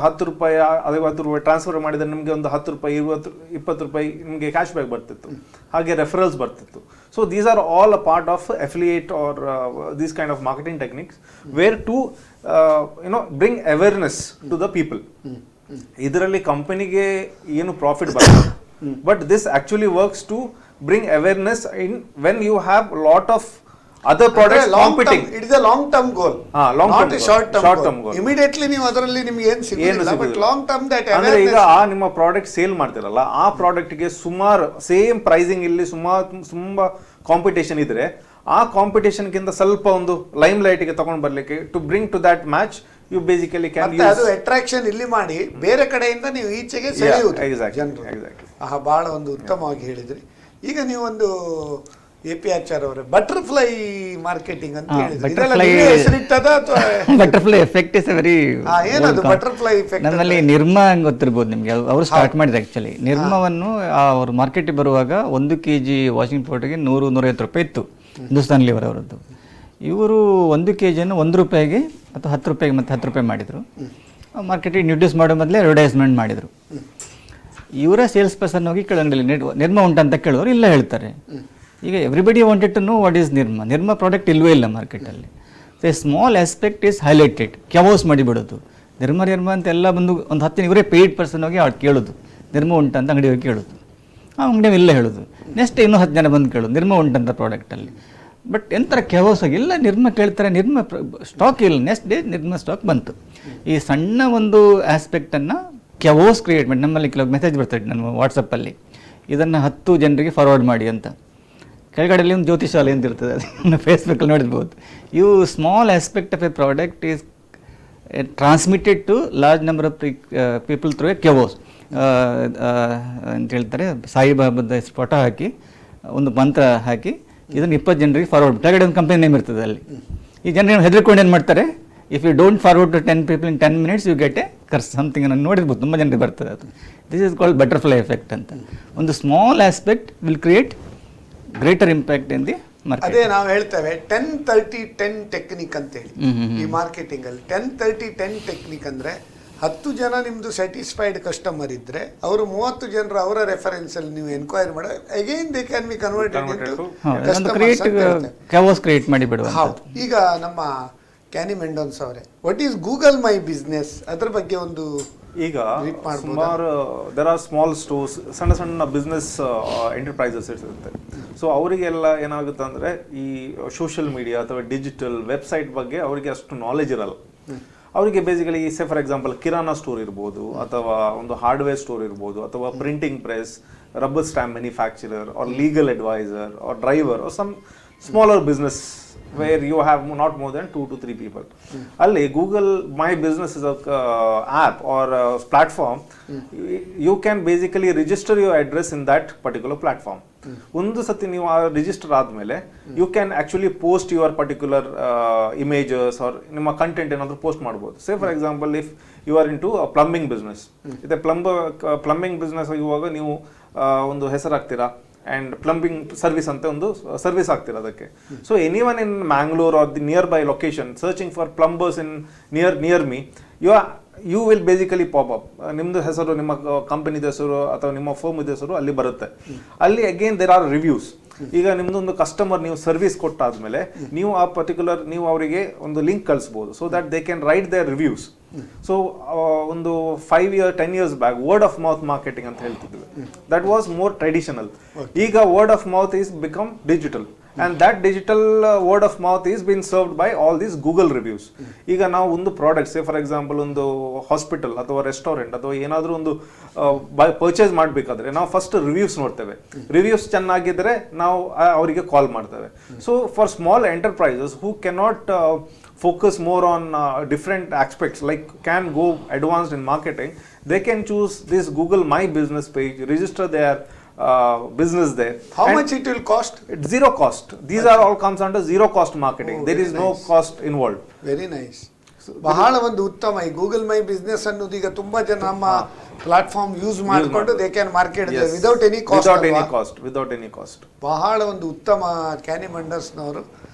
C: 10 ರೂಪಾಯಿ 50 ರೂಪಾಯಿ ಟ್ರಾನ್ಸ್ಫರ್ ಮಾಡಿದರೆ ನಿಮಗೆ ಒಂದು 10 ರೂಪಾಯಿ 20 ರೂಪಾಯಿ ನಿಮಗೆ ಕ್ಯಾಶ್ ಬ್ಯಾಕ್ ಬರ್ತಿತ್ತು, ಹಾಗೆ ರೆಫರಲ್ಸ್ ಬರ್ತಿತ್ತು. So these are all a part of affiliate or these kind of marketing techniques where to bring awareness to the people. ಇದರಲ್ಲಿ ಕಂಪನಿಗೆ ಏನು ಪ್ರಾಫಿಟ್ ಬರ್ತದೆ, but this actually works to bring awareness in when you have lot of other products competing.
A: It is a long term goal, not a short term goal. Immediately ನೀವು ಅದರಲ್ಲಿ ನಿಮಗೆ ಏನು ಸಿಗುತ್ತಿಲ್ಲ, but long term that
C: ಅಂದ್ರೆ ಈಗ ನಿಮ್ಮ product sale ಮಾಡ್ತಿರಲ್ಲ, ಆ ಪ್ರಾಡಕ್ಟ್ ಗೆ ಸುಮಾರು ಸೇಮ್ ಪ್ರೈಸಿಂಗ್ ಇಲ್ಲಿ ತುಂಬಾ ಕಾಂಪಿಟೇಷನ್ ಇದ್ರೆ, ಆ ಕಾಂಪಿಟೇಷನ್ ಗಿಂತ ಸ್ವಲ್ಪ ಒಂದು ಲೈಮ್ ಲೈಟ್ ಗೆ ತಗೊಂಡು ಬರ್ಲಿಕ್ಕೆ to bring to that match you basically can use
A: ಅದು ಅಟ್ರಾಕ್ಷನ್ ಇಲ್ಲಿ ಮಾಡಿ ಬೇರೆ ಕಡೆಯಿಂದ ನೀವು ಈಚೆಗೆ ಸೆಳೆಯುವುದು ಜನರು. ಬಹಳ ಒಂದು ಉತ್ತಮವಾಗಿ ಹೇಳಿದ್ರಿ. ಈಗ ನೀವು ಒಂದು APR ಅವರೇ ಬಟರ್ಫ್ಲೈ ಮಾರ್ಕೆಟಿಂಗ್ ಅಂತ
B: ಬಟರ್ಫ್ಲೈ ಎಫೆಕ್ಟ್ ಇಸ್ ವೆರಿ
A: ಏನದು ಬಟರ್ಫ್ಲೈ ಎಫೆಕ್ಟ್?
B: ನಮ್ಮಲ್ಲಿ ನಿರ್ಮಾ ಗೊತ್ತಿರ್ಬೋದು ನಿಮಗೆ, ಅವರು ಸ್ಟಾರ್ಟ್ ಮಾಡಿದ್ರು ಆಕ್ಚುಲಿ. ನಿರ್ಮಾವನ್ನು ಅವರು ಮಾರ್ಕೆಟಿಗೆ ಬರುವಾಗ 1 kg ವಾಷಿಂಗ್ ಪೌಡರ್ಗೆ 100-150 ರೂಪಾಯಿ ಇತ್ತು, ಹಿಂದೂಸ್ತಾನ್ ಲಿವರ್ ಅವರದ್ದು. ಇವರು 1 kgಯನ್ನು 1 ರೂಪಾಯಿಗೆ ಅಥವಾ 10 ರೂಪಾಯಿಗೆ ಮತ್ತೆ 10 ರೂಪಾಯಿ ಮಾಡಿದರು. ಮಾರ್ಕೆಟಿಗೆ ಇಂಟ್ರೊಡ್ಯೂಸ್ ಮಾಡೋ ಮೊದಲೇ ಅಡ್ವರ್ಟೈಸ್ಮೆಂಟ್ ಮಾಡಿದರು. ಇವರ ಸೇಲ್ಸ್ ಪರ್ಸನ್ ಹೋಗಿ ಕೆಳಗಡೆ ನಿರ್ಮಾ ಉಂಟಂತ ಕೇಳೋರು ಇಲ್ಲ ಹೇಳ್ತಾರೆ. ಈಗ everybody wanted to know what is Nirma product ಇಲ್ಲವೇ ಇಲ್ಲ ಮಾರ್ಕೆಟಲ್ಲಿ. A small aspect is highlighted, chaos ಮಾಡಿಬಿಡೋದು. ನಿರ್ಮಾ ಅಂತ ಎಲ್ಲ ಬಂದು ಒಂದು 10 ಇವರೇ ಪೇಯ್ಡ್ ಪರ್ಸನ್ ಹೋಗಿ ಅವ್ರು ಕೇಳೋದು ನಿರ್ಮಾ ಉಂಟಂತ ಅಂಗಡಿ ಹೋಗಿ ಕೇಳೋದು, ಆ ಅಂಗಡಿ ಇಲ್ಲ ಹೇಳೋದು. ನೆಕ್ಸ್ಟ್ ಇನ್ನೂ 10 ಜನ ಬಂದು ಕೇಳೋದು ನಿರ್ಮಾ ಉಂಟಂತ ಪ್ರಾಡಕ್ಟಲ್ಲಿ. ಬಟ್ ಎಂಥರ ಕ್ಯಾವೋಸ್ ಆಗಿ ಇಲ್ಲ, ನಿರ್ಮಾ ಕೇಳ್ತಾರೆ, ನಿರ್ಮಾ ಸ್ಟಾಕ್ ಇಲ್ಲ. ನೆಕ್ಸ್ಟ್ ಡೇ ನಿರ್ಮಾ ಸ್ಟಾಕ್ ಬಂತು. ಈ ಸಣ್ಣ ಒಂದು ಆಸ್ಪೆಕ್ಟನ್ನು ಕ್ಯಾವೋಸ್ ಕ್ರಿಯೇಟ್ ಮಾಡಿ, ನಮ್ಮಲ್ಲಿ ಕೆಲವು ಮೆಸೇಜ್ ಬರ್ತದೆ ನಮ್ಮ ವಾಟ್ಸಪ್ಪಲ್ಲಿ, ಇದನ್ನು 10 ಜನರಿಗೆ ಫಾರ್ವರ್ಡ್ ಮಾಡಿ ಅಂತ. ಕೆಳಗಡೆಯಲ್ಲಿ ಒಂದು ಜ್ಯೋತಿಷಾಲೆ ಅಂತ ಇರ್ತದೆ, ಅದನ್ನು ಫೇಸ್ಬುಕ್ಕಲ್ಲಿ ನೋಡಿರ್ಬೋದು. ಇವು small aspect of a product is transmitted to large number of people through a chaos ಅಂತ ಹೇಳ್ತಾರೆ. ಸಾಯಿಬಾಬಾದ ಫೋಟೋ ಹಾಕಿ ಒಂದು ಮಂತ್ರ ಹಾಕಿ ಇದನ್ನು 20 ಜನರಿಗೆ ಫಾರ್ವರ್ಡ್, ಕೆಳಗಡೆ ಒಂದು ಕಂಪನಿ ನೇಮ್ ಇರ್ತದೆ ಅಲ್ಲಿ. ಈ ಜನರು ಹೆದರ್ಕೊಂಡು ಏನು ಮಾಡ್ತಾರೆ, if you don't forward to 10 people in 10 minutes you get a curse something ಅನ್ನು ನೋಡಿರ್ಬೋದು, ತುಂಬ ಜನರಿಗೆ ಬರ್ತದೆ ಅದು. This is called butterfly effect ಅಂತ. ಒಂದು small aspect will create greater impact in the market.
A: ಅದೇ ನಾವು ಹೇಳ್ತೇವೆ 10-30-10 ಟೆಕ್ನಿಕ್ ಅಂತೇಳಿ ಈ ಮಾರ್ಕೆಟಿಂಗ್ ಅಲ್ಲಿ. 10-30-10 ಟೆಕ್ನಿಕ್ ಅಂದ್ರೆ 10 ಜನ ನಿಮ್ದು ಸ್ಯಾಟಿಸ್ಫೈಡ್ ಕಸ್ಟಮರ್ ಇದ್ರೆ ಅವರು 30 ಜನರು ಅವರ ರೆಫರೆನ್ಸ್ ಅಲ್ಲಿ ನೀವು ಎನ್ಕ್ವೈರಿ ಮಾಡೋ again they can be converted into customers.
B: Chaos create ಮಾಡಿ ಬಿಡುವ.
A: ಹೌದು. ಈಗ ನಮ್ಮ ಕ್ಯಾನಿ ಮೆಂಡೋನ್ಸ್ ಅವರೇ, what is Google my business, ಅದ್ರ ಬಗ್ಗೆ ಒಂದು
C: ಈಗ ಸುಮಾರು ದೆರ್ ಆರ್ ಸ್ಮಾಲ್ ಸ್ಟೋರ್ಸ್, ಸಣ್ಣ ಸಣ್ಣ ಬಿಸ್ನೆಸ್ ಎಂಟರ್ಪ್ರೈಸಸ್ ಇರುತ್ತೆ. ಸೊ ಅವರಿಗೆಲ್ಲ ಏನಾಗುತ್ತೆ ಅಂದರೆ ಈ ಸೋಷಿಯಲ್ ಮೀಡಿಯಾ ಅಥವಾ ಡಿಜಿಟಲ್ ವೆಬ್ಸೈಟ್ ಬಗ್ಗೆ ಅವರಿಗೆ ಅಷ್ಟು ನಾಲೆಜ್ ಇರಲ್ಲ. ಅವರಿಗೆ basically say for example kirana store ಇರ್ಬೋದು, ಅಥವಾ ಒಂದು ಹಾರ್ಡ್ವೇರ್ ಸ್ಟೋರ್ ಇರ್ಬೋದು, ಅಥವಾ printing press, rubber stamp manufacturer, or legal adviser, or driver, or some smaller business where you have not more than 2 to 3 people. Alli Google My Business is a app or a platform. You can basically register your address in that particular platform. Undu sati ನೀವು register ಆದ್ಮೇಲೆ you can actually post your particular images or ನಿಮ್ಮ content ಏನಾದರೂ post ಮಾಡಬಹುದು. Say for example, if you are into a plumbing business, ಇದೆ plumbing business ಇವಾಗ ನೀವು ಒಂದು ಹೆಸರು ಹಾಕ್ತೀರಾ and plumbing service ante ಒಂದು ಸರ್ವಿಸ್ ಆಗ್ತಿರ ಅದಕ್ಕೆ. So anyone in Mangalore are the nearby location searching for plumbers in near me, you will basically pop up. ನಿಮ್ಮದು ಹೆಸರು, ನಿಮ್ಮ ಕಂಪನಿದ ಹೆಸರು ಅಥವಾ ನಿಮ್ಮ ಫರ್ಮ್ ಹೆಸರು ಅಲ್ಲಿ ಬರುತ್ತೆ. ಅಲ್ಲಿ ಅಗೇನ್ ದೇರ್ ಆರ್ ರಿವ್ಯೂಸ್. ಈಗ ನಿಮ್ದೊಂದು ಕಸ್ಟಮರ್ ನೀವು ಸರ್ವಿಸ್ ಕೊಟ್ಟಾದ್ಮೇಲೆ ನೀವು ಆ ಪರ್ಟಿಕ್ಯುಲರ್ ನೀವು ಅವರಿಗೆ ಒಂದು ಲಿಂಕ್ ಕಳಿಸ್ಬೋದು, so that they can write their reviews. So ಒಂದು 5-10 years back word of mouth marketing ಅಂತ ಹೇಳ್ತಿದ್ವಿ. That was more traditional. ಈಗ word of mouth is become digital and that digital word of mouth is being served by all these Google reviews. ಈಗ ನಾವು ಒಂದು product say for example ಒಂದು hospital ಅಥವಾ restaurant ಅಥವಾ ಏನಾದರೂ ಒಂದು ಪರ್ಚೇಸ್ ಮಾಡಬೇಕಾದ್ರೆ ನಾವು ಫಸ್ಟ್ ರಿವ್ಯೂಸ್ ನೋಡ್ತೇವೆ. ರಿವ್ಯೂಸ್ ಚೆನ್ನಾಗಿದ್ರೆ ನಾವು ಅವರಿಗೆ ಕಾಲ್ ಮಾಡ್ತೇವೆ. So for small enterprises who cannot focus more on different aspects, like can go advanced in marketing, they can choose this Google My Business page, register their business there.
A: How much it will cost?
C: It's zero cost. These are all comes under zero cost marketing. There is no cost involved.
A: Very nice. ಬಹಳ ಒಂದು ಉತ್ತಮ. ಈ Google my business ಅನ್ನೋದು ಈಗ ತುಂಬಾ ಜನ ನಮ್ಮ platform use ಮಾಡಿಕೊಂಡು they can market without any cost.
C: Without any cost.
A: ಬಹಳ ಒಂದು ಉತ್ತಮ ಕ್ಯಾನಿ ಮಂಡರ್ಸ್ನವರು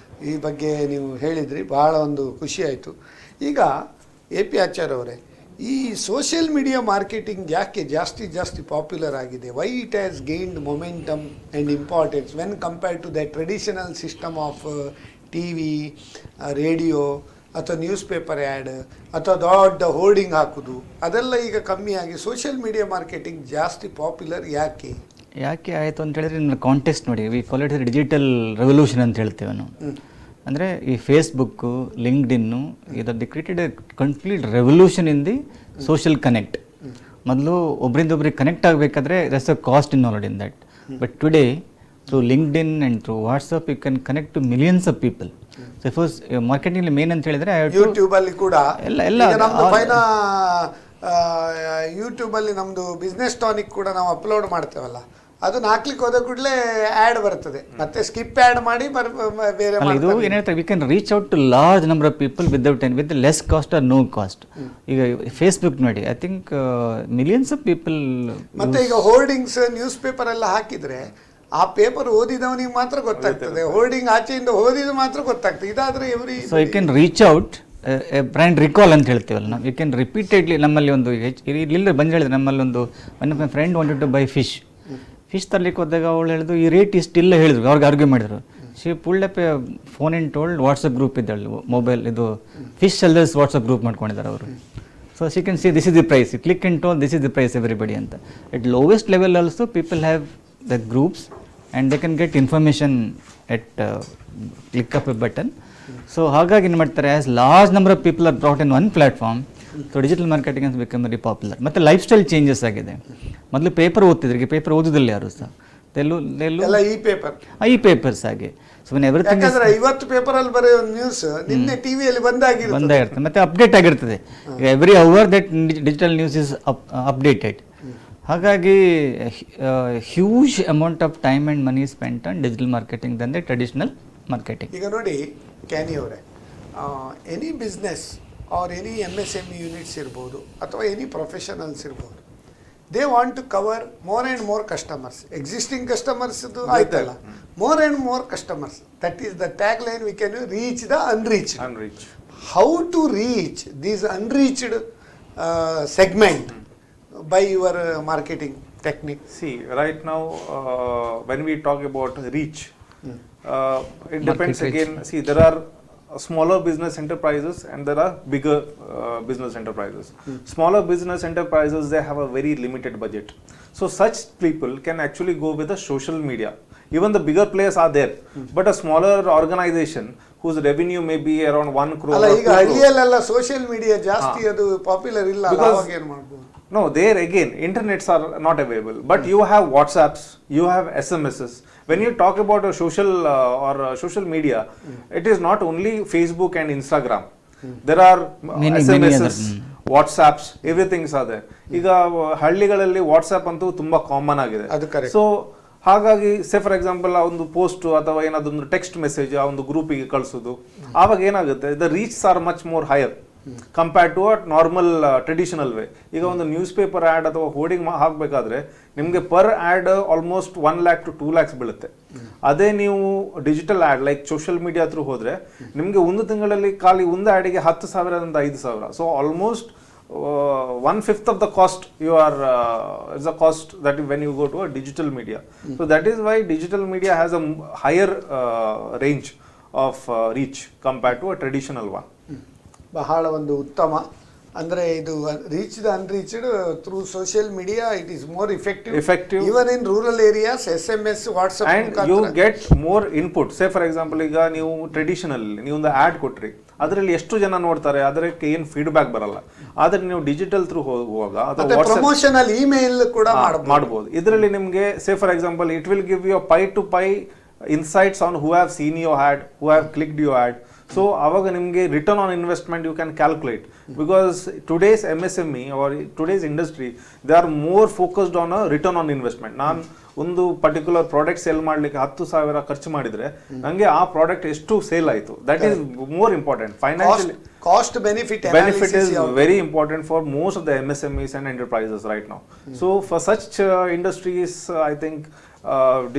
A: ಈ ಬಗ್ಗೆ ನೀವು ಹೇಳಿದ್ರಿ, ಬಹಳ ಒಂದು ಖುಷಿ ಆಯಿತು. ಈಗ ಎ ಪಿ ಆಚಾರ್ಯ ಅವರೇ, ಈ ಸೋಷಿಯಲ್ ಮೀಡಿಯಾ ಮಾರ್ಕೆಟಿಂಗ್ ಯಾಕೆ ಜಾಸ್ತಿ ಪಾಪ್ಯುಲರ್ ಆಗಿದೆ? Why it has gained momentum and importance when compared to the traditional system of T V, radio ಅಥವಾ ನ್ಯೂಸ್ ಪೇಪರ್ ಆ್ಯಡ್ ಅಥವಾ ದೊಡ್ಡ ಹೋರ್ಡಿಂಗ್ ಹಾಕೋದು, ಅದೆಲ್ಲ ಈಗ ಕಮ್ಮಿಯಾಗಿ ಸೋಷಿಯಲ್ ಮೀಡಿಯಾ ಮಾರ್ಕೆಟಿಂಗ್ ಜಾಸ್ತಿ ಪಾಪ್ಯುಲರ್ ಯಾಕೆ
B: ಆಯಿತು ಅಂತ ಹೇಳಿದ್ರೆ ನಿಮ್ಮ ಕಾಂಟೆಕ್ಸ್ಟ್ ನೋಡಿ, we call it digital revolution ಅಂತ ಹೇಳ್ತೇವೆ ನಾವು. ಅಂದರೆ ಈ ಫೇಸ್ಬುಕ್ಕು, ಲಿಂಕ್ಡ್ಇನ್ನು, ಇದು created a complete revolution in the social connect. ಮೊದಲು ಒಬ್ಬರಿಂದೊಬ್ರಿಗೆ ಕನೆಕ್ಟ್ ಆಗಬೇಕಾದ್ರೆ that's a cost involved in that. But today through LinkedIn and through WhatsApp you can connect to millions of people. Suppose marketing main ಅಂತ ಹೇಳಿದ್ರೆ
A: ಯೂಟ್ಯೂಬಲ್ಲಿ ಕೂಡ
B: ಎಲ್ಲ
A: ಯೂಟ್ಯೂಬಲ್ಲಿ ನಮ್ಮದು ಬಿಸ್ನೆಸ್ ಟಾನಿಕ್ ಕೂಡ ನಾವು ಅಪ್ಲೋಡ್ ಮಾಡ್ತೇವಲ್ಲ, ಅದನ್ನ ಹಾಕ್ಲಿಕ್ಕೆ ಹೋದ ಕೂಡಲೇ ಆ್ಯಡ್ ಬರ್ತದೆ, ಮತ್ತೆ ಸ್ಕಿಪ್ ಆ್ಯಡ್ ಮಾಡಿ ಬೇರೆ
B: ಇದು ಏನು ಹೇಳ್ತಾರೆ, we can reach out to large number of people with less cost or no cost. ಈಗ ಫೇಸ್ಬುಕ್ ನೋಡಿ, I think millions of people.
A: ಮತ್ತೆ ಈಗ ಹೋರ್ಡಿಂಗ್ಸ್ ನ್ಯೂಸ್ ಪೇಪರ್ ಎಲ್ಲ ಹಾಕಿದ್ರೆ ಆ ಪೇಪರ್ ಓದಿದವನಿಗೆ ಮಾತ್ರ ಗೊತ್ತಾಗ್ತದೆ, ಹೋರ್ಡಿಂಗ್ ಆಚೆಯಿಂದ ಓದಿದ ಮಾತ್ರ ಗೊತ್ತಾಗ್ತದೆ. ಇದಾದ್ರೆ every
B: so you can reach out brand recall ಅಂತ ಹೇಳ್ತೀವಲ್ಲ ನಾವು, ಯು ಕ್ಯಾನ್ ರಿಪೀಟೆಡ್ಲಿ. ನಮ್ಮಲ್ಲಿ ಒಂದು ಇಲ್ಲಿ ಬಂದು ಹೇಳಿದ್ರೆ, ನಮ್ಮಲ್ಲಿ ಒಂದು one of my friend wanted to buy fish ತರಲಿಕ್ಕೆ ಹೋದಾಗ ಅವಳು ಹೇಳಿದ್ರು ಈ ರೇಟ್ ಇಷ್ಟಿಲ್ಲ ಹೇಳಿದ್ರು, ಅವ್ರಿಗೆ ಆರ್ಗ್ಯೂ ಮಾಡಿದ್ರು. She pulled up a phone and told WhatsApp group ಇದ್ದಾಳೆ, ಮೊಬೈಲ್ ಇದು ಫಿಶ್ ಸೆಲ್ಲರ್ಸ್ ವಾಟ್ಸಪ್ ಗ್ರೂಪ್ ಮಾಡ್ಕೊಂಡಿದ್ದಾರೆ ಅವರು. So she can see this is the price, click and tell this is the price everybody ಅಂತ. At lowest level also people have the groups and they can get information at click up a button. So ಹಾಗಾಗಿ ಏನು ಮಾಡ್ತಾರೆ, as large number of people are brought in one platform. So digital marketing has become very popular. ಮತ್ತು life style changes ಆಗಿದೆ. ಮೊದಲು paper ಓದ್ತಿದ್ರು, ಈಗ paper ಓದೋದಿಲ್ಲ ಯಾರು ಸಹ, ಈ ಪೇಪರ್ಸ್ ಆಗಿ. ಸೊ ಎವ್ರಿಥಿಂಗ್
A: ಇವತ್ತು ಪೇಪರಲ್ಲಿ ಬರೋ ನ್ಯೂಸ್ ನಿನ್ನೆ ಟಿವಿಯಲ್ಲಿ
B: ಬಂದಾಗಿರ್ತದೆ, ಮತ್ತೆ ಅಪ್ಡೇಟ್ ಆಗಿರ್ತದೆ. Every hour that digital news is updated. ಹಾಗಾಗಿ huge amount of time and money spent on digital marketing than the traditional marketing.
A: ಈಗ ನೋಡಿ ಕ್ಯಾನಿ ಅವರೇ, any business or any MSME units ಇರ್ಬೋದು ಅಥವಾ ಎನಿ ಪ್ರೊಫೆಷನಲ್ಸ್ ಇರ್ಬೋದು, they want to cover more and more customers. Existing customers ಆಯ್ತಲ್ಲ, more and more customers. That is the tag line, we can reach the unreached. How to reach these ಅನ್ರೀಚ್ಡ್ segment by your marketing technique?
C: See, right now when we talk about reach, it depends again. See, there are smaller business enterprises and there are bigger business enterprises. Smaller business enterprises, they have a very limited budget, so such people can actually go with the social media. Even the bigger players are there, but a smaller organization whose revenue may be around 1 crore.
A: ಅಲ್ಲ, ಈಗ ಹಳ್ಳಿಯಲ್ಲೆಲ್ಲ social media ಜಾಸ್ತಿ ಅದು popular ಇಲ್ಲ, ಅವಾಗ ಏನು ಮಾಡ್ಬೋದು?
C: No, there again, internets are not available, but you have WhatsApps, you have SMSs. When you talk about a social media, it is not only Facebook and Instagram. There are SMSs, WhatsApps, everything are there. ಈಗ ಹಳ್ಳಿಗಳಲ್ಲಿ WhatsApp ಅಂತೂ ತುಂಬಾ common ಆಗಿದೆ. So ಹಾಗಾಗಿ for example ಆ ಒಂದು post ಅಥವಾ ಏನಾದೊಂದು text message ಆ ಒಂದು ಗ್ರೂಪಿಗೆ ಕಳಿಸೋದು, ಆವಾಗ ಏನಾಗುತ್ತೆ, the reaches are much more higher compared to a normal traditional way. ಈಗ ಒಂದು ನ್ಯೂಸ್ ಪೇಪರ್ ಆ್ಯಡ್ ಅಥವಾ ಹೋರ್ಡಿಂಗ್ ಹಾಕಬೇಕಾದ್ರೆ ನಿಮಗೆ per ad almost 1 lakh to 2 lakhs ಬೀಳುತ್ತೆ. ಅದೇ ನೀವು digital ad like social media through ಹೋದರೆ ನಿಮಗೆ ಒಂದು ತಿಂಗಳಲ್ಲಿ ಖಾಲಿ ಒಂದು ಆ್ಯಡಿಗೆ 10,000 ಅಂತ 5,000. So almost 1/5 of the cost you are is the cost that when you go to a digital media. So that is why digital media has a higher range of reach compared to a traditional one.
A: ಬಹಳ ಒಂದು ಉತ್ತಮ. ಅಂದ್ರೆ ಇದು reached unreached through social media it is more
C: Effective.
A: Effective even in rural areas SMS WhatsApp
C: and you get more input. Say for example ಈಗ ನೀವು traditional ನೀವು ಒಂದು add ಕೊಟ್ರಿ, ಅದರಲ್ಲಿ ಎಷ್ಟು ಜನ ನೋಡ್ತಾರೆ, ಅದಕ್ಕೆ ಏನು ಫೀಡ್ಬ್ಯಾಕ್ ಬರಲ್ಲ. ಆದ್ರೆ ನೀವು ಡಿಜಿಟಲ್ ಥ್ರೂ ಹೋಗುವಾಗ ಅಥವಾ
A: ಪ್ರಮೋಷನಲ್ ಇಮೇಲ್ ಕೂಡ
C: ಮಾಡಬಹುದು. ಇದರಲ್ಲಿ ನಿಮಗೆ say for example it will give you pie to pie insights on who have seen your ad, who have clicked your ad. So ಅವಾಗ ನಿಮಗೆ return on investment you can calculate, because today's MSME are today's industry they are more focused on a return on investment. ನಾನು ಒಂದು particular product sale ಮಾಡ್ಲಿಕ್ಕೆ 10,000 ಖರ್ಚು ಮಾಡಿದ್ರೆ ನನಗೆ ಆ product ಎಷ್ಟು ಸೇಲ್ ಆಯಿತು, that is more important. Financially
A: cost benefit
C: is very important for most of the MSMEs and enterprises right now. So for such industries, I think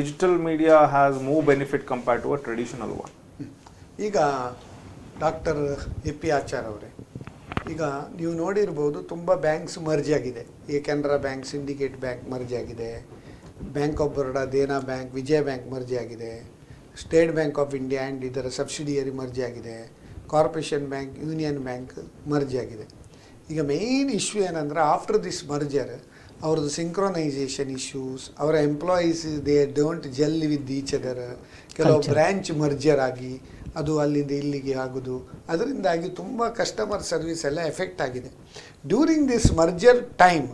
C: digital media has more benefit compared to a traditional one.
A: ಈಗ doctor AP Achar ಅವರೇ, ಈಗ ನೀವು ನೋಡಿರ್ಬೋದು ತುಂಬ banks merge ಆಗಿದೆ. ಈ Canara bank, Syndicate bank merge ಆಗಿದೆ, bank of Baroda, Dena bank, Vijaya bank merge ಆಗಿದೆ, state bank of India and ಇದರ ಸಬ್ಸಿಡಿಯರಿ ಮರ್ಜ್ ಆಗಿದೆ, corporation bank, union bank merge ಆಗಿದೆ. ಈಗ ಮೇಯ್ನ್ ಇಶ್ಯೂ ಏನಂದರೆ ಆಫ್ಟರ್ ದಿಸ್ ಮರ್ಜರ್ ಅವ್ರದ್ದು ಸಿಂಕ್ರೊನೈಸೇಷನ್ ಇಶ್ಯೂಸ್, ಅವರ employees they don't gel with each other, ಕೆಲವು branch merger ಆಗಿ ಅದು ಅಲ್ಲಿಂದ ಇಲ್ಲಿಗೆ ಆಗೋದು, ಅದರಿಂದಾಗಿ ತುಂಬ ಕಸ್ಟಮರ್ ಸರ್ವಿಸ್ ಎಲ್ಲ ಎಫೆಕ್ಟ್ ಆಗಿದೆ. During this merger time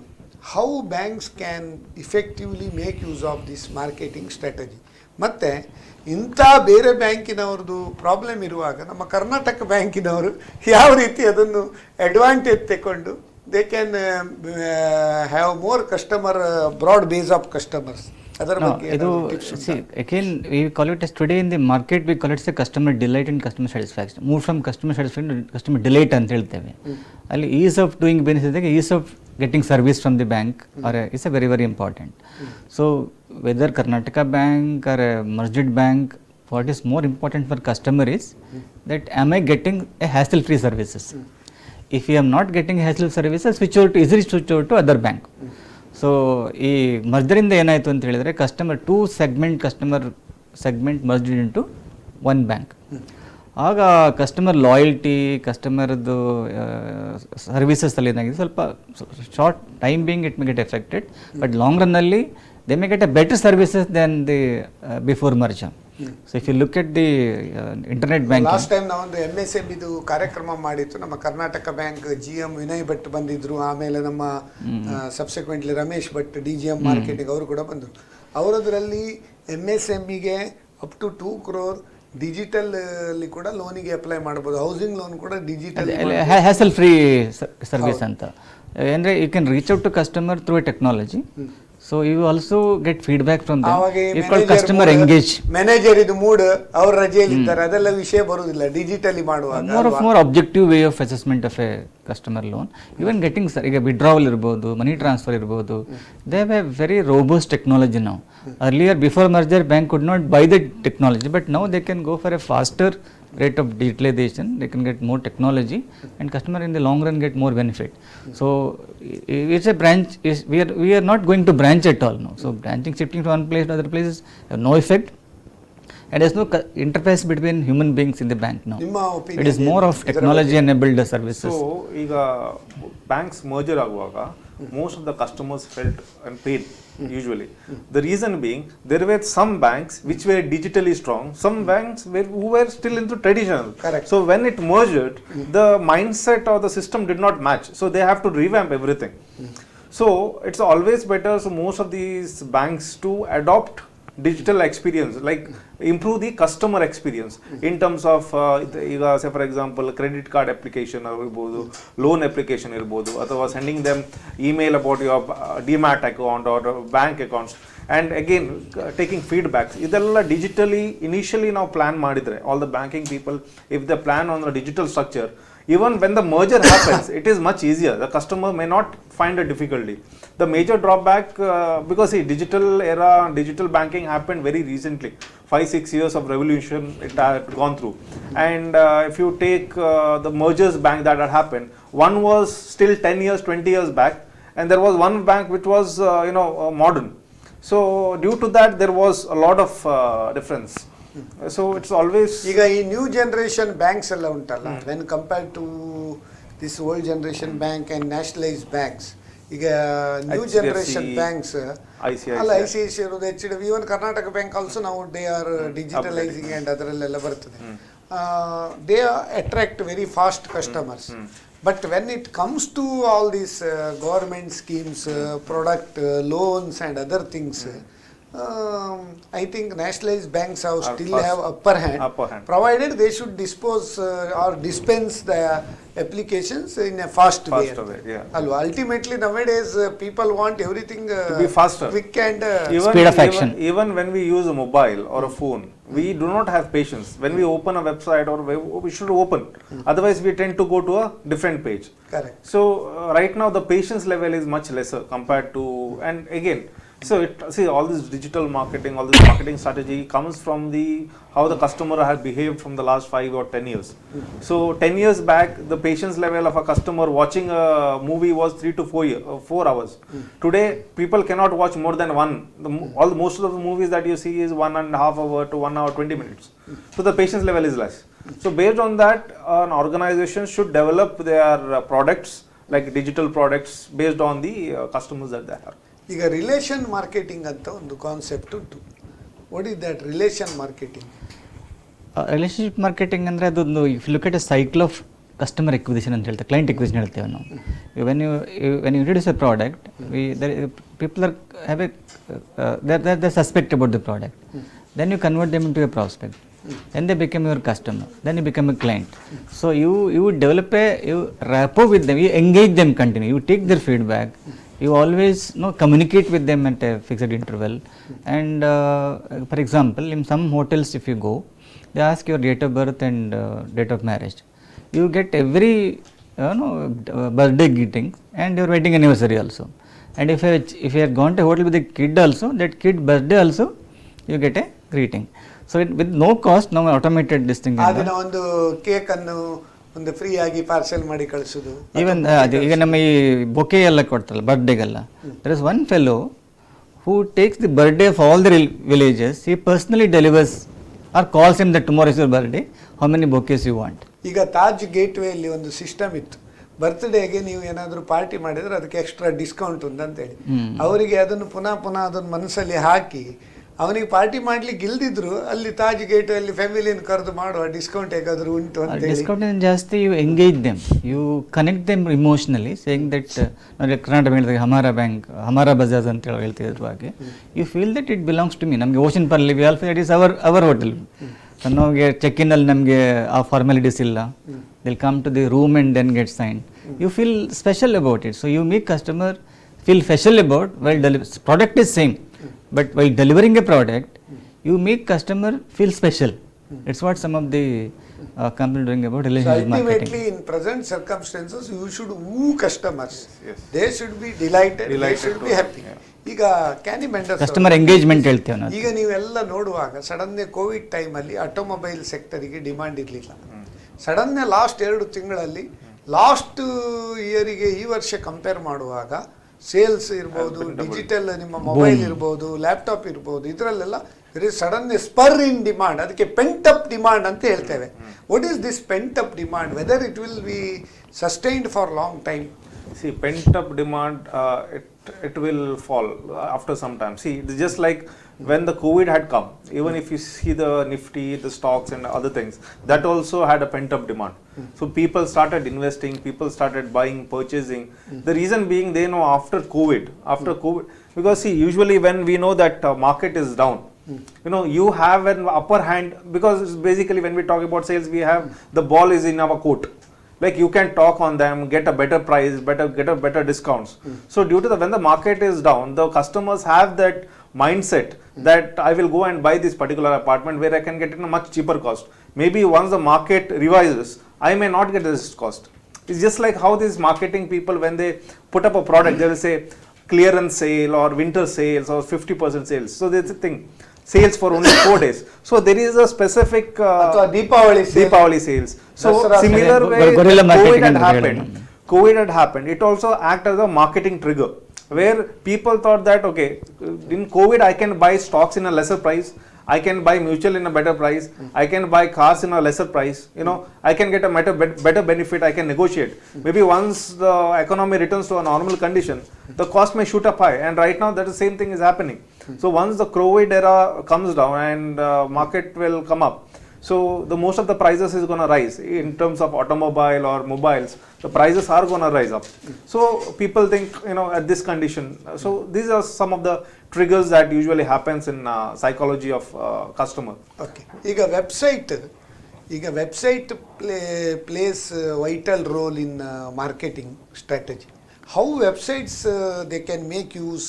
A: how banks can effectively make use of this marketing strategy? ಮತ್ತು ಇಂಥ ಬೇರೆ ಬ್ಯಾಂಕಿನವ್ರದ್ದು ಪ್ರಾಬ್ಲಮ್ ಇರುವಾಗ ನಮ್ಮ ಕರ್ನಾಟಕ ಬ್ಯಾಂಕಿನವರು ಯಾವ ರೀತಿ ಅದನ್ನು ಅಡ್ವಾಂಟೇಜ್ ತಗೊಂಡು they can have more customer broad base of customers?
B: ಇದು again we call it as today in the market we call it as customer delight and customer satisfaction. Move from customer satisfaction to customer delight ಅಂತ ಹೇಳ್ತೇವೆ. ಅಲ್ಲಿ ease of doing business ಇದ್ದಾಗ ease of getting service from the bank or is a very very important. So whether Karnataka Bank or merged bank, what is more important for customer is that am I getting a hassle free services? If you are not getting hassle services, switch over to easily switch over to other bank. ಸೊ ಈ ಮರ್ಜರಿಂದ ಏನಾಯಿತು ಅಂತ ಹೇಳಿದರೆ customer segment merged into one bank. ಆಗ customer loyalty, ಕಸ್ಟಮರ್ದು ಸರ್ವಿಸಸಲ್ಲಿ ಏನಾಗಿದೆ ಸ್ವಲ್ಪ short time being it may get affected, but long ರನ್ನಲ್ಲಿ they may get a better services than the before merger. So if you look at the internet bank,
A: last time ನಾವೊಂದು MSME ಇದು ಕಾರ್ಯಕ್ರಮ ಮಾಡಿತ್ತು. ನಮ್ಮ ಕರ್ನಾಟಕ ಬ್ಯಾಂಕ್ GM ವಿನಯ್ ಭಟ್ ಬಂದಿದ್ರು, ಆಮೇಲೆ ನಮ್ಮ subsequently Ramesh Bhat DGM marketing ಅವರು ಕೂಡ ಬಂದರು. ಅವರದರಲ್ಲಿ MSMEಗೆ ಅಪ್ ಟು 2 crore ಡಿಜಿಟಲ್ ಅಲ್ಲಿ ಕೂಡ ಲೋನಿಗೆ ಅಪ್ಲೈ ಮಾಡ್ಬೋದು. ಹೌಸಿಂಗ್ ಲೋನ್ ಕೂಡ ಡಿಜಿಟಲ್
B: ಹ್ಯಾಸಲ್ ಫ್ರೀ ಸರ್ವಿಸ್ ಅಂತ. ಅಂದರೆ you can reach out to customer through a technology. So you also get feedback from them. You call customer engage.
A: Manager ಇದು mood ಅವ್ರ ರಜೆಯಲ್ಲಿ ಇದ್ದಾರೆ, ಅದೆಲ್ಲ ವಿಷಯ ಬರುವುದಿಲ್ಲ ಡಿಜಿಟಲಿ ಮಾಡುವಾಗ.
B: more objective way of assessment of a customer loan. Even getting ಈಗ withdrawal ಇರ್ಬೋದು, ಮನಿ ಟ್ರಾನ್ಸ್ಫರ್ ಇರ್ಬೋದು, they have a very robust technology now. Earlier before merger bank could not buy the technology, but now they can go for a faster rate of digitalization, they can get more technology and customer in the long run get more benefit. So it's a branch, we are not going to branch at all now. So branching, shifting to one place to other places have no effect, and there's no interface between human beings in the bank now. It is more of technology enabled services.
C: So ಈಗ banks merger ಆಗುವಾಗ most of the customers felt and paid usually. The reason being there were some banks which were digitally strong, some banks who were still into traditional.
A: Correct.
C: So when it merged, the mindset or the system did not match, so they have to revamp everything. So it's always better so most of these banks to adopt digital experience, like improve the customer experience in terms of ಈಗ say for example credit card application ಇರ್ಬೋದು, loan application ಇರ್ಬೋದು, ಅಥವಾ sending them email about your demat account or bank accounts, and again taking feedbacks. ಇದೆಲ್ಲ digitally initially ನಾವು plan ಮಾಡಿದ್ರೆ all the banking people, if they plan on a digital structure, even when the merger happens it is much easier. The customer may not find a difficulty. The major drawback because see digital era, digital banking happened very recently, 5-6 years of revolution it had gone through. And if you take the mergers bank that had happened, one was still 10 years 20 years back, and there was one bank which was modern. So due to that there was a lot of difference. So it's always
A: ಈಗ ಈ new generation banks ಎಲ್ಲ ಉಂಟಲ್ಲ, when compared to this old generation bank and nationalized banks. ಈಗ new
C: HDFC,
A: generation banks
C: ICICI.
A: ಅಲ್ಲ ICICI ಇರೋದು HDFC, even Karnataka Bank also ನಾವು they are digitalising and ಅದರಲ್ಲೆಲ್ಲ ಬರ್ತದೆ. They attract very fast customers. But when it comes to all these government schemes, product loans and other things, I think nationalized banks have upper hand, provided they should dispose or dispense the applications in a fast way.
C: Yeah.
A: Ultimately, nowadays people want everything
C: to be faster,
A: quick and
B: speed of action.
C: Even when we use a mobile or a phone, we do not have patience. When we open a website or we should open, otherwise we tend to go to a different page.
A: Correct.
C: So right now the patience level is much lesser compared to, and again, so all this digital marketing, all this marketing strategy comes from how the customer has behaved from the last 5 or 10 years. So 10 years back, the patience level of a customer watching a movie was 3 to 4 hours. Today, people cannot watch more than one. Most of the movies that you see is 1.5 hour to 1 hour 20 minutes. So the patience level is less. So based on that, an organization should develop their products, like digital products, based on the customers that they have.
A: ಈಗ relation marketing ಅಂತ ಒಂದು concept ಉಂಟು. What is that relation marketing?
B: Relationship marketing ಅಂದರೆ ಅದೊಂದು if look at a cycle of customer acquisition ಅಂತ ಹೇಳ್ತೇವೆ, client acquisition ಹೇಳ್ತೇವೆ ನಾವು. When you introduce a product, people are have they suspect about the product, then you convert them into a prospect, then they become your customer, then you become a client. So you develop you rapport with them, you engage them continue, you take their feedback, you always communicate with them at a fixed interval. And for example, in some hotels if you go, they ask your date of birth and date of marriage. You get every birthday greeting and your wedding anniversary also. And if you have gone to a hotel with a kid also, that kid birthday also you get a greeting. So with no cost, ನಾವು automated this thing.
A: ಅದನ್ನ ಒಂದು cake ಅನ್ನು ಒಂದು free ಆಗಿ parcel ಮಾಡಿ ಕಳಿಸೋದು.
B: Even ಈಗ ನಮ್ಮ ಈ ಬೊಕೆ ಎಲ್ಲ ಕೊಡ್ತಾರಲ್ಲ ಬರ್ಡೇಗೆಲ್ಲ, there is one fellow who takes the birthday of all the villages, he personally delivers or calls him that tomorrow is your birthday, how many bouquets you want.
A: ಈಗ Taj gate way ಅಲ್ಲಿ ಒಂದು system ಇತ್ತು, ಬರ್ತ್ಡೇಗೆ ನೀವು ಏನಾದರೂ party ಮಾಡಿದ್ರೆ ಅದಕ್ಕೆ extra discount ಉಂಟಂತೇಳಿ. ಅವರಿಗೆ ಅದನ್ನು ಪುನಃ ಅದನ್ನು ಮನಸ್ಸಲ್ಲಿ ಹಾಕಿ ಅವನಿಗೆ ಪಾರ್ಟಿ ಮಾಡ್ಲಿಕ್ಕೆ ಇಲ್ದಿದ್ರು ಅಲ್ಲಿ ತಾಜ್ ಗೇಟ್ ಅಲ್ಲಿ ಫ್ಯಾಮಿಲಿಯನ್ನು ಕರೆದು ಮಾಡುವ ಡಿಸ್ಕೌಂಟ್ ಹೇಗಾದ್ರೂ ಉಂಟು ಅಂತ.
B: ಡಿಸ್ಕೌಂಟ್ ಜಾಸ್ತಿ you engage them, you connect them emotionally, saying that ನೋಡಿ ಕರ್ನಾಟಕ ಹೇಳಿದಾಗ ಹಮಾರಾ ಬ್ಯಾಂಕ್, ಹಮಾರಾ ಬಜಾಜ್ ಅಂತ ಹೇಳ್ತಿದ್ರು ಹಾಗೆ, you feel that it belongs to me. ನಮಗೆ ocean pearl we all feel it is our hotel. ನಮಗೆ ಚೆಕ್ ಇನ್ ಅಲ್ಲಿ ನಮಗೆ ಆ ಫಾರ್ಮಾಲಿಟೀಸ್ ಇಲ್ಲ, will come to the room and then get sign. You feel special about it. So you make customer feel special about while product is same, but while delivering a product you make customer feel special. It's what some of the company doing about relationship marketing.
A: Ultimately in present circumstances you should woo customers. Yes. They should be delighted, they should be happy. ಈಗ ಕ್ಯಾನಿ ಮೆಂಡರ್ಸ್
B: customer engagement ಹೇಳ್ತೇವೆ ನಾವು.
A: ಈಗ ನೀವೆಲ್ಲ ನೋಡುವಾಗ sudden Covid ಟೈಮಲ್ಲಿ automobile ಸೆಕ್ಟರಿಗೆ demand ಇರಲಿಲ್ಲ. Sudden last 2 ತಿಂಗಳಲ್ಲಿ last ಇಯರಿಗೆ ಈ ವರ್ಷ ಕಂಪೇರ್ ಮಾಡುವಾಗ ಸೇಲ್ಸ್ ಇರ್ಬೋದು, ಡಿಜಿಟಲ್ ನಿಮ್ಮ ಮೊಬೈಲ್ ಇರ್ಬೋದು, ಲ್ಯಾಪ್ಟಾಪ್ ಇರ್ಬೋದು, ಇದರಲ್ಲೆಲ್ಲ ಸಡನ್ ಸ್ಪರ್ ಇನ್ ಡಿಮಾಂಡ್. ಅದಕ್ಕೆ ಪೆಂಟ್ ಅಪ್ ಡಿಮಾಂಡ್ ಅಂತ ಹೇಳ್ತೇವೆ. What is this paint up demand? Whether it will be sustained for long time?
C: See, pent up demand, it will fall after some time. See, it's just like when the COVID had come, even if you see the Nifty, the stocks and other things, that also had a pent up demand. So people started investing, people started buying, purchasing. The reason being, they know after COVID, because see, usually when we know that market is down, you have an upper hand, because basically when we talk about sales, we have the ball is in our court. Like you can talk on them, get a better price, get a better discounts. So due to when the market is down, the customers have that mindset that I will go and buy this particular apartment where I can get it in a much cheaper cost. Maybe once the market revises, I may not get this cost. It's just like how these marketing people, when they put up a product, they will say clearance sale or winter sales or 50% sales. So that's the thing. Sales for only 4 days. So there is a specific Deepavali sales. So similar way, COVID had happened. It also acted as a marketing trigger, where people thought that okay, in COVID I can buy stocks in a lesser price. I can buy mutual in a better price. I can buy cars in a lesser price. You know, I can get a better benefit. I can negotiate. Maybe once the economy returns to a normal condition, the cost may shoot up high. And right now, that the same thing is happening. So once the COVID era comes down and market will come up, so the most of the prices is going to rise in terms of automobile or mobiles. The prices are going to rise up. So people think, you know, at this condition. So these are some of the triggers that usually happens in psychology of customer.
A: Okay. ಈಗ website plays a vital role in marketing strategy. How websites they can make use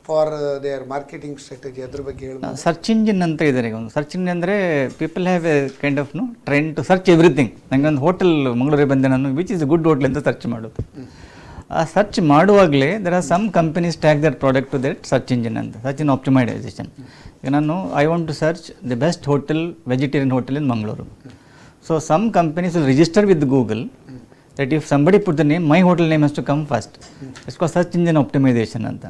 A: for their marketing strategy? ಅದ್ರ ಬಗ್ಗೆ ಹೇಳೋದು.
B: Search engine ಅಂತ ಇದ್ದಾರೆ ಈಗ. ಒಂದು search engine ಅಂದರೆ people have a kind of trend to search everything. ನನಗೆ ಒಂದು ಹೋಟೆಲ್ ಮಂಗಳೂರಿಗೆ ಬಂದೆ ನಾನು, ವಿಚ್ ಇಸ್ ಗುಡ್ ಹೋಟೆಲ್ ಅಂತ ಸರ್ಚ್ ಮಾಡೋದು. ಆ ಸರ್ಚ್ ಮಾಡುವಾಗಲೇ there are some companies tag their product to that search engine ಅಂತ, ಸರ್ಚ್ ಇನ್ ಆಪ್ಟಿಮೈಸೇಷನ್. ಈಗ ನಾನು I want to search the best hotel, vegetarian hotel in Mangaluru. So some companies will register with Google that if somebody put the name, my hotel name has to come first. It's called search engine optimization ಅಂತ.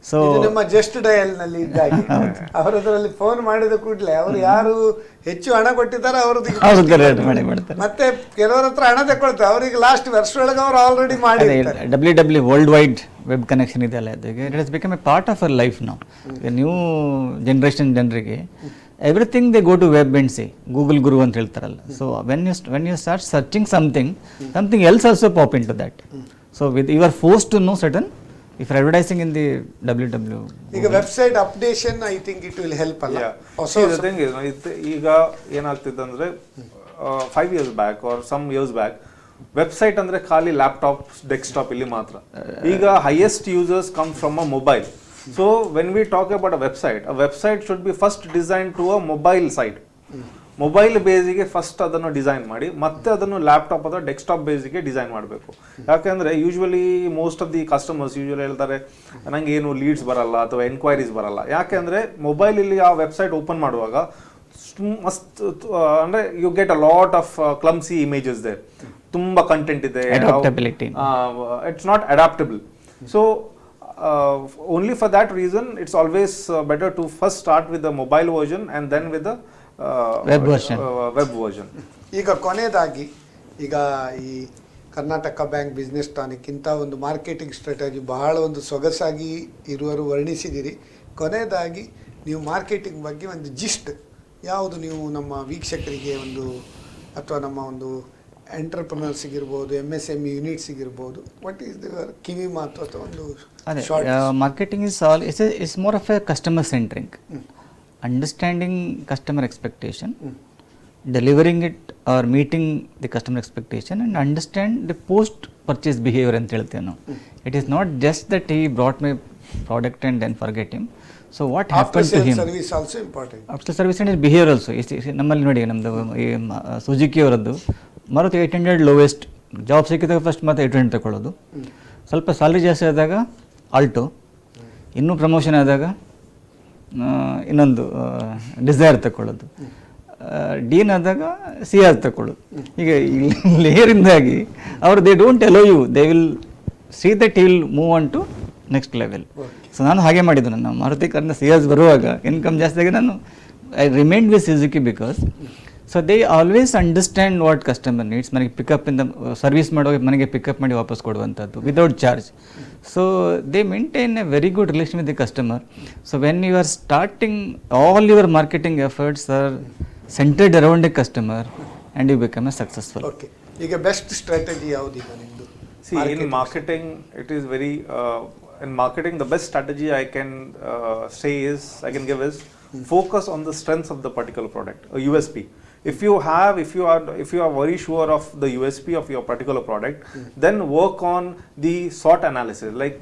B: So
A: ನಮ್ಮ just dial ನಲ್ಲಿ ಇದ್ದಾಗೆ ಅವರು ಅದರಲ್ಲಿ phone ಮಾಡಿದ ಕೂಡಲೇ ಅವರು ಯಾರು ಹೆಚ್ಚು ಹಣ ಕೊಟ್ಟಿದ್ದಾರೆ ಅವ್ರದ್ದು, ಮತ್ತೆ ಕೆಲವರ ಹತ್ರ ಹಣ ತಗೊಳ್ತಾರೆ, ಅವರಿಗೆ ಲಾಸ್ಟ್ ವರ್ಷದೊಳಗೆ ಅವರು ಆಲ್ರೆಡಿ ಮಾಡಿ
B: WWW world wide web connection ಇದೆಲ್ಲ, it has become a part of our life ನಾವು. ನ್ಯೂ ಜನರೇಷನ್ ಜನರಿಗೆ everything they go to web and see Google ಗುರು ಅಂತ ಹೇಳ್ತಾರಲ್ಲ. So when you start searching something else also pop in to that. So with you are force to know certain if you're advertising in the www.
A: ಈಗ website updation I think it will help ಅಲ್ಲ.
C: The thing is, ಈಗ ಏನಾಗ್ತಿದೆ ಅಂದ್ರೆ 5 years back or some years back, website ಅಂದ್ರೆ ಖಾಲಿ laptop, desktop ಇಲ್ಲಿ ಮಾತ್ರ. ಈಗ highest users come from a mobile. So when we talk about a website should be first designed to a mobile site. Mobile ಬೇಸಿಗೆ first ಅದನ್ನು design ಮಾಡಿ ಮತ್ತೆ ಅದನ್ನು ಲ್ಯಾಪ್ಟಾಪ್ ಅಥವಾ ಡೆಸ್ಕ್ಟಾಪ್ ಬೇಸಿಗೆ ಡಿಸೈನ್ ಮಾಡಬೇಕು. ಯಾಕೆಂದರೆ usually most of the customers usually ಹೇಳ್ತಾರೆ ನನಗೆ ಏನು ಲೀಡ್ಸ್ ಬರಲ್ಲ ಅಥವಾ ಎನ್ಕ್ವೈರೀಸ್ ಬರಲ್ಲ. ಯಾಕೆಂದರೆ ಮೊಬೈಲಲ್ಲಿ ಆ ವೆಬ್ಸೈಟ್ ಓಪನ್ ಮಾಡುವಾಗ ಮಸ್ತ್ ಅಂದರೆ you get a lot of clumsy images there, ತುಂಬ ಕಂಟೆಂಟ್ ಇದೆ, it's not adaptable. So only for that reason it's always better to first start with the mobile version and then with the
B: web
C: version.
A: ಈಗ ಕೊನೆಯದಾಗಿ ಈಗ ಈ Karnataka bank business tonic ಇಂಥ ಒಂದು marketing strategy ಬಹಳ ಒಂದು ಸೊಗಸಾಗಿ ಇರುವರು ವರ್ಣಿಸಿದ್ದೀರಿ. ಕೊನೆಯದಾಗಿ ನೀವು ಮಾರ್ಕೆಟಿಂಗ್ ಬಗ್ಗೆ ಒಂದು ಜಿಸ್ಟ್ ಯಾವುದು ನೀವು ನಮ್ಮ ವೀಕ್ಷಕರಿಗೆ ಒಂದು ಅಥವಾ ನಮ್ಮ ಒಂದು ಎಂಟರ್ಪ್ರನರ್ಸಿಗಿರ್ಬೋದು, MSME ಯೂನಿಟ್ಸಿಗಿರ್ಬೋದು, ವಾಟ್ ಈಸ್ ದ ಕಿವಿ ಮಾತು ಅಥವಾ ಒಂದು
B: marketing is more of A customer centring. Understanding customer expectation, delivering it or meeting the customer expectation, and understand the post purchase behavior ಅಂತ ಹೇಳ್ತೇವೆ ನಾವು. It is not just that he brought my product and then forget him. So what happened to him?
A: Service also important.
B: After service and behavior also. ನಮ್ಮಲ್ಲಿ ನೋಡಿ ನಮ್ಮದು Suzuki ಅವರದ್ದು Maruti 800 lowest, job ಸಿಕ್ಕಿದಾಗ first ಮತ್ತೆ 800 ತಗೊಳ್ಳೋದು, ಸ್ವಲ್ಪ ಸ್ಯಾಲ್ರಿ ಜಾಸ್ತಿ ಆದಾಗ ಆಲ್ಟೋ, ಇನ್ನೂ ಪ್ರಮೋಷನ್ ಆದಾಗ ಇನ್ನೊಂದು ಡಿಸೈರ್ ತಗೊಳ್ಳೋದು, ಡೀನ್ ಆದಾಗ ಸಿಆರ್ ತಗೊಳ್ಳೋದು. ಈಗ ಲೇಯರಿಂದಾಗಿ ಅವರು they don't allow you, they will see that he will move on to next level. So ನಾನು ಹಾಗೆ ಮಾಡಿದ್ದು. ನನ್ನ ಮಾರುತಿ ಕಾರಿನ ಸಿಆರ್ಸ್ ಬರುವಾಗ ಇನ್ಕಮ್ ಜಾಸ್ತಿ ಆಗಿ ನಾನು I remind with Suzuki because so they always understand what customer needs. ಮನೆಗೆ ಪಿಕಪ್ ಇಂದ ಸರ್ವಿಸ್ ಮಾಡುವಾಗ ಮನೆಗೆ ಪಿಕಪ್ ಮಾಡಿ ವಾಪಸ್ ಕೊಡುವಂಥದ್ದು without charge. So they maintain a very good relation with the customer. So when you are starting all your marketing efforts are centred around a customer and you become a successful.
A: Okay, ಈಗ best strategy ಯಾವುದು ಈಗ ನಿಮ್ಮದು?
C: See, in marketing, it is very, in marketing, the best strategy I can say is, I can give is, focus on the strengths of the particular product, a USP. If you are very sure of the USP of your particular product, then work on the SWOT analysis, like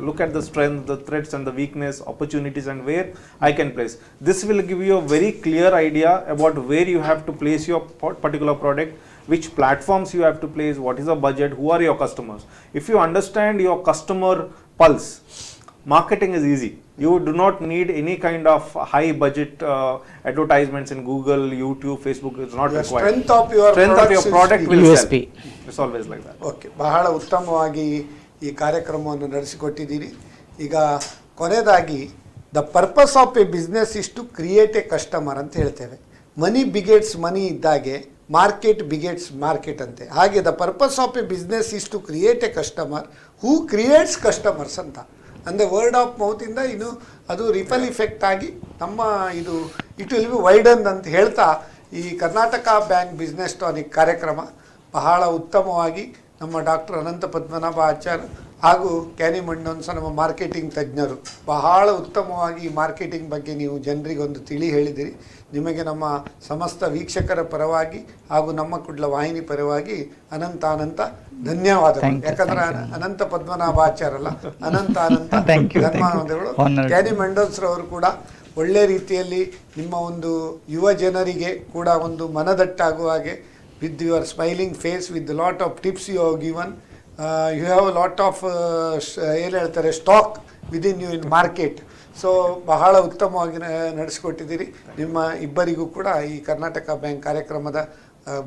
C: look at the strength, the threats and the weakness, opportunities, and where I can place. This will give you a very clear idea about where you have to place your particular product, which platforms you have to place, what is the budget, who are your customers. If you understand your customer pulse, marketing is easy. You do not need any kind of high budget advertisements in Google, YouTube, Facebook. It's not required.
A: Strength of your
C: product will
B: USP.
C: Sell. It's always like that.
A: Okay, ಬಹಳ ಉತ್ತಮವಾಗಿ ಈ ಕಾರ್ಯಕ್ರಮವನ್ನು ನಡೆಸಿಕೊಟ್ಟಿದ್ದೀರಿ. ಈಗ ಕೊನೆಯದಾಗಿ the purpose of a business is to create a customer ಅಂತ ಹೇಳ್ತೇವೆ. ಮನಿ ಬಿಗೇಟ್ಸ್ ಮನಿ ಇದ್ದಾಗೆ ಮಾರ್ಕೆಟ್ ಬಿಗೇಟ್ಸ್ ಮಾರ್ಕೆಟ್ ಅಂತೆ. ಹಾಗೆ the purpose of a business is to create a customer who creates customers ಅಂತ. ಅಂದರೆ ವರ್ಡ್ ಆಫ್ ಮೌತಿಂದ ಇನ್ನು ಅದು ರಿಪಲ್ ಇಫೆಕ್ಟ್ ಆಗಿ ನಮ್ಮ ಇದು ಇಟ್ ವಿಲ್ ಬಿ ವೈಡನ್ ಅಂತ ಹೇಳ್ತಾ ಈ ಕರ್ನಾಟಕ ಬ್ಯಾಂಕ್ ಬಿಸ್ನೆಸ್ ಟಾನಿಕ್ ಕಾರ್ಯಕ್ರಮ ಬಹಳ ಉತ್ತಮವಾಗಿ ನಮ್ಮ ಡಾಕ್ಟರ್ ಅನಂತ ಪದ್ಮನಾಭ ಆಚಾರ್ಯ ಹಾಗೂ ಕ್ಯಾನಿ ಮಂಡೋನ್ಸ ನಮ್ಮ ಮಾರ್ಕೆಟಿಂಗ್ ತಜ್ಞರು ಬಹಳ ಉತ್ತಮವಾಗಿ ಈ ಮಾರ್ಕೆಟಿಂಗ್ ಬಗ್ಗೆ ನೀವು ಜನರಿಗೊಂದು ತಿಳಿ ಹೇಳಿದಿರಿ. ನಿಮಗೆ ನಮ್ಮ ಸಮಸ್ತ ವೀಕ್ಷಕರ ಪರವಾಗಿ ಹಾಗೂ ನಮ್ಮ ಕುಡ್ಲ ವಾಹಿನಿ ಪರವಾಗಿ ಅನಂತ ಧನ್ಯವಾದಗಳು. ಯಾಕಂದ್ರೆ ಅನಂತ ಪದ್ಮನಾಭಾಚಾರ್ಯಲ್ಲ, ಅನಂತ ಧನ್ಯವಾದಗಳು. ಕ್ಯಾನಿ ಮೆಂಡೋನ್ಸ್ರವರು ಕೂಡ ಒಳ್ಳೆ ರೀತಿಯಲ್ಲಿ ನಿಮ್ಮ ಒಂದು ಯುವ ಜನರಿಗೆ ಕೂಡ ಒಂದು ಮನದಟ್ಟಾಗುವ ಹಾಗೆ with your smiling face with lot of tips you have given, you have lot of ಏನು ಹೇಳ್ತಾರೆ stock within you in market. So ಬಹಳ ಉತ್ತಮವಾಗಿ ನಡೆಸಿಕೊಟ್ಟಿದ್ದೀರಿ. ನಿಮ್ಮ ಇಬ್ಬರಿಗೂ ಕೂಡ ಈ ಕರ್ನಾಟಕ ಬ್ಯಾಂಕ್ ಕಾರ್ಯಕ್ರಮದ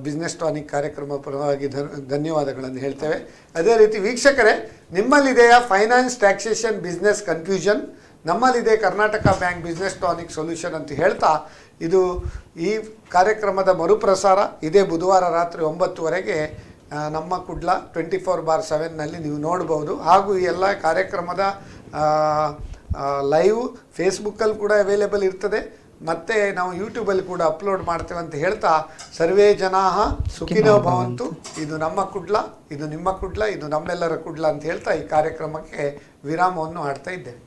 A: ಬಿಸ್ನೆಸ್ ಟಾನಿಕ್ ಕಾರ್ಯಕ್ರಮ ಪರವಾಗಿ ಧನ್ಯವಾದಗಳನ್ನು ಹೇಳ್ತೇವೆ. ಅದೇ ರೀತಿ ವೀಕ್ಷಕರೇ, ನಿಮ್ಮಲ್ಲಿದೆಯಾ ಫೈನಾನ್ಸ್, ಟ್ಯಾಕ್ಸೇಷನ್, ಬಿಸ್ನೆಸ್ ಕನ್ಫ್ಯೂಷನ್? ನಮ್ಮಲ್ಲಿದೆ Karnataka bank business tonic solution ಅಂತ ಹೇಳ್ತಾ ಇದು ಈ ಕಾರ್ಯಕ್ರಮದ ಮರುಪ್ರಸಾರ ಇದೇ ಬುಧವಾರ ರಾತ್ರಿ 9:00 ನಮ್ಮ ಕುಡ್ಲ 24/7 ನೀವು ನೋಡ್ಬೋದು. ಹಾಗೂ ಈ ಎಲ್ಲ ಕಾರ್ಯಕ್ರಮದ ಲೈವ್ ಫೇಸ್ಬುಕ್ಕಲ್ಲಿ ಕೂಡ ಅವೈಲೇಬಲ್ ಇರ್ತದೆ, ಮತ್ತು ನಾವು ಯೂಟ್ಯೂಬಲ್ಲಿ ಕೂಡ ಅಪ್ಲೋಡ್ ಮಾಡ್ತೇವೆ ಅಂತ ಹೇಳ್ತಾ ಸರ್ವೇ ಜನಾಃ ಸುಖಿನೋ ಭವಂತು. ಇದು ನಮ್ಮ ಕುಡ್ಲ, ಇದು ನಿಮ್ಮ ಕುಡ್ಲ, ಇದು ನಮ್ಮೆಲ್ಲರ ಕುಡ್ಲ ಅಂತ ಹೇಳ್ತಾ ಈ ಕಾರ್ಯಕ್ರಮಕ್ಕೆ ವಿರಾಮವನ್ನು ಆಡ್ತಾ ಇದ್ದೇವೆ.